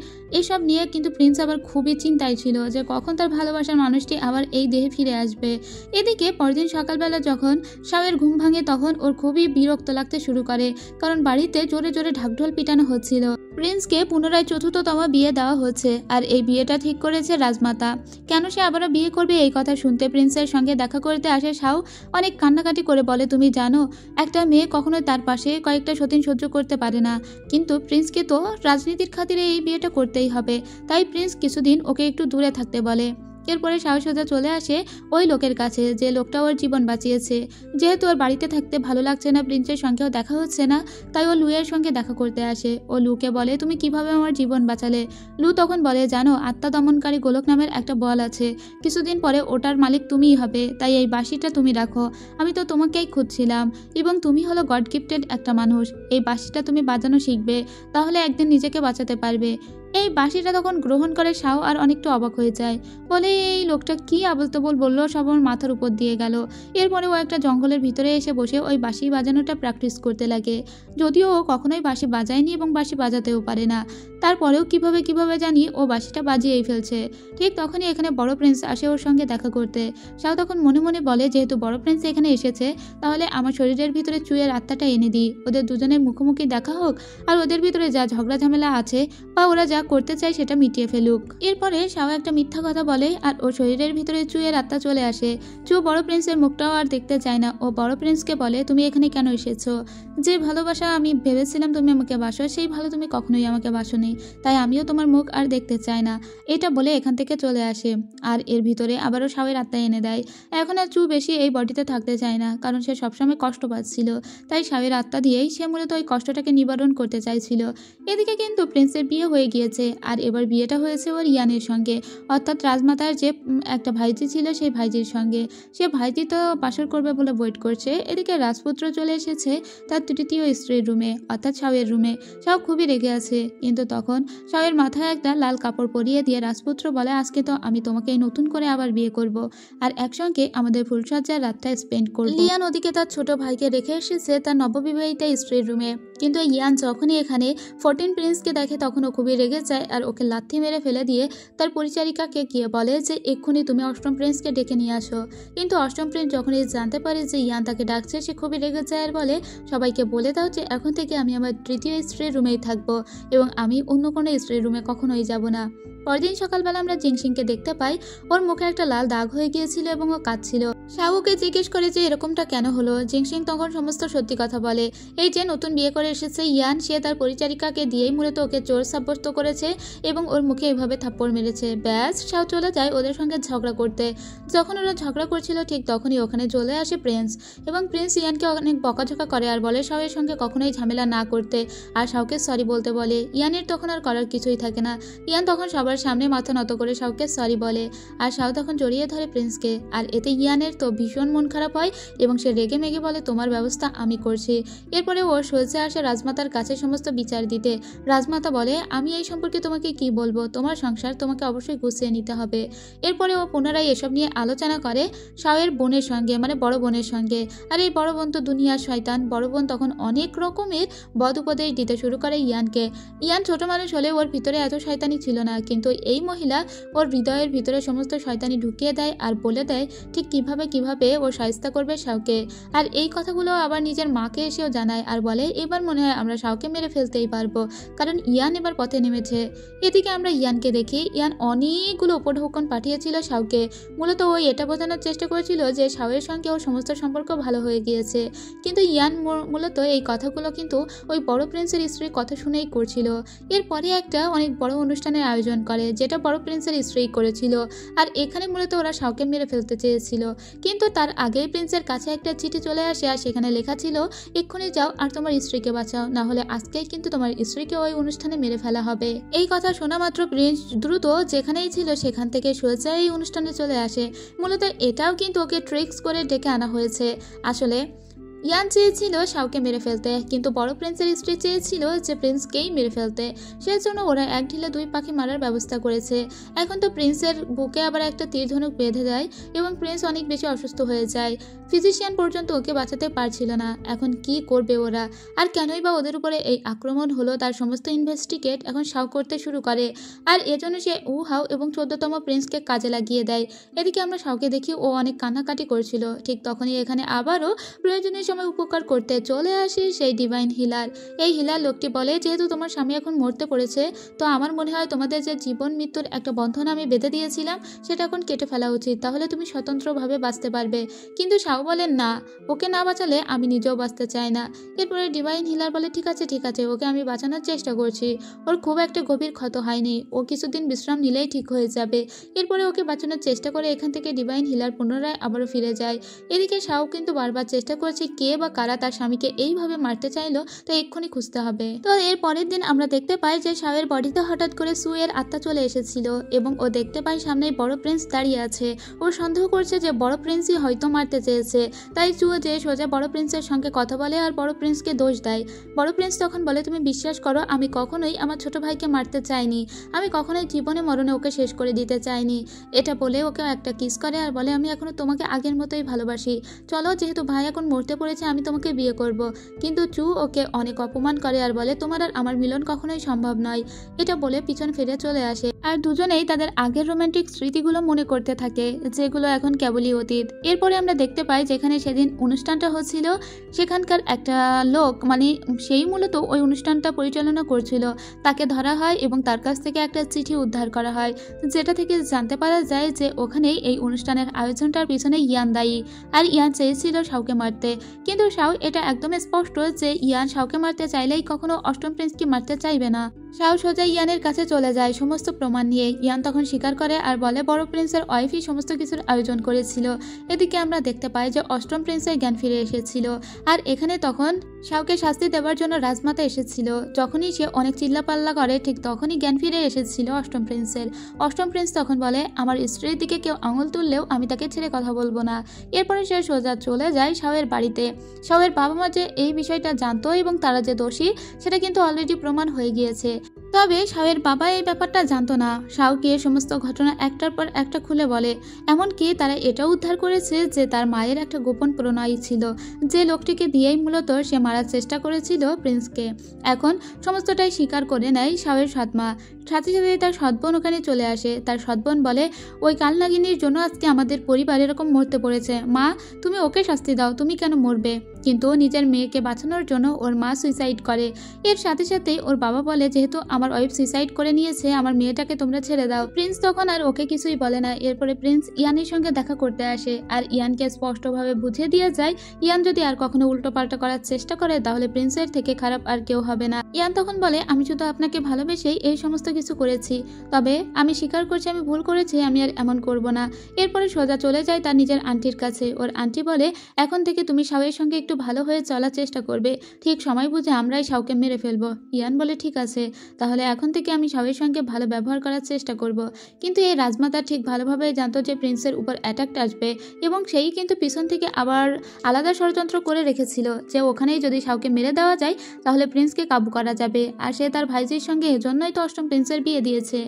এসব নিয়ে কিন্তু প্রিন্স আবার খুবই চিন্তায় ছিল যে কখন তার ভালোবাসার মানুষটি আবার এই দেহে ফিরে আসবে। এদিকে পরদিন সকালবেলা যখন শাওয়ের ঘুম ভাঙে, তখন ওর খুবই বিরক্ত লাগতে শুরু করে, কারণ বাড়িতে জোরে জোরে ঢাকঢোল পিটানো হচ্ছিল। প্রিন্সকে পুনরায় চতুর্থতম বিয়ে দেওয়া হচ্ছে, আর এই বিয়েটা ঠিক করেছে রাজমাতা। কেন সে আবারও বিয়ে করবে এই কথা শুনতে প্রিন্সের সঙ্গে দেখা করতে আসে শাও অনেক কান্নাকাটি করে বলে, তুমি জানো একটা মেয়ে কখনোই তার পাশে কয়েকটা সতীন সহ্য করতে পারে না, কিন্তু প্রিন্সকে তো রাজনীতির খাতিরে এই বিয়েটা করতেই হবে। তাই প্রিন্স কিছুদিন ওকে একটু দূরে থাকতে বলে। এরপরে শাও সোজা চলে আসে ওই লোকের কাছে যে লোকটা ওর জীবন বাঁচিয়েছে। যেহেতু ওর বাড়িতে থাকতে ভালো লাগছে না, প্রিন্সের সঙ্গেও দেখা হচ্ছে না, তাই ও লুয়ের সঙ্গে দেখা করতে আসে। ও লুকে বলে, তুমি কিভাবে আমার জীবন বাঁচালে? লু তখন বলে, জানো আত্মা দমনকারী গোলক নামের একটা বল আছে, কিছুদিন পরে ওটার মালিক তুমিই হবে, তাই এই বাঁশিটা তুমি রাখো। আমি তো তোমাকেই খুঁজছিলাম, এবং তুমি হলো গড গিফটেড একটা মানুষ। এই বাঁশিটা তুমি বাজানো শিখবে, তাহলে একদিন নিজেকে বাঁচাতে পারবে। এই বাঁশিটা তখন গ্রহণ করে শাও আর অনেকটা অবাক হয়ে যায়, বলে এই লোকটা কি আবল তবল বললো, সব ওর মাথার উপর দিয়ে গেল। এরপরে ও একটা জঙ্গলের ভিতরে এসে বসে ওই বাঁশি বাজানোটা প্র্যাকটিস করতে লাগে, যদিও ও কখনোই বাঁশি বাজায়নি এবং বাঁশি বাজাতেও পারে না। তারপরেও কিভাবে জানি ও বাঁশিটা বাজিয়েই ফেলছে। ঠিক তখনই এখানে বড় প্রিন্স আসে ওর সঙ্গে দেখা করতে। শাও তখন মনে মনে বলে, যেহেতু বড় প্রিন্স এখানে এসেছে, তাহলে আমার শরীরের ভিতরে চুয়ের আত্মাটা এনে দিই, ওদের দুজনের মুখোমুখি দেখা হোক, আর ওদের ভিতরে যা ঝগড়া ঝামেলা আছে বা ওরা যা করতে চায় সেটা মিটিয়ে ফেলুক। এরপরে শাও একটা মিথ্যা কথা বলে, আর ওর শরীরের ভিতরে চুয়ের আত্মা চলে আসে। চু বড় প্রিন্সের মুখটাও আর দেখতে চায় না। ও বড় প্রিন্সকে বলে, তুমি এখানে কেন এসেছো? যে ভালোবাসা আমি ভেবেছিলাম তুমি আমাকে বাসো, সেই ভালো তুমি কখনোই আমাকে বাসোনি, তাই আমিও তোমার মুখ আর দেখতে চাই না। এটা বলে এখান থেকে চলে আসে, আর এর ভিতরে আবারও শাওয়ের আত্মা এনে দেয়। এখন আর চু বেশি এই বডিতে থাকতে চায় না, কারণ সে সবসময় কষ্ট পাচ্ছিল, তাই শাওয়ের আত্মা দিয়েই সে মূলত ওই কষ্টটাকে নিবারণ করতে চাইছিল। এদিকে কিন্তু প্রিন্সের বিয়ে হয়ে গিয়েছে। গেছে আর এবার বিয়েটা হয়েছে ওর ইয়ানের সঙ্গে, অর্থাৎ রাজমাতার যে একটা ভাইজি ছিল সেই ভাইজির সঙ্গে। সে ভাইজি তো বাসর করবে বলে ওয়েট করছে। এদিকে রাজপুত্র চলে এসেছে তার তৃতীয় স্ত্রীর রুমে, অর্থাৎ শাওয়ের রুমে। শাও খুবই রেগে আছে, কিন্তু তখন শাওয়ের মাথায় একটা লাল কাপড় পরিয়ে দিয়ে রাজপুত্র বলে, আজকে তো আমি তোমাকে নতুন করে আবার বিয়ে করব আর একসঙ্গে আমাদের ফুলসজ্জার রাতটা স্পেন্ড করব। লিয়ান ওদিকে তার ছোট ভাইকে রেখে এসেছে তার নববিবাহিতা স্ত্রীর রুমে, কিন্তু ইয়ান যখনই এখানে 14 প্রিন্সকে দেখে তখন ও খুবই রেগে যায় আর ওকে লাথি মেরে ফেলে দিয়ে তার পরিচারিকাকে গিয়ে বলে যে এক্ষুনি তুমি অষ্টম প্রিন্সকে ডেকে নিয়ে আসো। কিন্তু অষ্টম প্রিন্স যখনই জানতে পারে যে ইয়ান তাকে ডাকছে, সে খুবই রেগে যায় আর বলে, সবাইকে বলে দাও যে এখন থেকে আমি আমার তৃতীয় স্ত্রীর রুমেই থাকবো এবং আমি অন্য কোনো স্ত্রীর রুমে কখনোই যাব না। পরদিন সকালবেলা আমরা জিংসিংকে দেখতে পাই, ওর মুখে একটা লাল দাগ হয়ে গিয়েছিল এবং ও কাঁদছিল। শাওকে জিজ্ঞেস করে যে এরকমটা কেন হলো। জিংসিং তখন সমস্ত সত্যি কথা বলে। এই যে নতুন বিয়ে করে এসেছে ইয়ান, সে তার পরিচারিকাকে দিয়েই মূলত ওকে চোর সাব্যস্ত করেছে এবং ওর মুখে এইভাবে থাপ্পড় মেরেছে। ব্যাস, শাও চলে যায় ওদের সঙ্গে ঝগড়া করতে। যখন ওরা ঝগড়া করছিল ঠিক তখনই ওখানে চলে আসে প্রিন্স, এবং প্রিন্স ইয়ানকে অনেক বকাঝকা করে আর বলে শাওয়ের সঙ্গে কখনোই ঝামেলা না করতে আর শাওকে সরি বলতে বলে। ইয়ানের তখন আর করার কিছুই থাকে না। ইয়ান তখন সবার সামনে মাথা নত করে শাওকে সরি বলে আর শাও তখন জড়িয়ে ধরে প্রিন্সকে। আর এতে ইয়ানের তো ভীষণ মন খারাপ হয় এবং সে রেগে মেগে বলে, তোমার ব্যবস্থা আমি করছি। এরপরে ও সোজা আসে রাজমাতার কাছে সমস্ত বিচার দিতে। রাজমাতা বলে, আমি এই সম্পর্কে তোমাকে কি বলবো, তোমার সংসার তোমাকে অবশ্যই গুছিয়ে নিতে হবে। এরপরে ও পুনরায় এসব নিয়ে আলোচনা করে শাওয়ের বোনের সঙ্গে, মানে বড় বোনের সঙ্গে। আর এই বড় বোন তো দুনিয়ার শয়তান। বড় বোন তখন অনেক রকমের বদ উপদেশ দিতে শুরু করে ইয়ানকে। ইয়ান ছোট মানুষ হলে ওর ভিতরে এত শয়তানি ছিল না, কিন্তু এই মহিলা ওর হৃদয়ের ভিতরে সমস্ত শয়তানি ঢুকিয়ে দেয় আর বলে দেয় ঠিক কিভাবে ও শায়েস্তা করবে শাওকে। আর এই কথাগুলো আবার নিজের মাকে এসেও জানায় আর বলে, এবার মনে হয় আমরা শাওকে মেরে ফেলতেই পারবো, কারণ ইয়ান এবার পথে নেমেছে। এদিকে আমরা ইয়ানকে দেখি, ইয়ান অনেকগুলো উপঢৌকন পাঠিয়েছিল শাওকে। মূলত ও এটা বোঝানোর চেষ্টা করেছিল যে শাওয়ের সঙ্গে ওর সমস্ত সম্পর্ক ভালো হয়ে গিয়েছে, কিন্তু ইয়ান মূলত এই কথাগুলো কিন্তু ওই বড় প্রিন্সের স্ত্রীর কথা শুনেই করছিল। এরপরে একটা অনেক বড় অনুষ্ঠানের আয়োজন করে, যেটা বড় প্রিন্সের স্ত্রী করেছিল। আর এখানে মূলত ওরা শাওকে মেরে ফেলতে চেয়েছিল, কিন্তু তার আগেই প্রিন্সের কাছে একটা চিঠি চলে আসে আর সেখানে লেখা ছিল, এক্ষুনি যাও আর তোমার স্ত্রীকে বাঁচাও, না হলে আজকেই কিন্তু তোমার স্ত্রীকে ওই অনুষ্ঠানে মেরে ফেলা হবে। এই কথা শোনা মাত্র প্রিন্স দ্রুত যেখানেই ছিল সেখান থেকে সোজা এই অনুষ্ঠানে চলে আসে। মূলত এটাও কিন্তু ওকে ট্রিক্স করে ডেকে আনা হয়েছে। আসলে ইয়ান চেয়েছিল শাওকে মেরে ফেলতে, কিন্তু বড় প্রিন্সের স্ত্রী চেয়েছিল যে প্রিন্সকেই মেরে ফেলতে। সেজন্য ওরা এক ঢিলে দুই পাখি মারার ব্যবস্থা করেছে। এখন তো প্রিন্সের বুকে আবার একটা তীর ধনুক বেঁধে দেয় এবং প্রিন্স অনেক বেশি অসুস্থ হয়ে যায়। ফিজিশিয়ান পর্যন্ত ওকে বাঁচাতে পারছিল না। এখন কি করবে ওরা, আর কেনই বা ওদের উপরে এই আক্রমণ হলো, তার সমস্ত ইনভেস্টিগেট এখন শাও করতে শুরু করে। আর এজন্য সে উহাও এবং 14তম প্রিন্সকে কাজে লাগিয়ে দেয়। এদিকে আমরা শাওকে দেখি ও অনেক কান্নাকাটি করছিল। ঠিক তখনই এখানে আবারও প্রয়োজনীয় সময় উপকার করতে চলে আসে সেই ডিভাইন হিলার। এই হিলার লোকটি বলে, যেহেতু তোমার স্বামী এখন মরতে পড়েছে, তো আমার মনে হয় তোমাদের যে জীবন মৃত্যুর একটা বন্ধন আমি বেঁধে দিয়েছিলাম সেটা এখন কেটে ফেলা উচিত, তাহলে তুমি স্বতন্ত্রভাবে বাঁচতে পারবে। কিন্তু শাও বলেন, না, ওকে না বাঁচালে আমি নিজেও বাঁচতে চাই না। এরপরে ডিভাইন হিলার বলে, ঠিক আছে, ওকে আমি বাঁচানোর চেষ্টা করছি, ওর খুব একটা গভীর ক্ষত হয়নি, ও কিছুদিন বিশ্রাম নিলেই ঠিক হয়ে যাবে। এরপরে ওকে বাঁচানোর চেষ্টা করে এখান থেকে ডিভাইন হিলার পুনরায় আবারও ফিরে যায়। এদিকে শাও কিন্তু বারবার চেষ্টা করছে কে বা কারা তার স্বামীকে এইভাবে মারতে চাইলো, তা এক্ষুনি খুঁজতে হবে। তো এর পরের দিন আমরা দেখতে পাই যে শাওয়ের বডিতে হঠাৎ করে সুয়ের আত্মা চলে এসেছিল এবং ও দেখতে পায় সামনে বড় প্রিন্স দাঁড়িয়ে আছে। ও সন্দেহ করছে যে বড় প্রিন্সই হয়তো মারতে চেয়েছে, তাই চুয়ে যে সোজা বড় প্রিন্সের সঙ্গে কথা বলে আর বড় প্রিন্সকে দোষ দেয়। বড় প্রিন্স তখন বলে, তুমি বিশ্বাস করো, আমি কখনোই আমার ছোট ভাইকে মারতে চাইনি, আমি কখনোই জীবনে মরণে ওকে শেষ করে দিতে চাইনি। এটা বলে ওকে একটা কিস করে আর বলে, আমি এখনো তোমাকে আগের মতোই ভালোবাসি, চলো, যেহেতু ভাই এখন মরতে পড়েছে আমি তোমাকে বিয়ে করব। কিন্তু চু ওকে অনেক অপমান করে আর বলে, তোমার আর আমার মিলন কখনোই সম্ভব নয়। এটা বলে পিছন ফিরে চলে আসে আর দুজনেই তাদের আগের রোমান্টিক স্মৃতিগুলো মনে করতে থাকে, যেগুলো এখন কেবলই অতীত। এরপরে আমরা দেখতে পাই যেখানে সেদিন অনুষ্ঠানটা হচ্ছিল সেখানকার একটা লোক, মানে সেই মূলত ওই অনুষ্ঠানটা পরিচালনা করছিল, তাকে ধরা হয় এবং তার কাছ থেকে একটা চিঠি উদ্ধার করা হয়, যেটা থেকে জানতে পারা যায় যে ওখানেই এই অনুষ্ঠানের আয়োজনটার পিছনে ইয়ান দায়ী। আর ইয়ান চেয়েছিল শাওকে মারতে, কিন্তু শাও এটা একদম স্পষ্ট যে ইয়ান শাওকে মারতে চাইলেই কখনো অষ্টম প্রিন্সকে মারতে চাইবে না। শাও সোজা ইয়ানের কাছে চলে যায় সমস্ত প্রমাণ নিয়ে। ইয়ান তখন স্বীকার করে আর বলে বড় প্রিন্সের ওয়াইফই সমস্ত কিছুর আয়োজন করেছিল। এদিকে আমরা দেখতে পাই যে অষ্টম প্রিন্সের জ্ঞান ফিরে এসেছিল, আর এখানে তখন শাওকে শাস্তি দেওয়ার জন্য রাজমাতা এসেছিল। যখনই সে অনেক চিল্লাপাল্লা করে ঠিক তখনই জ্ঞান ফিরে এসেছিল অষ্টম প্রিন্সের। অষ্টম প্রিন্স তখন বলে আমার স্ত্রীর দিকে কেউ আঙুল তুললেও আমি তাকে ছেড়ে কথা বলবো না। এরপরে সে সোজা চলে যায় শাওয়ের বাড়িতে। শাওয়ের বাবা মা যে এই বিষয়টা জানতো এবং তারা যে দোষী সেটা কিন্তু অলরেডি প্রমাণ হয়ে গিয়েছে। তবে শাওয়ের বাবা এই ব্যাপারটা জানতো না। শাওকে সমস্ত ঘটনা একটার পর একটা খুলে বলে। এমনকি তারা এটাও উদ্ধার করেছে যে তার মায়ের একটা গোপন প্রণয়ী ছিল, যে লোকটিকে দিয়েই মূলত সে মারার চেষ্টা করেছিল প্রিন্সকে। এখন সমস্তটাই স্বীকার করে নেয় শাওয়ের সৎমা। সাথে সাথে তার সৎবোন ওখানে চলে আসে। তার সৎবোন বলে ওই কালনাগিনীর জন্য আজকে আমাদের পরিবার এরকম মরতে পড়েছে। মা, তুমি ওকে শাস্তি দাও, তুমি কেন মরবে? কিন্তু নিজের মেয়েকে বাঁচানোর জন্য ওর মা সুইসাইড করে। এর সাথে সাথেই ওর বাবা বলে যেহেতু আমার ওয়াইফ সুইসাইড করে নিয়েছে আমার মেয়েটাকে তোমরা ছেড়ে দাও। প্রিন্স তখন আর ওকে কিছুই বলে না। এরপরে প্রিন্স ইয়ানের সঙ্গে দেখা করতে আসে আর ইয়ানকে স্পষ্টভাবে বুঝিয়ে দিয়ে যায় ইয়ান যদি আর কখনো উল্টোপাল্টা করার চেষ্টা করে তাহলে প্রিন্সের থেকে খারাপ আর কেউ হবে না। ইয়ান তখন বলে আমি শুধু আপনাকে ভালোবেসেই এই সমস্ত কিছু করেছি, তবে আমি স্বীকার করছি আমি ভুল করেছি, আমি আর এমন করব না। এরপরে সোজা চলে যায় তার নিজের আন্টির কাছে। ওর আন্টি বলে এখন থেকে তুমি শাওয়ের সঙ্গে একটু ভালো হয়ে চলার চেষ্টা করবে, ঠিক সময় বুঝে আমরাই শাওকে মেরে ফেলবো। ইয়ান বলে ঠিক আছে, তাহলে এখন থেকে আমি শাওয়ের সঙ্গে ভালো ব্যবহার করার চেষ্টা করব। কিন্তু এই রাজমাতা ঠিক ভালোভাবে জানতো যে প্রিন্সের উপর অ্যাটাকটা আসবে এবং সেই কিন্তু পিছন থেকে আবার আলাদা ষড়যন্ত্র করে রেখেছিল যে ওখানেই যদি শাওকে মেরে দেওয়া যায় তাহলে প্রিন্সকে কাবু করা যাবে, আর সে তার ভাইজির সঙ্গে এজন্যই তো অষ্টম প্রিন্সের বিয়ে দিয়েছে।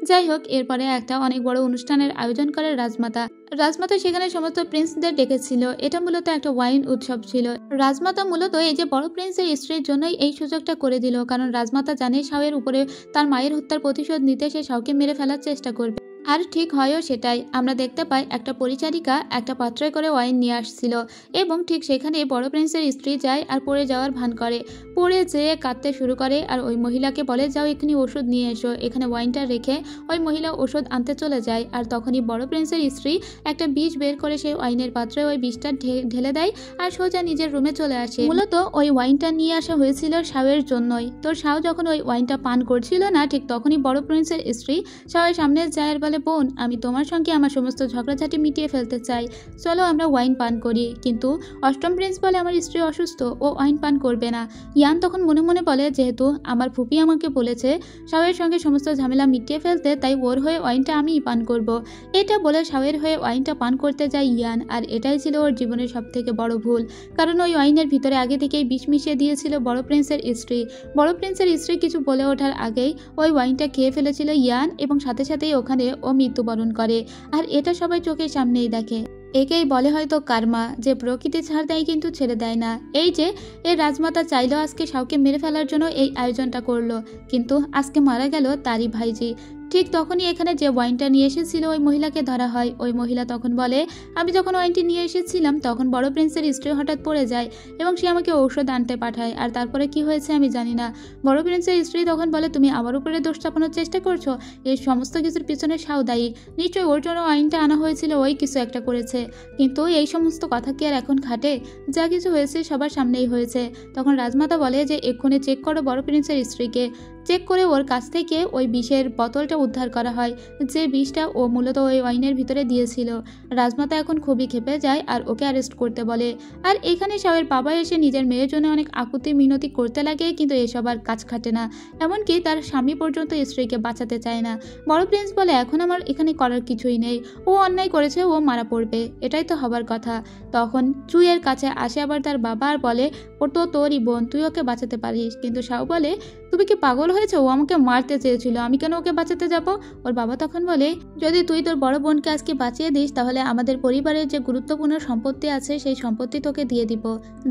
যাই হোক, এরপরে একটা অনেক বড় অনুষ্ঠানের আয়োজন করে রাজমাতা। রাজমাতা সেখানে সমস্ত প্রিন্সদের ডেকেছিল। এটা মূলত একটা ওয়াইন উৎসব ছিল। রাজমাতা মূলত এই যে বড় প্রিন্সের স্ত্রীর জন্যই এই সুযোগটা করে দিল, কারণ রাজমাতা জানে শাওয়ের উপরে তার মায়ের হত্যার প্রতিশোধ নিতে সে শাওকে মেরে ফেলার চেষ্টা করবে। আর ঠিক হয়ও সেটাই। আমরা দেখতে পাই একটা পরিচারিকা একটা পাত্রে করে ওয়াইন নিয়ে আসছিল এবং ঠিক সেখানে বড় প্রিন্সের স্ত্রী যায় আর পড়ে যাওয়ার ভান করে। পড়ে যেয়ে কাঁদতে শুরু করে আর ওই মহিলাকে বলে যাও এখানে ওষুধ নিয়ে এসো। এখানে ওয়াইনটা রেখে ওই মহিলা ওষুধ আনতে চলে যায় আর তখনই বড় প্রিন্সের স্ত্রী একটা বিষ বের করে সেই ওয়াইনের পাত্রে ওই বিষটা ঢেলে দেয় আর সোজা নিজের রুমে চলে আসে। মূলত ওই ওয়াইনটা নিয়ে আসা হয়েছিল শাওয়ের জন্যই। তো শাও যখন ওই ওয়াইনটা পান করছিল না ঠিক তখনই বড় প্রিন্সের স্ত্রী শাওয়ের সামনে যায় বলে বোন, আমি তোমার সঙ্গে আমার সমস্ত ঝগড়াঝাটি মিটিয়ে ফেলতে চাই, চলো আমরা ওয়াইন পান করি। কিন্তু অষ্টম প্রিন্স বলে আমার স্ত্রী অসুস্থ, ও ওয়াইন পান করবে না। ইয়ান তখন মনে মনে বলে যেহেতু আমার ফুপি আমাকে বলেছে শাওয়ের সঙ্গে সমস্ত ঝামেলা মিটিয়ে ফেলতে, তাই ওর হয়ে ওয়াইনটা আমিই পান করব। এটা বলে শাওয়ের হয়ে ওয়াইনটা পান করতে যায় ইয়ান, আর এটাই ছিল ওর জীবনের সবথেকে বড় ভুল, কারণ ওই ওয়াইনের ভিতরে আগে থেকেই বিষ মিশিয়ে দিয়েছিল বড় প্রিন্সের স্ত্রী। বড় প্রিন্সের স্ত্রী কিছু বলে ওঠার আগেই ওই ওয়াইনটা খেয়ে ফেলেছিল ইয়ান এবং সাথে সাথেই ওখানে ও মৃত্যুবরণ করে। আর এটা সবাই চোখের সামনেই দেখে। একেই বলে হয়তো কার্মা, যে প্রকৃতি ছাড় দেয় কিন্তু ছেড়ে দেয় না। এই যে এই রাজমাতা চাইলো আজকে শাওকে মেরে ফেলার জন্য এই আয়োজনটা করলো, কিন্তু আজকে মারা গেল তারই ভাইজি। ঠিক তখনই এখানে যে ওয়াইনটা নিয়ে এসেছিল ওই মহিলাকে ধরা হয়। ওই মহিলা তখন বলে আমি যখন ওয়াইনটি নিয়ে এসেছিলাম তখন বড় প্রিন্সের স্ত্রী হঠাৎ পড়ে যায় এবং সে আমাকে ঔষধ আনতে পাঠায়, আর তারপরে কি হয়েছে আমি জানি না। বড় প্রিন্সের স্ত্রী তখন বলে তুমি আমার উপরে দোষ চাপানোর চেষ্টা করছো, এই সমস্ত কিছুর পিছনে শাও দায়ী, নিশ্চয়ই ওর জন্য ওয়াইনটা আনা হয়েছিল, ওই কিছু একটা করেছে। কিন্তু এই সমস্ত কথা কি আর এখন খাটে? যা কিছু হয়েছে সবার সামনেই হয়েছে। তখন রাজমাতা বলে যে এক্ষুনি চেক করো বড় প্রিন্সের স্ত্রীকে। চেক করে ওর কাছ থেকে ওই বিষের বোতলটা উদ্ধার করা হয়, যে বিষটা ও মূলত ওই ওয়াইনের ভিতরে দিয়েছিল। রাজমাতা এখন খুবই ক্ষেপে যায় আর ওকে অ্যারেস্ট করতে বলে। আর এখানে শাওয়ের বাবা এসে নিজের মেয়ের জন্য অনেক আকুতি মিনতি করতে লাগে, কিন্তু এসব আর কাজ খাটে না। এমনকি তার স্বামী পর্যন্ত স্ত্রীকে বাঁচাতে চায় না। বড় প্রিন্স বলে এখন আমার এখানে করার কিছুই নেই, ও অন্যায় করেছে, ও মারা পড়বে, এটাই তো হবার কথা। তখন চুইয়ের কাছে আসে আবার তার বাবা আর বলে ও তো তোরই বোন, তুই ওকে বাঁচাতে পারিস। কিন্তু শাও বলে তুমি কি পাগল হয়েছে, ও আমাকে মারতে চেয়েছিল, আমি কেন ওকে বাঁচাতে যাব? ওর বাবা তখন বলে যদি তুই তোর বড় বোনকে আজকে বাঁচিয়ে দিস তাহলে আমাদের পরিবারের যে গুরুত্বপূর্ণ সম্পত্তি আছে সেই সম্পত্তি তোকে দিয়ে দিব,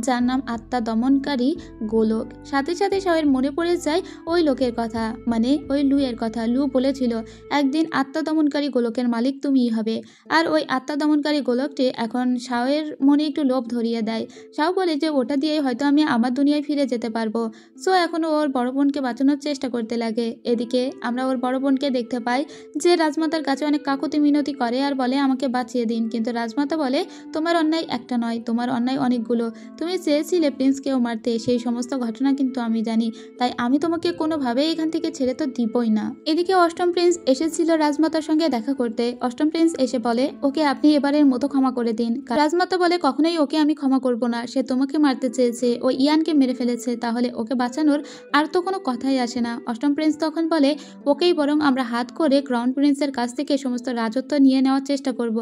যার নাম আত্মা দমনকারী গোলক। সাথে সাথে শাওয়ের মনে পড়ে যায় ওই লোকের কথা, মানে ওই লুয়ের কথা। লু বলেছিল একদিন আত্মা দমনকারী গোলকের মালিক তুমিই হবে। আর ওই আত্মা দমনকারী গোলকটি এখন শাওয়ের মনে একটু লোভ ধরিয়ে দেয়। শাও বলে যে ওটা দিয়েই হয়তো হয়তো আমি আমার দুনিয়ায় ফিরে যেতে পারবো। সো এখন ওর বড় বোনকে বাঁচানোর চেষ্টা করতে লাগে। এদিকে আমরা ওর বড় বোনকে দেখতে পাই যে রাজমাতার কাছে অনেক কাকুতি মিনতি করে আর বলে আমাকে বাঁচিয়ে দিন, কিন্তু রাজমাতা বলে তোমার অন্যায় একটা নয়, তোমার অন্যায় অনেকগুলো। তুমি চেয়েছিলে প্রিন্সকেও মারতে, সেই সমস্ত ঘটনা কিন্তু আমি জানি, তাই আমি তোমাকে কোনোভাবেই এখান থেকে ছেড়ে তো দিবই না। এদিকে অষ্টম প্রিন্স এসেছিল রাজমাতার সঙ্গে দেখা করতে। অষ্টম প্রিন্স এসে বলে ওকে আপনি এবারের মতো ক্ষমা করে দিন। রাজমাতা বলে কখনোই ওকে আমি ক্ষমা করব না, সে তোমাকে মারতে চেয়েছে, ও ইয়ানকে মেরে ফেলেছে, তাহলে ওকে বাঁচানোর আর তো কোনো কথাই আসে না। অষ্টম প্রিন্স তখন বলে ওকেই বরং আমরা হাত করে ক্রাউন প্রিন্সের কাছ থেকে সমস্ত রাজত্ব নিয়ে নেওয়ার চেষ্টা করব।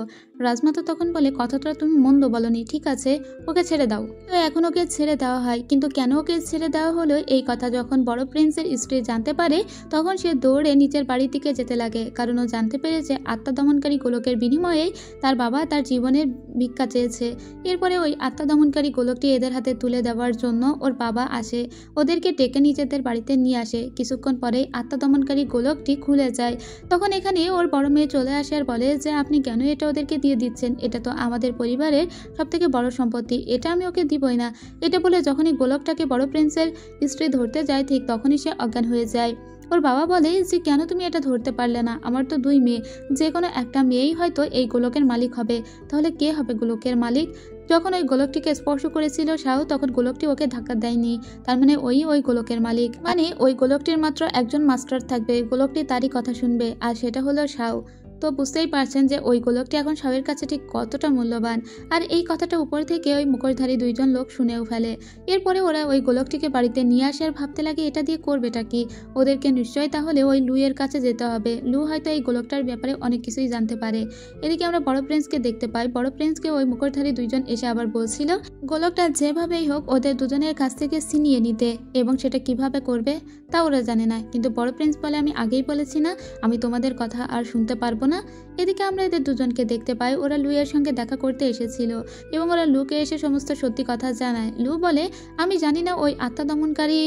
রাজমাতা তখন বলে কথাটা তুমি মন্দ বলনি, ঠিক আছে ওকে ছেড়ে দাও। তো এখন ওকে ছেড়ে দেওয়া হয়, কিন্তু কেন ওকে ছেড়ে দেওয়া হলো এই কথা যখন বড় প্রিন্সের স্ত্রী জানতে পারে তখন সে দৌড়ে নিচের বাড়ির দিকে যেতে লাগে, কারণ ও জানতে পেরেছে আত্মা দমনকারী গোলকের বিনিময়ে তার বাবা তার জীবনের ভিক্ষা চেয়েছে। এরপরে ওই আত্মা দমনকারী গোলকটি এদের হাতে তুলে দেওয়ার জন্য ওর বাবা আসে, ওদেরকে ডেকে নিজেদের বাড়িতে নিয়ে আসে। কিছুক্ষণ পরেই আত্মা দমনকারী গোলকটি খুলে যায়। তখন এখানে ওর বড় মেয়ে চলে আসে আর বলে যে আপনি কেন এটা ওদেরকে দিয়ে দিচ্ছেন, এটা তো আমাদের পরিবারের সবথেকে বড় সম্পত্তি, এটা আমি ওকে দিবই না। এটা বলে যখনই গোলকটাকে বড় প্রিন্সের স্ত্রী ধরতে যায় ঠিক তখনই সে অজ্ঞান হয়ে যায়। ওর বাবা বলে যে কেন তুমি এটা ধরতে পারলে না, আমার তো দুই মেয়ে, যে কোনো একটা মেয়েই হয়তো এই গোলকের মালিক হবে, তাহলে কে হবে গোলকের মালিক? যখন ওই গোলকটিকে স্পর্শ করেছিল শাও তখন গোলকটি ওকে ধাক্কা দেয়নি, তার মানে ওই গোলকের মালিক, মানে ওই গোলকটির মাত্র একজন মাস্টার থাকবে, গোলকটি তারই কথা শুনবে, আর সেটা হলো শাও। তো বুঝতেই পারছেন যে ওই গোলকটি এখন শাওয়ের কাছে ঠিক কতটা মূল্যবান। আর এই কথাটা উপর থেকে ওই মুখোশধারী দুইজন লোক শুনেও ফেলে। এরপরে ওরা ওই গোলকটিকে বাড়িতে নিয়ে আসে আর ভাবতে লাগে এটা দিয়ে করবেটা কি, ওদেরকে নিশ্চয়ই তাহলে ওই লুয়ের কাছে যেতে হবে, লু হয়তো এই গোলকটার ব্যাপারে অনেক কিছুই জানতে পারে। এদিকে আমরা বড় প্রিন্সকে দেখতে পাই, বড় প্রিন্সকে ওই মুখোশধারী দুইজন এসে আবার বলছিল গোলকটা যেভাবেই হোক ওদের দুজনের কাছ থেকে ছিনিয়ে নিতে, এবং সেটা কিভাবে করবে তা ওরা জানে না। কিন্তু বড় প্রিন্স বলে আমি আগেই বলেছি না আমি তোমাদের কথা আর শুনতে পারবো না। এদিকে আমরা এদের দুজনকে দেখতে পাই, ওরা লুইয়ের সঙ্গে দেখা করতে এসেছিল এবং ওরা লুকে এসে সমস্ত সত্যি কথা জানায়। লু বলে আমি জানি না ওই আত্মা দমনকারী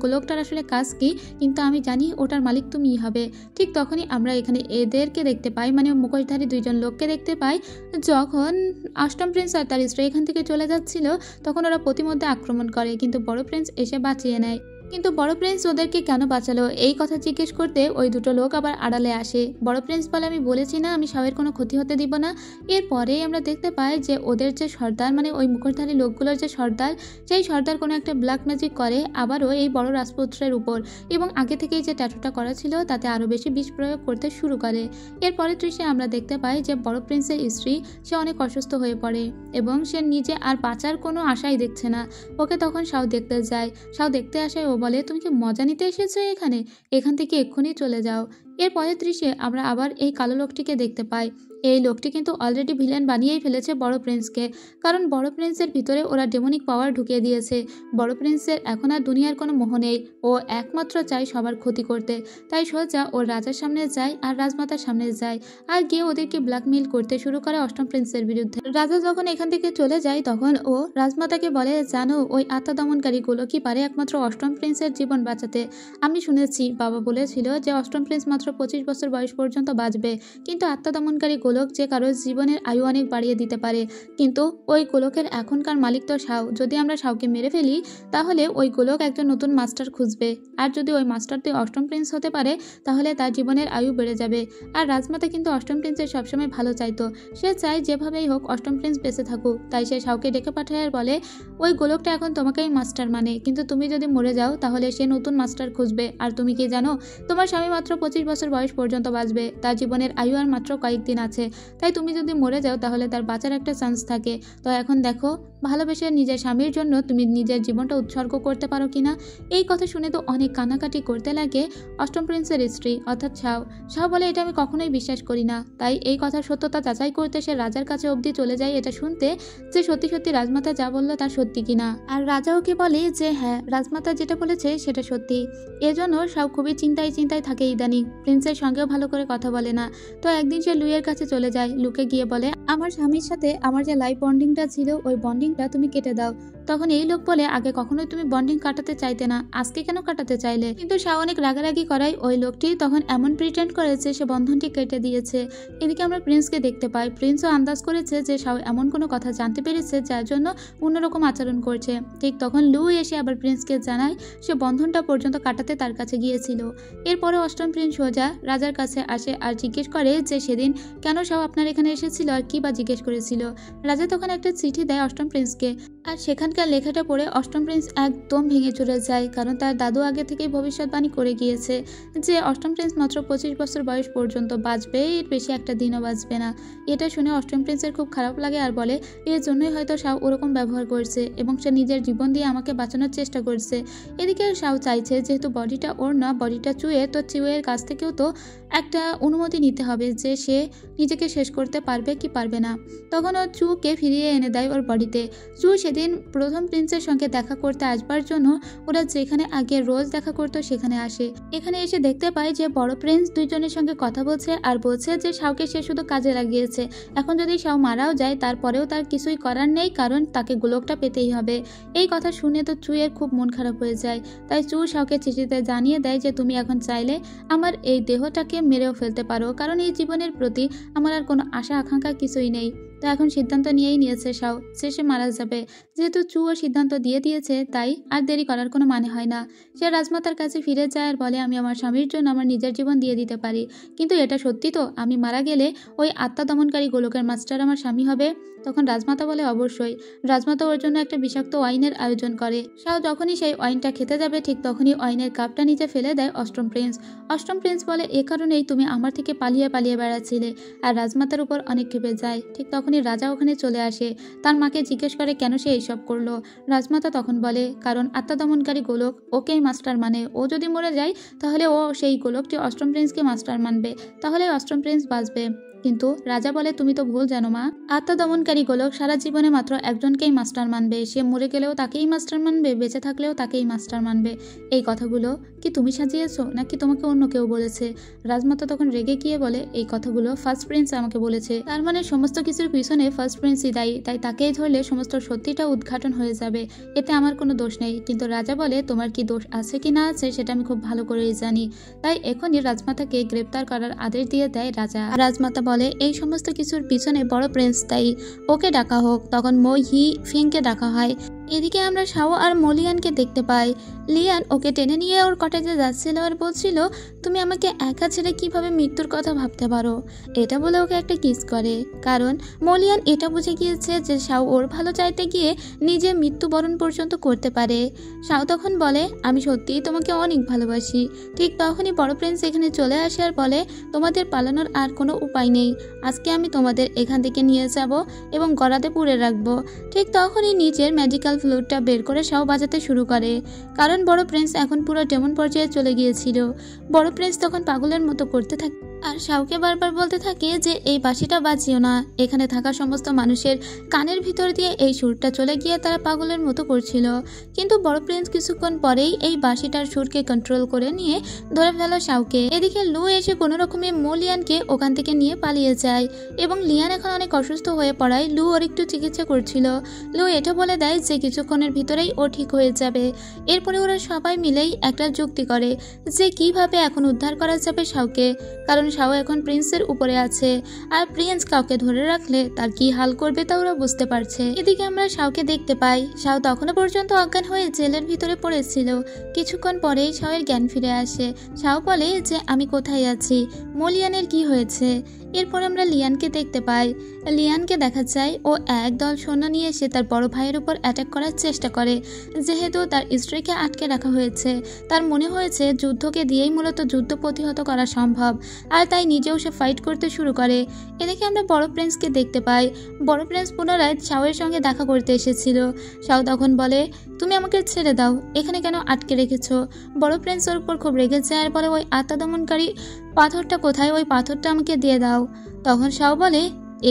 গোলকটার আসলে কাজ কি, কিন্তু আমি জানি ওটার মালিক তুমিই হবে। ঠিক তখনই আমরা এখানে এদেরকে দেখতে পাই, মানে মুখোশধারী দুইজন লোককে দেখতে পাই। যখন অষ্টম প্রিন্স আর তার স্ত্রী এখান থেকে চলে যাচ্ছিল তখন ওরা প্রতিমধ্যে আক্রমণ করে, কিন্তু বড় প্রিন্স এসে বাঁচিয়ে নেয়। কিন্তু বড় প্রিন্স ওদেরকে কেন বাঁচালো এই কথা জিজ্ঞেস করতে ওই দুটো লোক আবার আড়ালে আসে। বড় প্রিন্স বলে আমি বলেছি না আমি শাওয়ের কোনো ক্ষতি হতে দিব না। এরপরেই আমরা দেখতে পাই যে ওদের যে সর্দার, মানে ওই মুখোশধারী লোকগুলোর যে সর্দার, সেই সর্দার কোনো একটা ব্ল্যাক ম্যাজিক করে আবারও এই বড় রাজপুত্রের উপর, এবং আগে থেকেই যে ট্যাটুটা করা ছিল তাতে আরও বেশি বিষ প্রয়োগ করতে শুরু করে। এরপরে দৃশ্যে আমরা দেখতে পাই যে বড় প্রিন্সের স্ত্রী সে অনেক অসুস্থ হয়ে পড়ে এবং সে নিজে আর বাঁচার কোনো আশাই দেখছে না। ওকে তখন শাও দেখতে যায়, শাও দেখতে আসায় ও বলে তুমি কি মজা নিতে এসেছো এখান থেকে এক্ষুনি চলে যাও। এর পরের দৃশ্যে আমরা আবার এই কালো লোকটিকে দেখতে পাই। এই লোকটি কিন্তু অলরেডি ভিলেন বানিয়েই ফেলেছে বড় প্রিন্সকে, কারণ বড় প্রিন্সের ভিতরে ওরা ডেমনিক পাওয়ার ঢুকিয়ে দিয়েছে। বড় প্রিন্সের এখন আর দুনিয়ার কোনো মোহ নেই, ও একমাত্র চায় সবার ক্ষতি করতে। তাই সোজা ওর রাজার সামনে যায় আর রাজমাতার সামনে যায় আর গিয়ে ওদেরকে ব্ল্যাকমেইল করতে শুরু করে অষ্টম প্রিন্সের বিরুদ্ধে। রাজা যখন এখান থেকে চলে যায় তখন ও রাজমাতাকে বলে জানো ওই আত্মা দমনকারীগুলো কি পারে একমাত্র অষ্টম প্রিন্সের জীবন বাঁচাতে। আমি শুনেছি বাবা বলেছিল যে অষ্টম প্রিন্স মাত্র 25 বছর বয়স পর্যন্ত বাঁচবে, কিন্তু আত্মা দমনকারী গোলক যে কারো জীবনের আয়ু অনেক বাড়িয়ে দিতে পারে। কিন্তু ওই গোলকের এখনকার মালিক তো শাও, যদি আমরা শাওকে মেরে ফেলি তাহলে ওই গোলক একজন নতুন মাস্টার খুঁজবে, আর যদি ওই মাস্টারটি অষ্টম প্রিন্স হতে পারে তাহলে তার জীবনের আয়ু বেড়ে যাবে। আর রাজমাতা কিন্তু অষ্টম প্রিন্সের সবসময় ভালো চাইতো, সে চায় যেভাবেই হোক অষ্টম প্রিন্স বেঁচে থাকুক। তাই সে শাওকে ডেকে পাঠায় আর বলে ওই গোলকটা এখন তোমাকেই মাস্টার মানে, কিন্তু তুমি যদি মরে যাও তাহলে সে নতুন মাস্টার খুঁজবে। আর তুমি কি জানো তোমার স্বামী মাত্র 25 বছর বয়স পর্যন্ত বাঁচবে, তার জীবনের আয়ু আর মাত্র কয়েকদিন আছে। তাই তুমি যদি মরে যাও তাহলে তার বাঁচার একটা চান্স থাকে। তো এখন দেখো ভালোবেসে নিজের স্বামীর জন্য তুমি নিজের জীবনটা উৎসর্গ করতে পারো কিনা। এই কথা শুনে তো অনেক কানাকাটি করতে লাগে অষ্টম প্রিন্সের স্ত্রী অর্থাৎ শাও। শাও বলে এটা আমি কখনোই বিশ্বাস করি না। তাই এই কথার সত্যতা যাচাই করতে সে রাজার কাছে অবধি চলে যায় এটা শুনতে যে সত্যি সত্যি রাজমাতা যা বললো তা সত্যি কিনা। আর রাজা ওকে বলে যে হ্যাঁ রাজমাতা যেটা বলেছে সেটা সত্যি। এজন্য শাও খুবই চিন্তায় থাকে ইদানিং, প্রিন্সের সঙ্গেও ভালো করে কথা বলে না। তো একদিন সে লুইয়ের কাছে চলে যায়, লুকে গিয়ে বলে আমার স্বামীর সাথে আমার যে লাইফ বন্ডিংটা ছিল ওই বন্ডিংটা তুমি কেটে দাও। তখন এই লোক বলে, আগে কখনোই তুমি বন্ডিং কাটাতে চাইতে না, আজকে কেন কাটাতে চাইলে? কিন্তু শাও অনেক রাগারাগি করায় ওই লোকটি তখন এমন প্রিটেন্ড করেছে সে বন্ধনটি কেটে দিয়েছে। এদিকে আমরা প্রিন্সকে দেখতে পাই। প্রিন্সও আন্দাজ করেছে যে শাও এমন কোনো কথা জানতে পেরেছে যার জন্য অন্যরকম আচরণ করছে। ঠিক তখন লু এসে আবার প্রিন্সকে জানায় সে বন্ধনটা পর্যন্ত কাটাতে তার কাছে গিয়েছিল। এরপরে অষ্টম প্রিন্স সোজা রাজার কাছে আসে আর জিজ্ঞেস করে যে সেদিন কেন শাও আপনার এখানে এসেছিল আর কি বা জিজ্ঞেস করেছিল। রাজা তখন একটা চিঠি দেয় অষ্টম প্রিন্সকে, আর সেখানকার লেখাটা পড়ে অষ্টম প্রিন্স একদম ভেঙে চলে যায়, কারণ তার দাদু আগে থেকেই ভবিষ্যৎবাণী করে গিয়েছে যে অষ্টম প্রিন্স মাত্র 25 বছর বয়স পর্যন্ত বাঁচবে, এর বেশি একটা দিনও বাঁচবে না। এটা শুনে অষ্টম প্রিন্সের খুব খারাপ লাগে আর বলে এর জন্যই হয়তো শাও ওরকম ব্যবহার করছে এবং সে নিজের জীবন দিয়ে আমাকে বাঁচানোর চেষ্টা করছে। এদিকে শাও চাইছে যেহেতু বডিটা ওর না, বডিটা চুয়ে, তো চুয়ের কাছ থেকেও তো একটা অনুমতি নিতে হবে যে সে নিজেকে শেষ করতে পারবে কি পারবে না। তখন ও চুকে ফিরিয়ে এনে দেয় ওর বডিতে। চু সেদিন প্রথম প্রিন্সের সঙ্গে দেখা করতে আসবার জন্য ওরা যেখানে আগে রোজ দেখা করতো সেখানে আসে। এখানে এসে দেখতে পায় যে বড় প্রিন্স দুইজনের সঙ্গে কথা বলছে আর বলছে যে শাওকে সে শুধু কাজে লাগিয়েছে, এখন যদি শাও মারাও যায় তারপরেও তার কিছুই করার নেই, কারণ তাকে গোলকটা পেতেই হবে। এই কথা শুনে তো চুয়ের খুব মন খারাপ হয়ে যায়। তাই চু শাওকে চিঠিতে জানিয়ে দেয় যে তুমি এখন চাইলে আমার এই দেহটাকে মেরেও ফেলতে পারো, কারণ এই জীবনের প্রতি আমার আর কোনো আশা আকাঙ্ক্ষা কিছুই নেই। তো এখন সিদ্ধান্ত নিয়েই নিয়েছে শাও, সে মারা যাবে। যেহেতু চুও সিদ্ধান্ত দিয়ে দিয়েছে তাই আর দেরি করার কোনো মানে হয় না। সে রাজমাতার কাছে ফিরে যায় আর বলে আমি আমার স্বামীর জন্য আমার নিজের জীবন দিয়ে দিতে পারি, কিন্তু এটা সত্যি তো আমি মারা গেলে ওই আত্মা দমনকারী গোলকের মাস্টার আমার স্বামী হবে? তখন রাজমাতা বলে অবশ্যই। রাজমাতা ওর জন্য একটা বিষাক্ত ওয়াইনের আয়োজন করে। শাও যখনই সেই ওয়াইনটা খেতে যাবে ঠিক তখনই ওয়াইনের কাপটা নিচে ফেলে দেয় অষ্টম প্রিন্স। অষ্টম প্রিন্স বলে এ কারণেই তুমি আমার থেকে পালিয়ে পালিয়ে বেড়াচ্ছিলে, আর রাজমাতার উপর অনেক ক্ষেপে যায়। ঠিক তখনই রাজা ওখানে চলে আসে, তার মাকে জিজ্ঞেস করে কেন সে এইসব করলো। রাজমাতা তখন বলে কারণ আত্মা দমনকারী গোলক ওকেই মাস্টার মানে, ও যদি মরে যায় তাহলে ও সেই গোলকটি অষ্টম প্রিন্সকে মাস্টার মানবে, তাহলে অষ্টম প্রিন্স বাঁচবে। কিন্তু রাজা বলে তুমি তো ভুল জানো মা, আত্মা দমনকারী গোলক সারা জীবনে মাত্র একজনকেই মাস্টার মানবে, সে মরে গেলেও তাকেই মাস্টার মানবে, বেঁচে থাকলেও তাকেই মাস্টার মানবে। এই কথাগুলো কি তুমি সাজিয়েছো নাকি তোমাকে অন্য কেউ বলেছে? রাজমাতা তখন রেগে গিয়ে বলে এই কথাগুলো ফার্স্ট প্রিন্স আমাকে বলেছে, তার মানে সমস্ত কিছুর পিছনে ফার্স্ট প্রিন্সই দায়ী, তাই তাকেই ধরলে সমস্ত সত্যিটা উদ্ঘাটন হয়ে যাবে, এতে আমার কোনো দোষ নেই। কিন্তু রাজা বলে তোমার কি দোষ আছে কি না আছে সেটা আমি খুব ভালো করেই জানি। তাই এখনই রাজমাতাকে গ্রেপ্তার করার আদেশ দিয়ে দেয় রাজা। রাজমাতা বলে এই সমস্ত কিছুর পিছনে বড় প্রিন্স দায়ী, ওকে ডাকা হোক। তখন মো হি ফিংকে ডাকা হয়। এদিকে আমরা শাও আর মলিয়ানকে দেখতে পাই। লিয়ান ওকে টেনে নিয়ে ওর কটেজে যাচ্ছিল আর বলছিল তুমি আমাকে একা ছেড়ে কিভাবে মৃত্যুর কথা ভাবতে পারো। এটা বলে ওকে একটা কিস করে, কারণ মলিয়ান এটা বুঝে গিয়েছে যে শাও ওর ভালো চাইতে গিয়ে নিজে মৃত্যুবরণ পর্যন্ত করতে পারে। শাও তখন বলে আমি সত্যিই তোমাকে অনেক ভালোবাসি। ঠিক তখনই বড় প্রিন্স এখানে চলে আসে আর বলে তোমাদের পালানোর আর কোনো উপায় নেই, আজকে আমি তোমাদের এখান থেকে নিয়ে যাব এবং গড়াতে পুড়ে রাখবো। ঠিক তখনই নিজের ম্যাজিক্যাল ফ্লুটটা বের করে শাও বাজাতে শুরু করে, কারণ বড় প্রিন্স এখন পুরো ডেমন পর্যায়ে চলে গিয়েছিল। বড় প্রিন্স তখন পাগলের মতো করতে থাকে আর শাওকে বারবার বলতে থাকে যে এই বাঁশিটা বাজিও না। এখানে থাকা সমস্ত মানুষের কানের ভিতর দিয়ে এই সুরটা চলে গিয়ে তারা পাগলের মতো করছিল। কিন্তু বড় প্রিন্স কিছুক্ষণ পরেই এই বাঁশিটার সুরকে কন্ট্রোল করে নিয়ে ধরে ফেল শাওকে। এদিকে লু এসে কোনো রকমে লিয়ানকে ওখান থেকে নিয়ে পালিয়ে যায় এবং লিয়ান এখন অনেক অসুস্থ হয়ে পড়ায় লু ওর একটু চিকিৎসা করছিল। লু এটা বলে দেয় যে কিছুক্ষণের ভিতরেই ও ঠিক হয়ে যাবে। এরপরে ওরা সবাই মিলেই একটা যুক্তি করে যে কিভাবে এখন উদ্ধার করা যাবে শাওকে, কারণ শাও এখন প্রিন্সের উপরে আছে আর প্রিন্স কাউকে ধরে রাখলে তার কি হাল করবে তা ওরা বুঝতে পারছে। এদিকে আমরা শাওকে দেখতে পাই। শাও তখনও পর্যন্ত অজ্ঞান হয়ে জেলের ভিতরে পড়েছিল। কিছুক্ষণ পরেই শাওয়ের জ্ঞান ফিরে আসে। শাও বলে যে আমি কোথায় আছি, মলিয়ানের কি হয়েছে। এরপর আমরা লিয়ানকে দেখতে পাই। লিয়ানকে দেখা যায় ও একদল সৈন্য নিয়ে এসে তার বড় ভাইয়ের উপর অ্যাটাক করার চেষ্টা করে। যেহেতু তার স্ত্রীকে আটকে রাখা হয়েছে, তার মনে হয়েছে যুদ্ধকে দিয়েই মূলত যুদ্ধ প্রতিহত করা সম্ভব, আর তাই নিজেও সে ফাইট করতে শুরু করে। এদিকে আমরা বড় প্রিন্সকে দেখতে পাই। বড় প্রিন্স পুনরায় শাওয়ের সঙ্গে দেখা করতে এসেছিল। শাও তখন বলে তুমি আমাকে ছেড়ে দাও, এখানে কেন আটকে রেখেছো। বড় প্রিন্স ওর উপর খুব রেগে যায় আর বলে ওই আত্মা দমনকারী পাথরটা কোথায়, ওই পাথরটা আমাকে দিয়ে দাও। তখন শাও বলে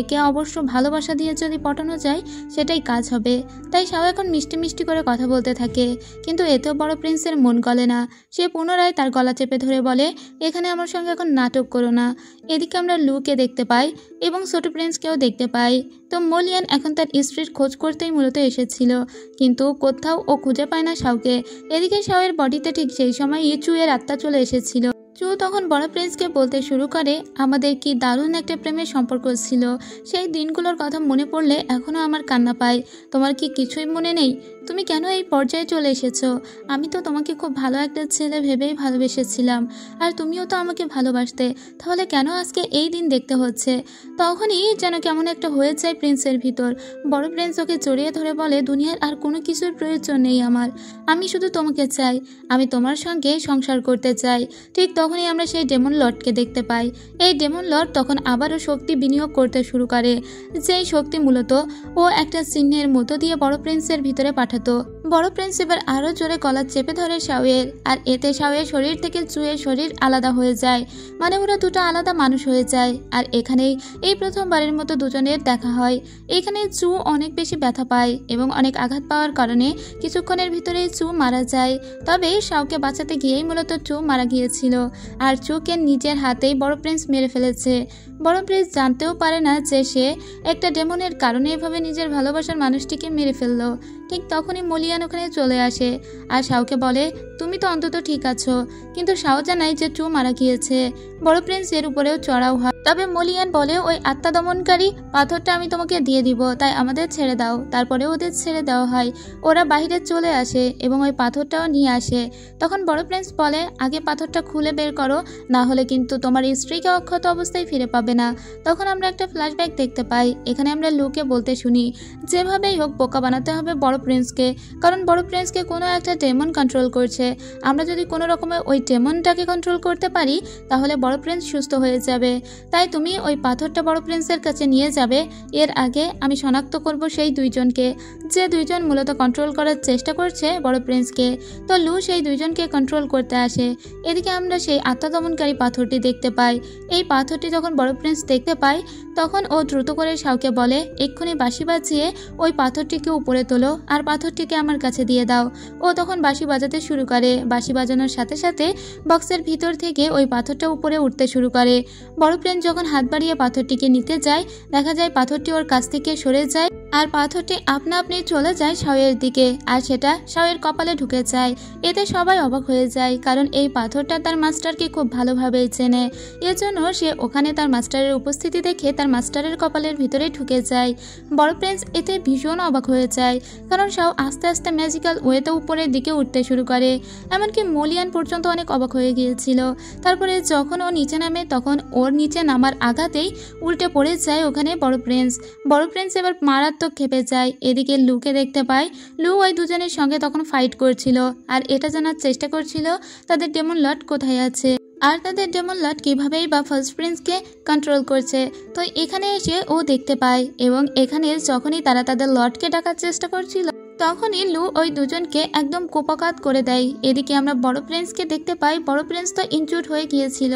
একে অবশ্য ভালোবাসা দিয়ে যদি পটানো যায় সেটাই কাজ হবে। তাই শাও এখন মিষ্টি মিষ্টি করে কথা বলতে থাকে, কিন্তু এতেও বড় প্রিন্সের মন গলে না। সে পুনরায় তার গলা চেপে ধরে বলে, এখানে আমার সঙ্গে এখন নাটক করো না। এদিকে আমরা লুকে দেখতে পাই এবং ছোট প্রিন্সকেও দেখতে পাই। তো মোলিয়ান এখন তার স্ত্রীর খোঁজ করতেই মূলত এসেছিল, কিন্তু কোথাও ও খুঁজে পায় না শাওকে। এদিকে শাওয়ের বডিতে ঠিক সেই সময় চুয়ের আত্মা চলে এসেছিল। চু তখন বড় প্রিন্সকে বলতে শুরু করে, আমাদের কি দারুণ একটা প্রেমের সম্পর্ক ছিল, সেই দিনগুলোর কথা মনে পড়লে এখনও আমার কান্না পায়। তোমার কি কিছুই মনে নেই? তুমি কেন এই পর্যায়ে চলে এসেছো? আমি তো তোমাকে খুব ভালো একটা ছেলে ভেবেই ভালোবেসেছিলাম, আর তুমিও তো আমাকে ভালোবাসতে, তাহলে কেন আজকে এই দিন দেখতে হচ্ছে? তখনই যেন কেমন একটা হয়ে যায় প্রিন্সের ভিতর। বড় প্রিন্স ওকে জড়িয়ে ধরে বলে, দুনিয়ার আর কোনো কিছুর প্রয়োজন নেই আমার, আমি শুধু তোমাকে চাই, আমি তোমার সঙ্গে সংসার করতে চাই। ঠিক তখনই আমরা সেই ডেমন লর্ডকে দেখতে পাই। এই ডেমন লর্ড তখন আবারও শক্তি বিনিয়োগ করতে শুরু করে, যেই শক্তি মূলত ও একটা চিহ্নের মধ্য দিয়ে বড় প্রিন্সের ভিতরে পাঠাতো। বড় প্রিন্স এবার আরও জোরে গলা চেপে ধরে শাওয়ের, আর এতে শাওয়ের শরীর থেকে চুয়ের শরীর আলাদা হয়ে যায়, মানে ওরা দুটো আলাদা মানুষ হয়ে যায়। আর এখানেই এই প্রথমবারের মতো দুজনের দেখা হয়। এখানে চু অনেক বেশি ব্যথা পায় এবং অনেক আঘাত পাওয়ার কারণে কিছুক্ষণের ভিতরেই চু মারা যায়। তবে শাওকে বাঁচাতে গিয়েই মূলত চু মারা গিয়েছিল, আর চুকে নিজের হাতেই বড় প্রিন্স মেরে ফেলেছে। বড় প্রিন্স জানতেও পারে না যে সে একটা ডেমনের কারণে এভাবে নিজের ভালোবাসার মানুষটিকে মেরে ফেললো। ঠিক তখনই মোলিয়ান ওখানে চলে আসে আর শাওকে বলে, তুমি তো অন্তত ঠিক আছো। কিন্তু শাও জানায় যে চু মারা গিয়েছে। বড় প্রিন্স এর উপরেও চড়াও হয়। তবে মোলিয়ান বলে, ওই আত্মা দমনকারী পাথরটা আমি তোমাকে দিয়ে দিব, তাই আমাদের ছেড়ে দাও। তারপরে ওদের ছেড়ে দেওয়া হয়। ওরা বাহিরে চলে আসে এবং ওই পাথরটাও নিয়ে আসে। তখন বড় প্রিন্স বলে, আগে পাথরটা খুলে বের করো, না হলে কিন্তু তোমার স্ত্রীকে অক্ষত অবস্থায় ফিরে পাবে না। তখন আমরা একটা ফ্ল্যাশব্যাক দেখতে পাই। এখানে আমরা লুকে বলতে শুনি, যেভাবেই হোক বোকা বানাতে হবে বড় প্রিন্সকে, কারণ বড় প্রিন্সকে কোনো একটা ডেমন কন্ট্রোল করছে। আমরা যদি কোনো রকমের ওই ডেমনটাকে কন্ট্রোল করতে পারি তাহলে বড় প্রিন্স সুস্থ হয়ে যাবে। তাই তুমি ওই পাথরটা বড় প্রিন্সের কাছে নিয়ে যাবে। এর আগে আমি শনাক্ত করব সেই দুইজনকে, যে দুইজন মূলত কন্ট্রোল করার চেষ্টা করছে বড় প্রিন্সকে। তো লু সেই দুইজনকে কন্ট্রোল করতে আসে। এদিকে আমরা সেই আত্মদমনকারী পাথরটি দেখতে পাই। এই পাথরটি যখন বড় প্রিন্স দেখতে পায় তখন ও দ্রুত করে শাওকে বলে, এক্ষুনি বাঁশি বাজিয়ে ওই পাথরটিকে উপরে তোলো আর পাথরটিকে আমার কাছে দিয়ে দাও। ও তখন বাঁশি বাজাতে শুরু করে। বাঁশি বাজানোর সাথে সাথে বক্সের ভিতর থেকে ওই পাথরটা উপরে উঠতে শুরু করে। বড় প্রিন্স যখন হাত বাড়িয়ে পাথরটিকে নিতে যায়, দেখা যায় পাথরটি ওর কাছ থেকে সরে যায় আর পাথরটি আপনা আপনি চলে যায় শাওয়ের দিকে, আর সেটা শাওয়ের কপালে ঢুকে যায়। এতে সবাই অবাক হয়ে যায়, কারণ এই পাথরটা তার মাস্টারকে খুব ভালোভাবেই চেনে। এজন্য সে ওখানে তার মাস্টারের উপস্থিতি দেখে তার মাস্টারের কপালের ভিতরে ঢুকে যায়। বড় প্রিন্স এতে ভীষণ অবাক হয়ে যায়, কারণ শাও আস্তে আস্তে ম্যাজিক্যাল ওয়েতে উপরের দিকে উঠতে শুরু করে। এমনকি মোলিয়ান পর্যন্ত অনেক অবাক হয়ে গিয়েছিল। তারপরে যখন ও নিচে নামে তখন ওর নিচে নামার আঘাতেই উল্টে পড়ে যায় ওখানে বড় প্রিন্স। বড় প্রিন্স এবার মারাত্মক খেপে যায়। এদিকে লুকে দেখতে পায়। লু ওই দুজনের সঙ্গে তখন ফাইট করছিল আর এটা জানার চেষ্টা করছিল তাদের ডেমন লর্ড কোথায় আছে আর তাদের ডেমন লর্ড কিভাবেই বা ফার্স্ট প্রিন্সকে কন্ট্রোল করছে। তো এখানে এসে ও দেখতে পায় এবং এখানে যখনই তারা তাদের লর্ডকে ডাকার চেষ্টা করছিল তখনই লু ওই দুজনকে একদম কোপাঘাত করে দেয়। এদিকে আমরা বড় প্রিন্সকে দেখতে পাই। বড় প্রিন্স তো ইনজুর্ড হয়ে গিয়েছিল,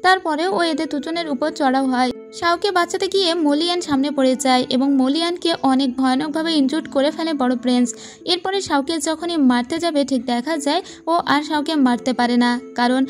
তারপরেও ও এদের দুজনের উপর চড়াও হয়। শাওকে বাঁচাতে গিয়ে মোলিয়ান সামনে পড়ে যায় এবং মোলিয়ানকে অনেক ভয়ানকভাবে ইনজুর্ড করে ফেলে বড় প্রিন্স। এরপরে শাওকে যখনই মারতে যাবে ঠিক দেখা যায় ও আর শাওকে মারতে পারে না, কারণ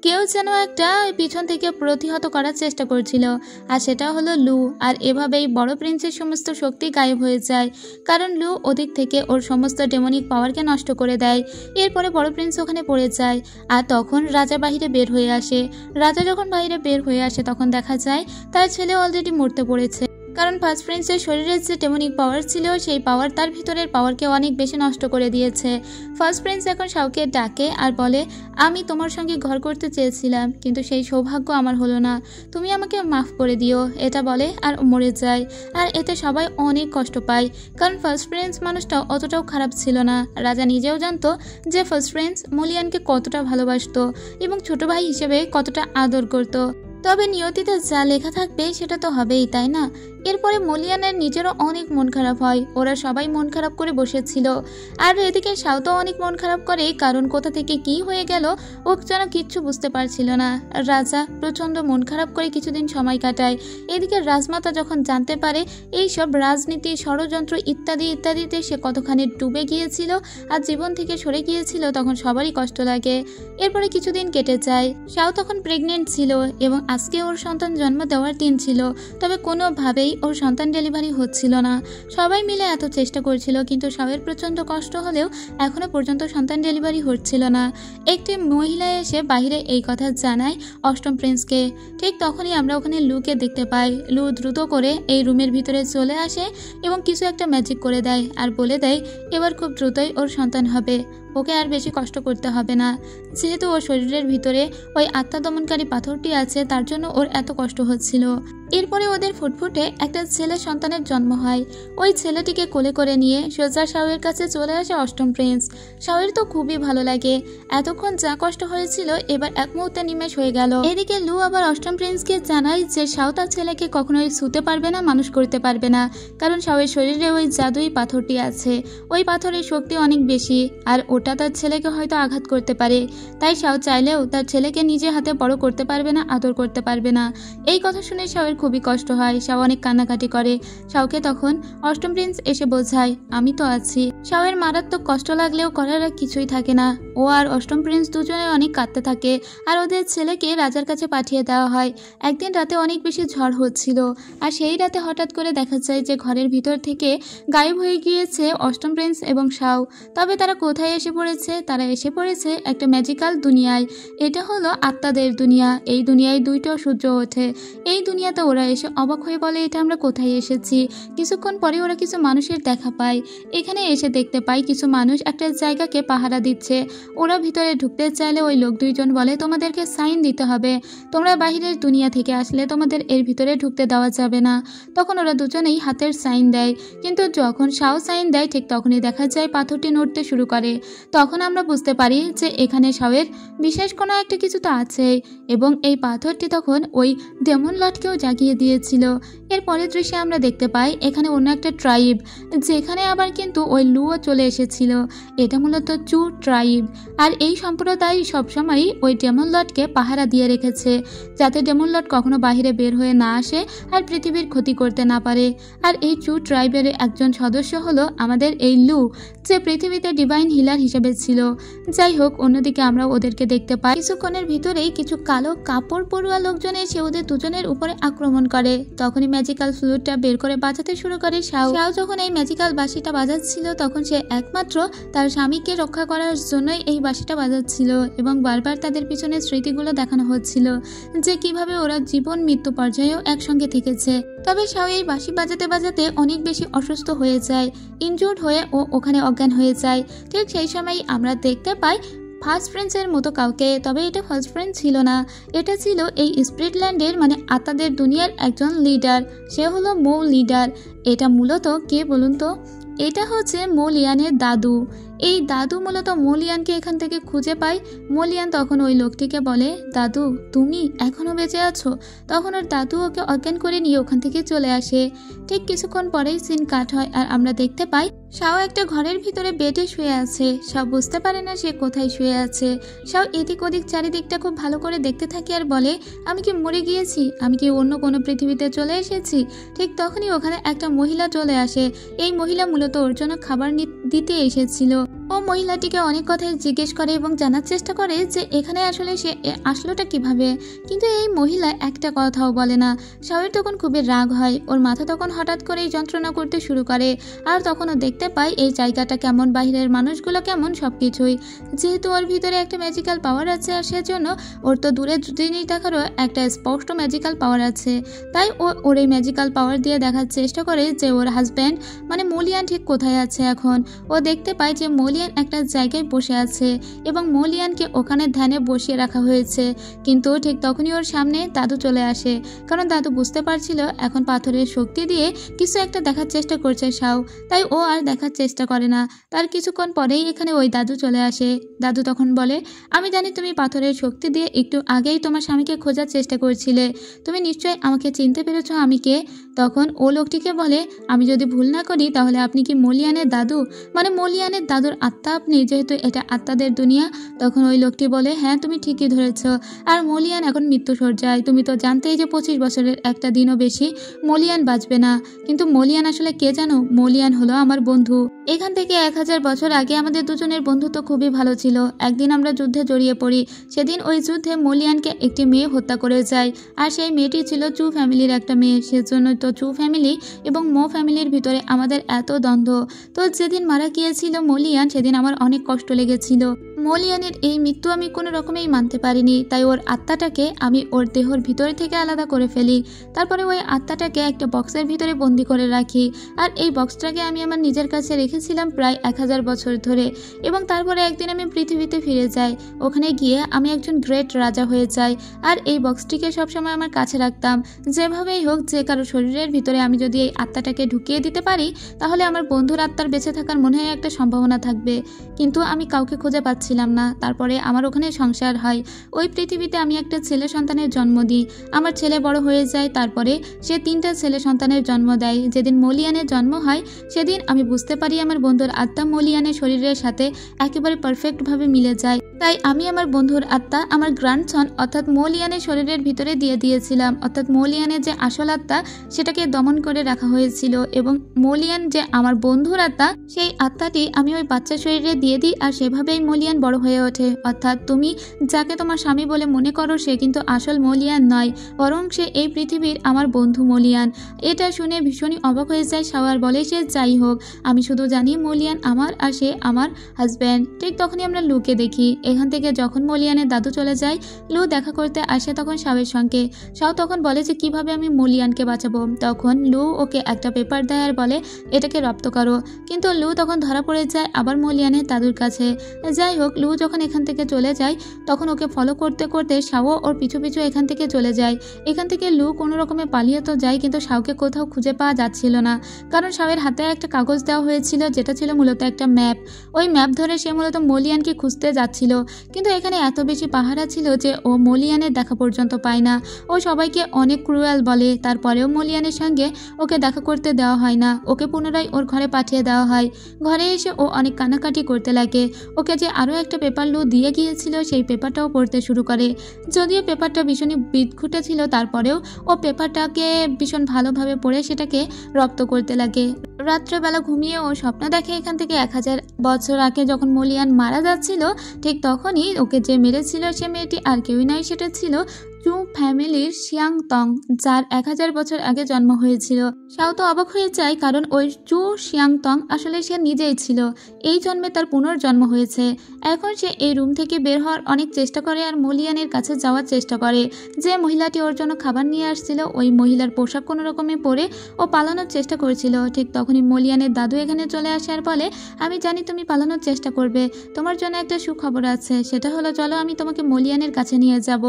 কেউ যেন একটা পিছন থেকে প্রতিহত করার চেষ্টা করছিল, আর সেটা হলো লু। আর এভাবেই বড় প্রিন্সের সমস্ত শক্তি গায়েব হয়ে যায়, কারণ লু ওদিক থেকে ওর সমস্ত ডেমনিক পাওয়ারকে নষ্ট করে দেয়। এরপরে বড় প্রিন্স ওখানে পড়ে যায় আর তখন রাজা বাহিরে বের হয়ে আসে। রাজা যখন বাইরে বের হয়ে আসে তখন দেখা যায় তার ছেলে অলরেডি মরতে পড়েছে, কারণ ফার্স্ট প্রিন্সের শরীরের যে ডেমনিক পাওয়ার ছিল সেই পাওয়ার তার ভিতরের পাওয়ারকে অনেক বেশি নষ্ট করে দিয়েছে। ফার্স্ট প্রিন্স এখন শাওকে ডাকে আর বলে, আমি তোমার সঙ্গে ঘর করতে চেয়েছিলাম কিন্তু সেই সৌভাগ্য আমার হলো না, তুমি আমাকে মাফ করে দিও, এটা বলে আর মরে যায়। আর এতে সবাই অনেক কষ্ট পায়, কারণ ফার্স্ট প্রিন্স মানুষটা অতটাও খারাপ ছিল না। রাজা নিজেও জানতো যে ফার্স্ট প্রিন্স মোলিয়ানকে কতটা ভালোবাসতো এবং ছোট ভাই হিসেবে কতটা আদর করত। তবে নিয়তিতে যা লেখা থাকবে সেটা তো হবেই, তাই না? এরপরে মলিয়ানের নিজেরও অনেক মন খারাপ হয়, ওরা সবাই মন খারাপ করে বসেছিল। আর এদিকে শাওতো অনেক মন খারাপ করে, কারণ কোথা থেকে কি হয়ে গেল ও যেন কিচ্ছু বুঝতে পারছিল না। রাজা প্রচণ্ড মন খারাপ করে কিছুদিন সময় কাটায়। এদিকে রাজমাতা যখন জানতে পারে এইসব রাজনীতি, ষড়যন্ত্র ইত্যাদি ইত্যাদিতে সে কতখানি ডুবে গিয়েছিল আর জীবন থেকে সরে গিয়েছিল, তখন সবারই কষ্ট লাগে। এরপরে কিছুদিন কেটে যায়। শাও তখন প্রেগনেন্ট ছিল এবং আজকে ওর সন্তান জন্ম দেওয়ার দিন ছিল, তবে কোনোভাবেই ওর সন্তান ডেলিভারি হচ্ছিল না। সবাই মিলে এত চেষ্টা করছিল, কিন্তু শাওয়ের প্রচণ্ড কষ্ট হলেও এখনো পর্যন্ত সন্তান ডেলিভারি হচ্ছিল না। একটি মহিলা এসে বাইরে এই কথা জানায় অষ্টম প্রিন্সকে। ঠিক তখনই আমরা ওখানে লুকে দেখতে পাই। লু দ্রুত করে এই রুমের ভিতরে চলে আসে এবং কিছু একটা ম্যাজিক করে দেয় আর বলে দেয় এবার খুব দ্রুতই ওর সন্তান হবে, ওকে আর বেশি কষ্ট করতে হবে না। যেহেতু ওর শরীরের ভিতরে ওই আত্মা দমনকারী পাথরটি আছে, তার জন্য ওর এত কষ্ট হচ্ছিল। এরপরে ওদের ফুটফুটে একটা ছেলে সন্তানের জন্ম হয়। ওই ছেলেটিকে কোলে করে নিয়ে সোজা শাওয়ের কাছে চলে আসে অষ্টম প্রিন্স। শাওয়ের তো খুবই ভালো লাগে, এতক্ষণ যা কষ্ট হয়েছিল এবার এক মুহূর্তে নিমেষ হয়ে গেল। এদিকে লু আবার অষ্টম প্রিন্সকে জানায় যে শাও তার ছেলেকে কখনোই ছুতে পারবে না, মানুষ করতে পারবে না, কারণ শাওয়ের শরীরে ওই জাদুই পাথরটি আছে। ওই পাথরের শক্তি অনেক বেশি আর ওটা তার ছেলেকে হয়তো আঘাত করতে পারে, তাই শাও চাইলেও তার ছেলেকে নিজে হাতে বড় করতে পারবে না, আদর করতে পারবে না। এই কথা শুনে শাওয়ের খুবই কষ্ট হয়। শাও অনেক কান্নাকাটি করে। শাওকে তখন অষ্টম প্রিন্স এসে বোঝায় আমি তো আছি। শাওয়ের মারাত্মক কষ্ট লাগলেও করার আর কিছুই থাকে না। ও আর অষ্টম প্রিন্স দুজনে অনেক কাঁদতে থাকে আর ওদের ছেলেকে রাজার কাছে পাঠিয়ে দেওয়া হয়। একদিন রাতে অনেক বেশি ঝড় হচ্ছিল আর সেই রাতে হঠাৎ করে দেখা যায় যে ঘরের ভিতর থেকে গায়েব হয়ে গিয়েছে অষ্টম প্রিন্স এবং শাও। তবে তারা কোথায় এসে পড়েছে? তারা এসে পড়েছে একটা ম্যাজিক্যাল দুনিয়ায়। এটা হলো আত্মাদের দুনিয়া। এই দুনিয়ায় দুইটা সূর্য ওঠে। এই দুনিয়াতে ওরা এসে অবাক হয়ে বলে এটা আমরা কোথায় এসেছি। কিছুক্ষণ পরে ওরা কিছু মানুষের দেখা পায়। এখানে এসে দেখতে পায় কিছু মানুষ একটা জায়গাকে পাহারা দিচ্ছে। ওরা ভিতরে ঢুকতে চাইলে ওই লোক দুইজন বলে তোমাদেরকে সাইন দিতে হবে, তোমরা বাহিরের দুনিয়া থেকে আসলে তোমাদের এর ভিতরে ঢুকতে দেওয়া যাবে না। তখন ওরা দুজনেই হাতের সাইন দেয়, কিন্তু যখন শাও সাইন দেয় ঠিক তখনই দেখা যায় পাথরটি নড়তে শুরু করে। তখন আমরা বুঝতে পারি যে এখানে শাওয়ের বিশেষ কোনো একটা কিছু তো আছেই এবং এই পাথরটি তখন ওই ডেমন লর্ডকেও জাগিয়ে দিয়েছিল। এর পরের দৃশ্যে আমরা দেখতে পাই এখানে অন্য একটা ট্রাইব, যেখানে আবার কিন্তু ওই লুও চলে এসেছিল। এটা মূলত চু ট্রাইব আর এই সম্প্রদায় সবসময়ই ওই ডেমন লর্ডকে পাহারা দিয়ে রেখেছে, যাতে ডেমন লর্ড কখনো বাহিরে বের হয়ে না আসে আর পৃথিবীর ক্ষতি করতে না পারে। আর এই চু ট্রাইবের একজন সদস্য হলো আমাদের এই লু, যে পৃথিবীতে ডিভাইন হিলার হিসেবে ছিল। যাই হোক, অন্যদিকে আমরা ওদেরকে দেখতে পাই কিছুক্ষণের ভিতরেই কিছু কালো কাপড় পরুয়া লোকজন এসে ওদের দুজনের উপরে আক্রমণ করে। তখনই ম্যাজিক্যাল ফ্লুটটা বের করে বাজাতে শুরু করে শাও। যখন এই ম্যাজিক্যাল বাঁশিটা বাজাচ্ছিল তখন সে একমাত্র তার স্বামীকে রক্ষা করার জন্যই এই বাঁশিটা বাজাচ্ছিল এবং বারবার তাদের পিছনে স্মৃতিগুলো দেখানো হচ্ছিল যে কিভাবে ওরা জীবন মৃত্যু পর্যায়েও একসঙ্গে থেকেছে। তবে শাও এই বাঁশি বাজাতে বাজাতে অনেক বেশি অসুস্থ হয়ে যায়, ইনজুর্ড হয়ে ও ওখানে অজ্ঞান হয়ে যায়। ঠিক সেই সময় আমরা দেখতে পাই ফার্স্ট প্রিন্সের মতো কাউকে। তবে এটা ফার্স্ট প্রিন্স ছিল না, এটা ছিল এই স্পিরিটল্যান্ডের মানে আত্মাদের দুনিয়ার একজন লিডার। সে হলো মৌ লিডার। এটা মূলত কে বলুন তো? এটা হচ্ছে মলিয়ানের দাদু। এই দাদু মূলত মলিয়ানকে এখান থেকে খুঁজে পায়। মলিয়ান তখন ওই লোকটিকে বলে দাদু তুমি এখনো বেঁচে আছো। তখন ওর দাদু ওকে অজ্ঞান করে নিয়ে ওখান থেকে চলে আসে। ঠিক কিছুক্ষণ পরেই সিন কাট হয় আর আমরা দেখতে পাই শাও একটা ঘরের ভিতরে বেডে শুয়ে আছে। শাও বুঝতে পারে না সে কোথায় শুয়ে আছে। শাও এদিক ওদিক চারিদিকটা খুব ভালো করে দেখতে থাকে আর বলে আমি কি মরে গিয়েছি? আমি কি অন্য কোনো পৃথিবীতে চলে এসেছি? ঠিক তখনই ওখানে একটা মহিলা চলে আসে। এই মহিলা মূলত ওর জন্য খাবার দিতে এসেছিল। ও মহিলাটিকে অনেক কথাই জিজ্ঞেস করে এবং জানার চেষ্টা করে যে এখানে আসলে সে আসলোটা কিভাবে, কিন্তু এই মহিলা একটা কথাও বলে না। শাওয়ের তখন খুবই রাগ হয়। ওর মাথা তখন হঠাৎ করেই যন্ত্রণা করতে শুরু করে আর তখন ও দেখতে পায় এই জায়গাটা কেমন, বাহিরের মানুষগুলো কেমন, সবকিছুই। যেহেতু ওর ভিতরে একটা ম্যাজিক্যাল পাওয়ার আছে আর সেজন্য ওর তো দূরে জিনিস দেখারও একটা স্পষ্ট ম্যাজিক্যাল পাওয়ার আছে। তাই ও ওর এই ম্যাজিক্যাল পাওয়ার দিয়ে দেখার চেষ্টা করে যে ওর হাজব্যান্ড মানে মলিয়ান ঠিক কোথায় আছে। এখন ও দেখতে পায় যে মলিয়ান একটা জায়গায় বসে আছে এবং মলিয়ানকে ওখানে ধ্যানে বসিয়ে রাখা হয়েছে। কিন্তু ঠিক তখনই ওর সামনে দাদু চলে আসে, কারণ দাদু বুঝতে পারছিল এখন পাথরের শক্তি দিয়ে কিছু একটা দেখার চেষ্টা করছে শাও, তাই ও আর দেখার চেষ্টা করে না। তার কিছুক্ষণ পরেই এখানে ওই দাদু চলে আসে। দাদু তখন বলে, আমি জানি তুমি পাথরের শক্তি দিয়ে একটু আগেই তোমার স্বামীকে খোঁজার চেষ্টা করছিলে, তুমি নিশ্চয়ই আমাকে চিনতে পেরেছো আমি কে। তখন ও লোকটিকে বলে, আমি যদি ভুল না করি তাহলে আপনি কি মলিয়ানের দাদু, মানে মলিয়ানের দাদুর আত্মা আপনি, যেহেতু এটা আত্মাদের দুনিয়া। তখন ওই লোকটি বলে, হ্যাঁ তুমি ঠিকই ধরেছ, আর মলিয়ান এখন মৃত্যুশয্যায়। তুমি তো জানতেই যে 25 বছরের একটা দিনও বেশি মলিয়ান বাঁচবে না। কিন্তু মলিয়ান আসলে কে জানো? মলিয়ান হলো আমার বন্ধু। এখান থেকে 1000 বছর আগে আমাদের দুজনের বন্ধুত্ব খুবই ভালো ছিল। একদিন আমরা যুদ্ধে জড়িয়ে পড়ি। সেদিন ওই যুদ্ধে মলিয়ানকে একটি মেয়ে হত্যা করে যায়, আর সেই মেয়েটি ছিল চু ফ্যামিলির একটা মেয়ে। সেজন্যই তো চু ফ্যামিলি এবং মো ফ্যামিলির ভিতরে আমাদের এত দ্বন্দ্ব। তো যেদিন মারা গিয়েছিল মলিয়ান, সেদিন আমার অনেক কষ্ট লেগেছিল। মলিয়ানের এই মৃত্যু আমি কোনো রকমেই মানতে পারিনি, তাই ওর আত্মাটাকে আমি ওর দেহর ভিতরে থেকে আলাদা করে ফেলি। তারপরে ওই আত্মাটাকে একটা বক্সের ভিতরে বন্দি করে রাখি, আর এই বক্সটাকে আমি আমার নিজের কাছে রেখেছিলাম প্রায় 1000 বছর ধরে। এবং তারপরে একদিন আমি পৃথিবীতে ফিরে যাই। ওখানে গিয়ে আমি একজন গ্রেট রাজা হয়ে যাই, আর এই বক্সটিকে সবসময় আমার কাছে রাখতাম। যেভাবেই হোক, যে কারো শরীরের ভিতরে আমি যদি এই আত্মাটাকে ঢুকিয়ে দিতে পারি, তাহলে আমার বন্ধুর আত্মার বেঁচে থাকার মনে হয় একটা সম্ভাবনা থাকবে। কিন্তু আমি কাউকে খুঁজে পাচ্ছিলাম না। তারপরে আমার ওখানে সংসার হয়। ওই পৃথিবীতে আমি একটা ছেলে সন্তানের জন্ম দিই। আমার ছেলে বড় হয়ে যায়, তারপরে সে 3টা ছেলে সন্তানের জন্ম দেয়। যেদিন মলিয়ানের জন্ম হয়, সেদিন আমি বুঝতে পারি আমার বন্ধুর আত্মা মলিয়ানের শরীরের সাথে একেবারে পারফেক্টভাবে মিলে যায়। তাই আমি আমার বন্ধুর আত্মা আমার গ্র্যান্ডসন অর্থাৎ মলিয়ানের শরীরের ভিতরে দিয়ে দিয়েছিলাম। অর্থাৎ মলিয়ানের যে আসল আত্মা, সেটাকে দমন করে রাখা হয়েছিল, এবং মলিয়ান যে আমার বন্ধুর আত্মা, সেই আত্মাটি আমি ওই বাচ্চার শরীরে দিয়ে দিই, আর সেভাবেই মলিয়ান বড় হয়ে ওঠে। অর্থাৎ তুমি যাকে তোমার স্বামী বলে মনে করো, সে কিন্তু আসল মলিয়ান নয়, বরং সে এই পৃথিবীর আমার বন্ধু মলিয়ান। এটা শুনে ভীষণই অবাক হয়ে যায় শাওয়ার। বলে, সে যাই হোক, আমি শুধু জানি মলিয়ান আমার আর সে আমার হাজব্যান্ড। ঠিক তখনই আমরা লুকে দেখি। এখান থেকে যখন মলিয়ানের দাদু চলে যায়, লু দেখা করতে আসে তখন শাওয়ের সঙ্গে। শাও তখন বলে যে কিভাবে আমি মলিয়ানকে বাঁচাবো। তখন লু ওকে একটা পেপার দেয় আর বলে, এটাকে রপ্ত করো। কিন্তু লু তখন ধরা পড়ে যায় আবার মলিয়ানের দাদুর কাছে। যাই হোক, লু যখন এখান থেকে চলে যায়, তখন ওকে ফলো করতে করতে শাও ওর পিছু পিছু এখান থেকে চলে যায়। এখান থেকে লু কোনো রকমে পালিয়ে তো যায়, কিন্তু শাওকে কোথাও খুঁজে পাওয়া যাচ্ছিল না, কারণ শাওয়ের হাতে একটা কাগজ দেওয়া হয়েছিল, যেটা ছিল মূলত একটা ম্যাপ। ওই ম্যাপ ধরে সে মূলত মলিয়ানকে খুঁজতে যাচ্ছিল, কিন্তু এখানে এত বেশি পাহারা ছিল যে ও মলিয়ানের দেখা পর্যন্ত পায় না। ও সবাইকে অনেক ক্রুয়েল বলে, তারপরেও মলিয়ানের সঙ্গে ওকে দেখা করতে দেওয়া হয় না। ওকে পুনরায় ওর ঘরে পাঠিয়ে দেওয়া হয়। ঘরে এসে ও অনেক কান্নাকাটি করতে লাগে। ওকে যে আরও একটা পেপার লু দিয়ে গিয়েছিল, সেই পেপারটাও পড়তে শুরু করে। যদিও পেপারটা ভীষণই বিদঘুটে ছিল, তারপরেও ও পেপারটাকে ভীষণ ভালোভাবে পড়ে সেটাকে রপ্ত করতে লাগে। রাত্রেবেলা ঘুমিয়ে ও স্বপ্ন দেখে এখান থেকে 1000 বছর আগে যখন মলিয়ান মারা যাচ্ছিল, ঠিক তখনই ওকে যে মেরেছিল সে মেয়েটি আর কেউই নয়, সেটা ছিল চু ফ্যামিলির শিয়াং তং, যার 1000 বছর আগে জন্ম হয়েছিল। শাও তো অবাক হয়ে যায়, কারণ ওই চু শিয়াং তং আসলে সে নিজেই ছিল। এই জন্মে তার পুনর্জন্ম হয়েছে। এখন সে এই রুম থেকে বের হওয়ার অনেক চেষ্টা করে আর মলিয়ানের কাছে যাওয়ার চেষ্টা করে। যে মহিলাটি ওর জন্য খাবার নিয়ে আসছিল, ওই মহিলার পোশাক কোনো রকমে পরে ও পালানোর চেষ্টা করছিল। ঠিক তখনই মলিয়ানের দাদু এখানে চলে আসে আর বলে, আমি জানি তুমি পালানোর চেষ্টা করবে, তোমার জন্য একটা সুখবর আছে। সেটা হলো, চলো আমি তোমাকে মলিয়ানের কাছে নিয়ে যাব।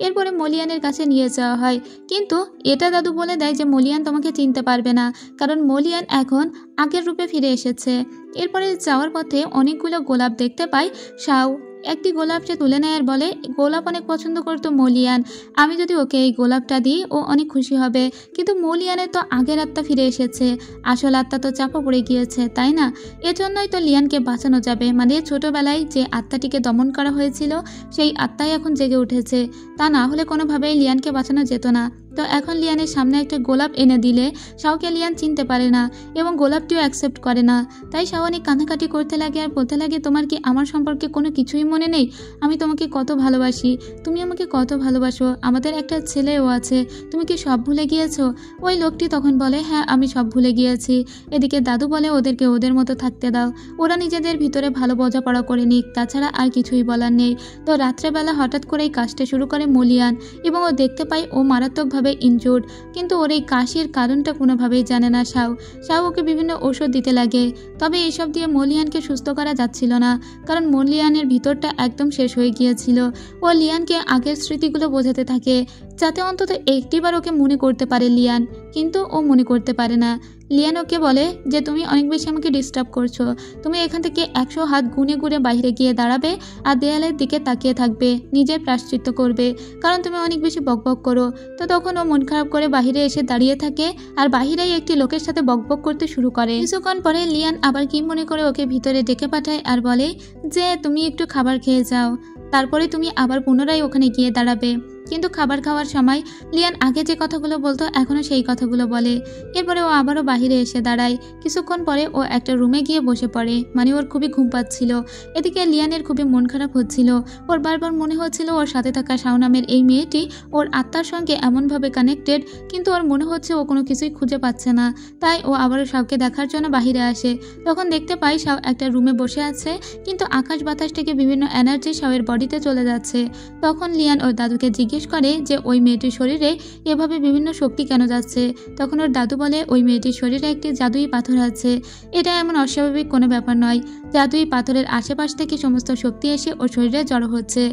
এরপরে মলিয়ানের কাছে নিয়ে যাওয়া হয়, কিন্তু এটা দাদু বলে দেয় যে মলিয়ান তোমাকে চিনতে পারবে না, কারণ মলিয়ান এখন আগের রূপে ফিরে এসেছে। এরপরে যাওয়ার পথে অনেকগুলো গোলাপ দেখতে পায় শাও। একটি গোলাপ সে তুলে নেয় আর বলে, গোলাপ অনেক পছন্দ করতো মলিয়ান, আমি যদি ওকে এই গোলাপটা দিই ও অনেক খুশি হবে। কিন্তু মলিয়ানের তো আগের আত্মা ফিরে এসেছে, আসল আত্মা তো চাপা পড়ে গিয়েছে, তাই না? এজন্যই তো লিয়ানকে বাঁচানো যাবে, মানে ছোটবেলায় যে আত্মাটিকে দমন করা হয়েছিল সেই আত্মাই এখন জেগে উঠেছে। তা না হলে কোনোভাবেই লিয়ানকে বাঁচানো যেত না। তো এখন লিয়ানের সামনে একটা গোলাপ এনে দিলে শাওকে লিয়ান চিনতে পারে না এবং গোলাপটিও অ্যাকসেপ্ট করে না। তাই শাও অনেক কান্নাকাটি করতে লাগে আর বলতে লাগে, তোমার কি আমার সম্পর্কে কোনো কিছুই মনে নেই? আমি তোমাকে কত ভালোবাসি, তুমি আমাকে কত ভালোবাসো, আমাদের একটা ছেলেও আছে, তুমি কি সব ভুলে গিয়েছো? ওই লোকটি তখন বলে, হ্যাঁ আমি সব ভুলে গিয়েছি। এদিকে দাদু বলে, ওদেরকে ওদের মতো থাকতে দাও, ওরা নিজেদের ভিতরে ভালো বোঝাপড়া করে নিক, তাছাড়া আর কিছুই বলার নেই। তো রাত্রেবেলা হঠাৎ করেই কাজটা শুরু করে মলিয়ান, এবং ও দেখতে পায় ও মারাত্মকভাবে ভীষণভাবে ইনজুর্ড, কিন্তু ওর এই কাশির কারণটা কোনোভাবেই জানে না শাও। শাও ওকে বিভিন্ন ঔষধ দিতে লাগে, তবে এইসব দিয়ে মলিয়ানকে সুস্থ করা যাচ্ছিল না, কারণ মলিয়ানের ভিতরটা একদম শেষ হয়ে গিয়েছিল। ও লিয়ানকে আগের স্মৃতিগুলো বোঝাতে থাকে, যাতে অন্তত একটিবার ওকে মনে করতে পারে লিয়ান, কিন্তু ও মনে করতে পারে না। লিয়ান ওকে বলে যে তুমি অনেক বেশি আমাকে ডিস্টার্ব করছো, তুমি এখান থেকে 100 হাত গুনে গুনে বাইরে গিয়ে দাঁড়াবে আর দেয়ালের দিকে তাকিয়ে থাকবে, নিজের প্রায়শ্চিত্ত করবে, কারণ তুমি অনেক বেশি বকবক করো। তো তখন ও মন খারাপ করে বাহিরে এসে দাঁড়িয়ে থাকে আর বাহিরেই একটি লোকের সাথে বকবক করতে শুরু করে। কিছুক্ষণ পরে লিয়ান আবার কি মনে করে ওকে ভিতরে ডেকে পাঠায় আর বলে যে তুমি একটু খাবার খেয়ে যাও, তারপরে তুমি আবার পুনরায় ওখানে গিয়ে দাঁড়াবে। কিন্তু খাবার খাওয়ার সময় লিয়ান আগে যে কথাগুলো বলতো এখনও সেই কথাগুলো বলে। এরপরে ও আবারও বাহিরে এসে দাঁড়ায়। কিছুক্ষণ পরে ও একটা রুমে গিয়ে বসে পড়ে, মানে ওর খুবই ঘুম পাচ্ছিল। এদিকে লিয়ানের খুবই মন খারাপ হচ্ছিল, ওর বারবার মনে হচ্ছিল ওর সাথে থাকা শাও নামের এই মেয়েটি ওর আত্মার সঙ্গে এমনভাবে কানেক্টেড, কিন্তু ওর মনে হচ্ছে ও কোনো কিছুই খুঁজে পাচ্ছে না। তাই ও আবারও শাওকে দেখার জন্য বাহিরে আসে। তখন দেখতে পাই শাও একটা রুমে বসে আছে, কিন্তু আকাশ বাতাস থেকে বিভিন্ন এনার্জি শাওয়ের বডিতে চলে যাচ্ছে। তখন লিয়ান ওর দাদুকে জিজ্ঞেস করে যে ওই মেয়েটির শরীরে এভাবে বিভিন্ন শক্তি কেন যাচ্ছে। তখন ওর দাদু বলে ওই মেয়েটির শরীরে একটি জাদুই পাথর আছে, এটা এমন অস্বাভাবিক কোনো ব্যাপার নয়, জাদুই পাথরের আশেপাশ থেকে সমস্ত শক্তি এসে ওর শরীরে জড়ো হচ্ছে।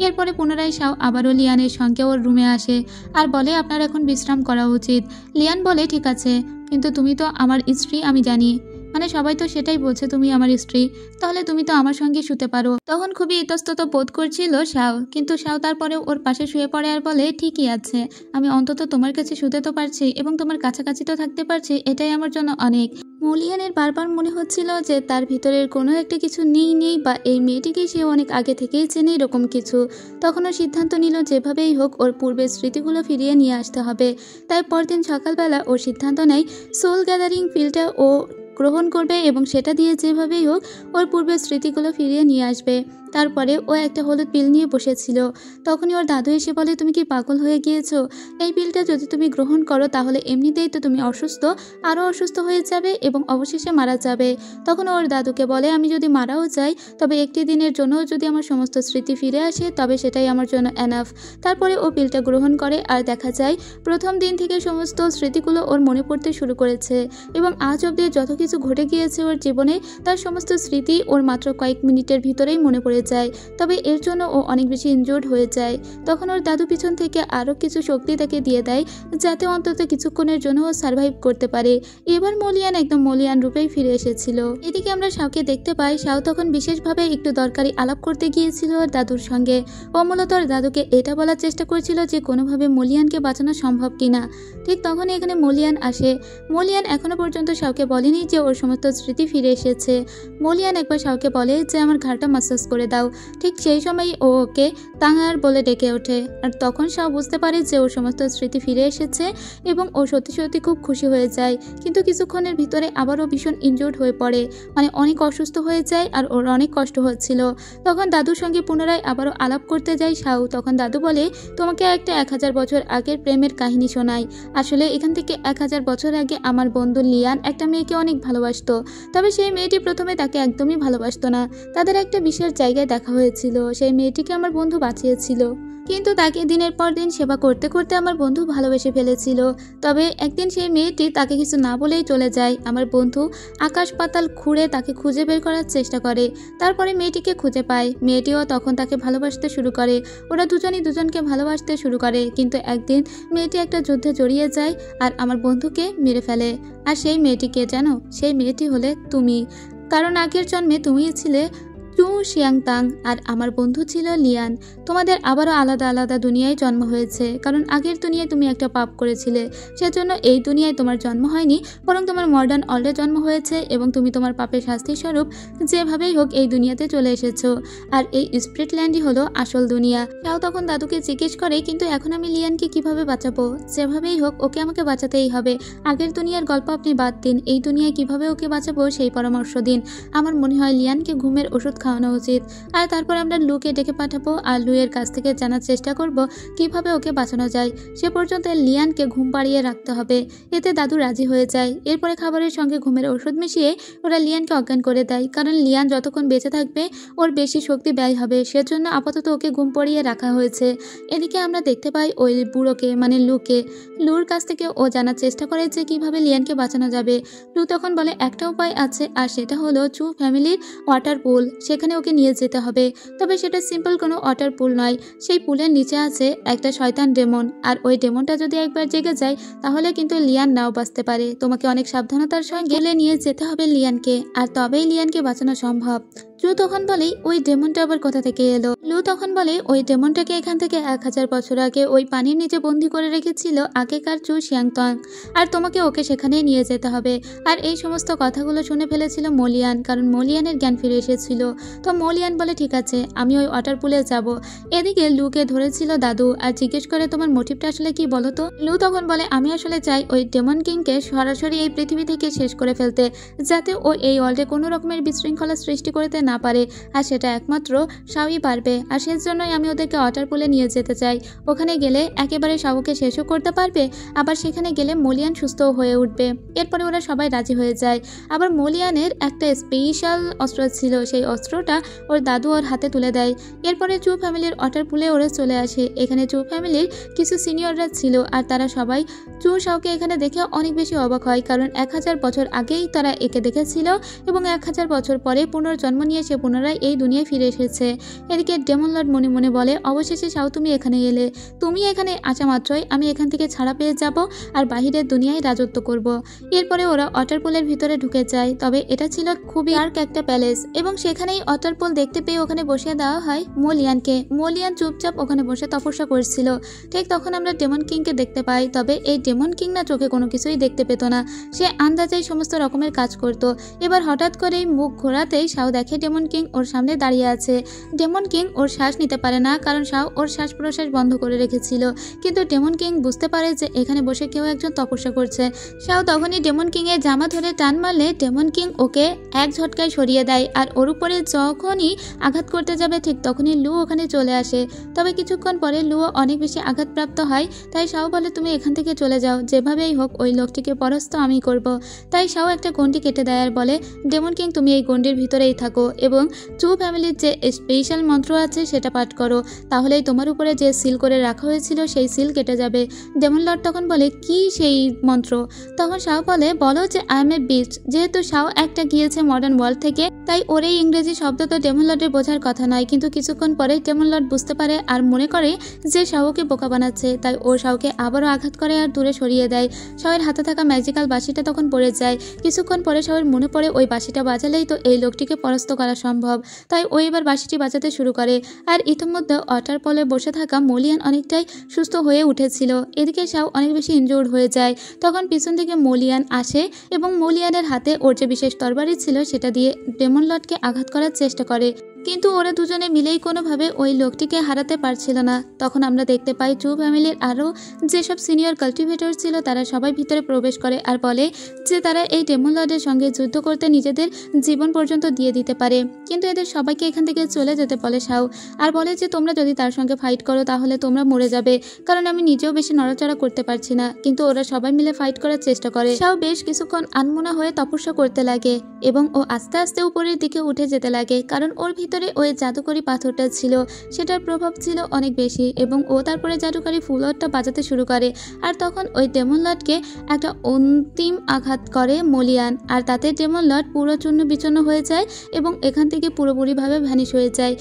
এরপরে পুনরায় শাও আবারও লিয়ানের সঙ্গে ওর রুমে আসে আর বলে আপনার এখন বিশ্রাম করা উচিত। লিয়ান বলে ঠিক আছে, কিন্তু তুমি তো আমার স্ত্রী, আমি জানি, মানে সবাই তো সেটাই বলছে তুমি আমার স্ত্রী, তাহলে তুমি তো আমার সঙ্গে শুতে পারো। তখন খুবই ইতস্তত বোধ করছিল শাও, কিন্তু শাও তারপরে ওর পাশে শুয়ে পড়ে আর বলে ঠিকই আছে, আমি অন্তত তোমার কাছে শুতে তো পারছি এবং তোমার কাছাকাছি তো থাকতে পারছি, এটাই আমার জন্য অনেক। মলিয়ানের বারবার মনে হচ্ছিল যে তার ভিতরের কোনো একটা কিছু নেই বা এই মেয়েটিকে সে অনেক আগে থেকেই চেনে এরকম কিছু। তখনও সিদ্ধান্ত নিল যেভাবেই হোক ওর পূর্বের স্মৃতিগুলো ফিরিয়ে নিয়ে আসতে হবে। তাই পরদিন সকালবেলা ওর সিদ্ধান্ত নেয় সোল গ্যাদারিং ফিল্ডটা ও গ্রহণ করবে এবং সেটা দিয়ে যেভাবেই হোক ওর পূর্বের স্মৃতিগুলো ফিরিয়ে নিয়ে আসবে। তারপরে ও একটা হলুদ পিল নিয়ে বসেছিল। তখনই ওর দাদু এসে বলে তুমি কি পাগল হয়ে গিয়েছো? এই পিলটা যদি তুমি গ্রহণ করো তাহলে এমনিতেই তো তুমি অসুস্থ, আরও অসুস্থ হয়ে যাবে এবং অবশেষে মারা যাবে। তখন ওর দাদুকে বলে আমি যদি মারাও যাই তবে একটি দিনের জন্য যদি আমার সমস্ত স্মৃতি ফিরে আসে তবে সেটাই আমার জন্য এনাফ। তারপরে ও পিলটা গ্রহণ করে আর দেখা যায় প্রথম দিন থেকে সমস্ত স্মৃতিগুলো ওর মনে পড়তে শুরু করেছে এবং আজ অবধি যত কিছু ঘটে গিয়েছে ওর জীবনে তার সমস্ত স্মৃতি ওর মাত্র কয়েক মিনিটের ভিতরেই মনে পড়ে যায়। তবে এর জন্য ও অনেক বেশি ইনজুর্ড হয়ে যায়। তখন ওর দাদু পিছন থেকে আরও কিছু শক্তি তাকে দিয়ে দেয় যাতে অন্তত কিছুক্ষণের জন্য ও সার্ভাইভ করতে পারে। এবার মলিয়ান একদম মলিয়ান রূপেই ফিরে এসেছিল। এদিকে আমরা শাওকে দেখতে পাই, শাও তখন বিশেষভাবে একটু দরকারি আলাপ করতে গিয়েছিল ওর দাদুর সঙ্গে। ও মূলত ওর দাদুকে এটা বলার চেষ্টা করছিল যে কোনোভাবে মলিয়ানকে বাঁচানো সম্ভব কিনা। ঠিক তখনই এখানে মলিয়ান আসে। মলিয়ান এখনো পর্যন্ত শাওকে বলেনি যে ওর সমস্ত স্মৃতি ফিরে এসেছে। মলিয়ান একবার শাওকে বলে যে আমার ঘাড়টা ম্যাসাজ করে দাও। ঠিক সেই সময় ও ওকে তাঙার বলে ডেকে ওঠে আর তখন শাও বুঝতে পারে যে ওর সমস্ত স্মৃতি ফিরে এসেছে এবং ও সত্যি সত্যি খুব খুশি হয়ে যায়। কিন্তু কিছুক্ষণের ভিতরে আবারও ভীষণ ইনজুর্ড হয়ে পড়ে, মানে অনেক অসুস্থ হয়ে যায় আর ওর অনেক কষ্ট হচ্ছিল। তখন দাদুর সঙ্গে পুনরায় আবারও আলাপ করতে যায় শাও। তখন দাদু বলে তোমাকে একটা 1000 বছর আগের প্রেমের কাহিনী শোনাই। আসলে এখান থেকে 1000 বছর আগে আমার বন্ধু লিয়ান একটা মেয়েকে অনেক ভালোবাসতো, তবে সেই মেয়েটি প্রথমে তাকে একদমই ভালোবাসতো না। তাদের একটা বিশেষ জায়গায় দেখা হয়েছিল, সেই মেয়েটিকে আমার বন্ধু বাঁচিয়েছিল, কিন্তু তাকে দিনের পর দিন সেবা করতে করতে আমার বন্ধু ভালোবেসে ফেলেছিল। তবে একদিন সেই মেয়েটি তাকে কিছু না বলেই চলে যায়। আমার বন্ধু আকাশ পাতাল খুঁড়ে তাকে খুঁজে বের করার চেষ্টা করে, তারপরে মেয়েটিকে খুঁজে পায়। মেয়েটিও তখন তাকে ভালোবাসতে শুরু করে, ওরা দুজনই দুজনকে ভালোবাসতে শুরু করে। কিন্তু একদিন মেয়েটি একটা যুদ্ধে জড়িয়ে যায় আর আমার বন্ধুকে মেরে ফেলে। আর সেই মেয়েটিকে জানো, সেই মেয়েটি হলে তুমি, কারণ আগের জন্মে তুমিই ছিলে চু শিয়াংতাং আর আমার বন্ধু ছিল লিয়ান। তোমাদের আবারও আলাদা আলাদা দুনিয়ায় জন্ম হয়েছে, কারণ আগের দুনিয়ায় তুমি একটা পাপ করেছিলে, সেজন্য এই দুনিয়ায় তোমার জন্ম হয়নি, বরং তোমার মডার্ন ওয়ার্ল্ডে জন্ম হয়েছে এবং তুমি তোমার পাপের শাস্তি স্বরূপ যেভাবেই হোক এই দুনিয়াতে চলে এসেছো। আর এই স্পিরিট ল্যান্ডই হলো আসল দুনিয়া। তাও তখন দাদুকে জিজ্ঞেস করে কিন্তু এখন আমি লিয়ানকে কিভাবে বাঁচাবো? যেভাবেই হোক ওকে আমাকে বাঁচাতেই হবে। আগের দুনিয়ার গল্প আপনি বাদ দিন, এই দুনিয়ায় কিভাবে ওকে বাঁচাবো সেই পরামর্শ দিন। আমার মনে হয় লিয়ানকে ঘুমের ওষুধ খাওয়ানো উচিত। আর তারপর আমরা লুকে ডেকে পাঠাবো আর লুয়ের কাছ থেকে জানার চেষ্টা করব কিভাবে ওকে বাঁচানো যায়। সে পর্যন্ত লিয়ানকে ঘুম পাড়িয়ে রাখতে হবে। এতে দাদু রাজি হয়ে যায়। এরপরে খাবারের সঙ্গে ঘুমের ওষুধ মিশিয়ে ওরা লিয়ানকে অজ্ঞান করে দেয়, কারণ লিয়ান যতক্ষণ বেঁচে থাকবে ওর বেশি শক্তি ব্যয় হবে, সেজন্য আপাতত ওকে ঘুম পড়িয়ে রাখা হয়েছে। এদিকে আমরা দেখতে পাই ওই বুড়োকে মানে লুর কাছ থেকে ও জানার চেষ্টা করে যে কিভাবে লিয়ানকে বাঁচানো যাবে। লু তখন বলে একটা উপায় আছে, আর সেটা হলো চু ফ্যামিলির ওয়াটার পুল, সেখানে ওকে নিয়ে যেতে হবে। তবে সেটা সিম্পল কোনো ওয়াটার পুল নয়, সেই পুলের নিচে আছে একটা শয়তান ডেমন, আর ওই ডেমনটা যদি একবার জেগে যায় তাহলে কিন্তু লিয়ান নাও বাঁচতে পারে। তোমাকে অনেক সাবধানতার সঙ্গে নিয়ে যেতে হবে লিয়ানকে, আর তবেই লিয়ানকে বাঁচানো সম্ভব। লু তখন বলে ওই ডেমনটা আবার কোথা থেকে এলো। লু তখন বলে ওই ডেমনটাকে এখান থেকে 1000 বছর আগে ওই পানির নিচে বন্দি করে রেখেছিল আগেকার চু শিয়াংতং, আর তোমাকে ওকে সেখানেই নিয়ে যেতে হবে। আর এই সমস্ত কথাগুলো শুনে ফেলেছিল মলিয়ান, কারণ মলিয়ানের জ্ঞান ফিরে এসেছিল। তো মলিয়ান বলে ঠিক আছে, আমি ওই ওয়াটার পুলে যাব। এদিকে লুকে ধরেছিল দাদু আর জিজ্ঞেস করে তোমার মোটিভটা আসলে কি বলো তো। লু তখন বলে আমি আসলে চাই ওই ডেমন কিংকে সরাসরি এই পৃথিবী থেকে শেষ করে ফেলতে, যাতে ও এই ওয়ার্ল্ডে কোনো রকমের বিশৃঙ্খলা সৃষ্টি করতে না পারে, আর সেটা একমাত্র শাওই পারবে। আর সেজন্যই আমি ওদেরকে ওয়াটার পুলে নিয়ে যেতে চাই। ওখানে গেলে একেবারে শাওকে শেষও করতে পারবে, আবার সেখানে গেলে মলিয়ান সুস্থও হয়ে উঠবে। এরপরে ওরা সবাই রাজি হয়ে যায়। আবার মলিয়ানের একটা স্পেশাল অস্ত্র ছিল, সেই অস্ত্রটা ওর দাদু ওর হাতে তুলে দেয়। এরপরে চু ফ্যামিলির ওয়াটার পুলে ওরা চলে আসে। এখানে চু ফ্যামিলির কিছু সিনিয়ররা ছিল, আর তারা সবাই চু শাওকে এখানে দেখে অনেক বেশি অবাক হয়, কারণ 1000 বছর আগেই তারা একে দেখেছিল এবং 1000 বছর পরে পুনর্জন্ম নিয়ে সে পুনরায় এই দুনিয়ায় ফিরে এসেছে। এদিকে ডেমন লর্ড মনে মনে বলে অবশেষে শাও তুমি এখানে এলে, তুমি এখানে আসা মাত্রই আমি এখান থেকে ছাড়া পেয়ে যাব আর বাহিরের দুনিয়ায় রাজত্ব করব। এরপরে ওরা ওয়াটার পুলের ভিতরে ঢুকে যায়। তবে এটা ছিল খুবই ডার্ক একটা প্যালেস, এবং সেখানেই ওয়াটার পুল দেখতে পেয়ে ওখানে বসিয়ে দেওয়া হয় মলিয়ানকে। মলিয়ান চুপচাপ ওখানে বসে তপস্যা করছিল। ঠিক তখন আমরা ডেমন কিংকে দেখতে পাই। তবে এই ডেমন কিং না চোখে কোনো কিছুই দেখতে পেত না, সে আন্দাজেই সমস্ত রকমের কাজ করত। এবার হঠাৎ করেই মুখ ঘোরাতেই শাও দেখে ডেমন কিং ওর সামনে দাঁড়িয়ে আছে। ডেমন কিং ওর শ্বাস নিতে পারে না, কারণ শাও ওর শ্বাস প্রশ্বাস বন্ধ করে রেখেছিল। কিন্তু ডেমন কিং বুঝতে পারে যে এখানে বসে কেউ একজন তপস্যা করছে। শাও তখনই ডেমন কিং এর জামা ধরে টান মারলে ডেমন কিং ওকে এক ঝটকায় সরিয়ে দেয়, আর ওর উপরে যখনই আঘাত করতে যাবে ঠিক তখনই লু ওখানে চলে আসে। তবে কিছুক্ষণ পরে লুও অনেক বেশি আঘাতপ্রাপ্ত হয়। তাই শাও বলে তুমি এখান থেকে চলে যাও, যেভাবেই হোক ওই লোকটিকে পরাস্ত আমি করব। তাই শাও একটা গন্ডি কেটে দেয় আর বলে ডেমন কিং তুমি এই গন্ডির ভিতরেই থাকো এবং চু ফ্যামিলির যে স্পেশাল মন্ত্র আছে সেটা পাঠ করো, তাহলেই তোমার উপরে যে সিল করে রাখা হয়েছিল সেই সিল কেটে যাবে। ডেমন লর্ড তখন বলে কি সেই মন্ত্র? তখন শাও বলো যে আই এম এ বিস্ট। যেহেতু শাও একটা গিয়েছে মডার্ন ওয়ার্ল্ড থেকে, তাই ওর এই ইংরেজি শব্দ তো ডেমন লর্ডের বোঝার কথা নয়। কিন্তু কিছুক্ষণ পরে ডেমন লর্ড বুঝতে পারে আর মনে করে যে শাওকে বোকা বানাচ্ছে, তাই ও শাওকে আবারও আঘাত করে আর দূরে সরিয়ে দেয়। শাওয়ের হাতে থাকা ম্যাজিক্যাল বাঁশিটা তখন পড়ে যায়। কিছুক্ষণ পরে শাওয়ের মনে পড়ে ওই বাঁশিটা বাজালেই তো এই লোকটিকে পরাস্ত করা সম্ভব, তাই ও এবার বাঁশিটি বাজাতে শুরু করে। আর ইতিমধ্যে ওয়াটার পলে বসে থাকা মলিয়ান অনেকটাই সুস্থ হয়ে উঠেছিল। এদিকে শাও অনেক বেশি ইনজুর্ড হয়ে যায়। তখন পিছন থেকে মলিয়ান আসে এবং মলিয়ানের হাতে ওর যে বিশেষ তরবারি ছিল সেটা দিয়ে ডেমন লর্ডকে আঘাত করার চেষ্টা করে, কিন্তু ওরা দুজনে মিলেই কোনোভাবে ওই লোকটিকে হারাতে পারছিল না। তখন আমরা দেখতে পাই চু ফ্যামিলির আরও যেসব সিনিয়র কাল্টিভেটর ছিল তারা সবাই ভিতরে প্রবেশ করে আর বলে যে তারা এই ডেমন লর্ডের সঙ্গে যুদ্ধ করতে নিজেদের জীবন পর্যন্ত দিয়ে দিতে পারে, কিন্তু এদের সবাইকে এখান থেকে চলে যেতে বলে শাও। আর বলে যে তোমরা যদি তার সঙ্গে ফাইট করো তাহলে তোমরা মরে যাবে, কারণ আমি নিজেও বেশি নড়াচড়া করতে পারছি না। কিন্তু ওরা সবাই মিলে ফাইট করার চেষ্টা করে। শাও বেশ কিছুক্ষণ আনমনা হয়ে তপস্যা করতে লাগে এবং ও আস্তে আস্তে উপরের দিকে উঠে যেতে লাগে, কারণ ওর ভিতরে ওই জাদুকরি পাথরটা ছিল, সেটার প্রভাব ছিল অনেক বেশি, এবং ও তারপরে জাদুকরি ফুলটা বাজাতে শুরু করে। আর তখন ওই ডেমন লর্ডকে একটা অন্তিম আঘাত করে মলিয়ান, আর তাতে ডেমন লর্ড পুরো চূর্ণ বিচূর্ণ হয়ে যায় এবং এখান থেকে পুরোপুরিভাবে ভ্যানিশ হয়ে যায়।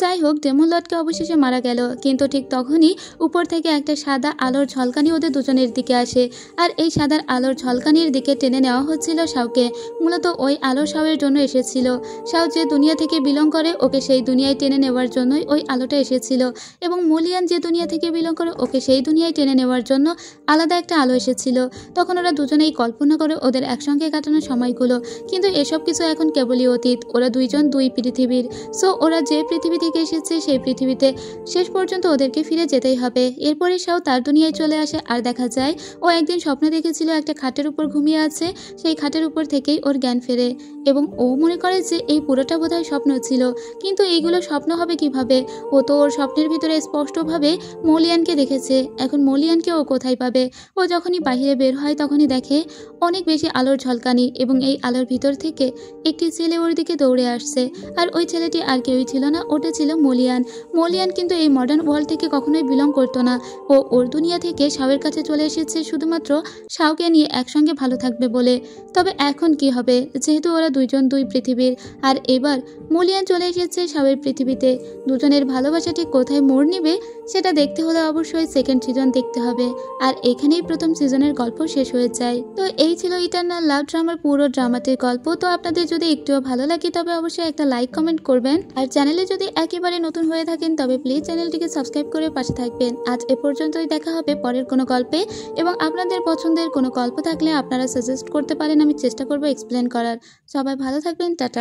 যাই হোক, ডেমন লর্ডকে অবশেষে মারা গেল, কিন্তু ঠিক তখনই উপর থেকে একটা সাদা আলোর ঝলকানি ওদের দুজনের দিকে আসে, আর এই সাদা আলোর ঝলকানির দিকে টেনে নেওয়া হচ্ছিল শাওকে। মূলত ওই আলো শাওয়ের জন্য এসেছিল। শাও যে দুনিয়া থেকে বিলং করে ওকে সেই দুনিয়ায় টেনে নেওয়ার জন্যই ওই আলোটা এসেছিল, এবং মলিয়ান যে দুনিয়া থেকে বিলং করে ওকে সেই দুনিয়ায় টেনে নেওয়ার জন্য আলাদা একটা আলো এসেছিল। তখন ওরা দুজনেই কল্পনা করে ওদের একসঙ্গে কাটানোর সময়গুলো, কিন্তু এসব কিছু এখন কেবলই অতীত। ওরা দুইজন দুই পৃথিবীর, সো ওরা যে পৃথিবী থেকে এসেছে সেই পৃথিবীতে শেষ পর্যন্ত ওদেরকে ফিরে যেতেই হবে। এরপরে শাও তার দুনিয়ায় চলে আসে আর দেখা যায় ও একদিন স্বপ্ন দেখেছিল একটা খাটের উপর ঘুমিয়ে আছে, সেই খাটের উপর থেকেই ওর জ্ঞান ফেরে এবং ও মনে করে যে এই পুরোটা বোধহয় স্বপ্ন ছিল, কিন্তু এইগুলো স্বপ্ন হবে কিভাবে? ও তো ওর স্বপ্নের ভিতরে স্পষ্টভাবে মলিয়ানকে দেখেছে। এখন মলিয়ানকে ও কোথায় পাবে? ও যখনই বাহিরে বের হয় তখনই দেখে অনেক বেশি আলোর ঝলকানি এবং এই আলোর ভিতর থেকে একটি ছেলে ওর দিকে দৌড়ে আসছে। আর ওই ছেলেটি আর কেউই ছিল না, ওটা ছিল মলিয়ান। মলিয়ান কিন্তু এই মডার্ন ওয়ার্ল্ড থেকে কখনোই বিলং করতো না। ও ওর দুনিয়া থেকে শাওয়ের কাছে চলে এসেছে শুধুমাত্র শাওকে নিয়ে একসঙ্গে ভালো থাকবে বলে। তবে এখন কি হবে, যেহেতু ওরা দুইজন দুই পৃথিবীর, আর এবার মলিয়ান চলে এসেছে শাওয়ের পৃথিবীতে। দুজনের ভালোবাসাটি কোথায় মোড় নিবে সেটা দেখতে হলে অবশ্যই সেকেন্ড সিজন দেখতে হবে। আর এখানেই প্রথম সিজনের গল্প শেষ হয়ে যায়। তো এই ছিল ইটারনাল লাভ ড্রামার পুরো ড্রামাটির গল্প। তো আপনাদের যদি একটুও ভালো লাগে তবে অবশ্যই একটা লাইক কমেন্ট করবেন, আর চ্যানেলে যদি একেবারে নতুন হয়ে থাকেন তবে প্লিজ চ্যানেলটিকে সাবস্ক্রাইব করে পাশে থাকবেন। আজ এ পর্যন্তই, দেখা হবে পরের কোনো গল্পে। এবং আপনাদের পছন্দের কোনো গল্প থাকলে আপনারা সাজেস্ট করতে পারেন, আমি চেষ্টা করবো এক্সপ্লেন করার। সবাই ভালো থাকবেন, টাটা।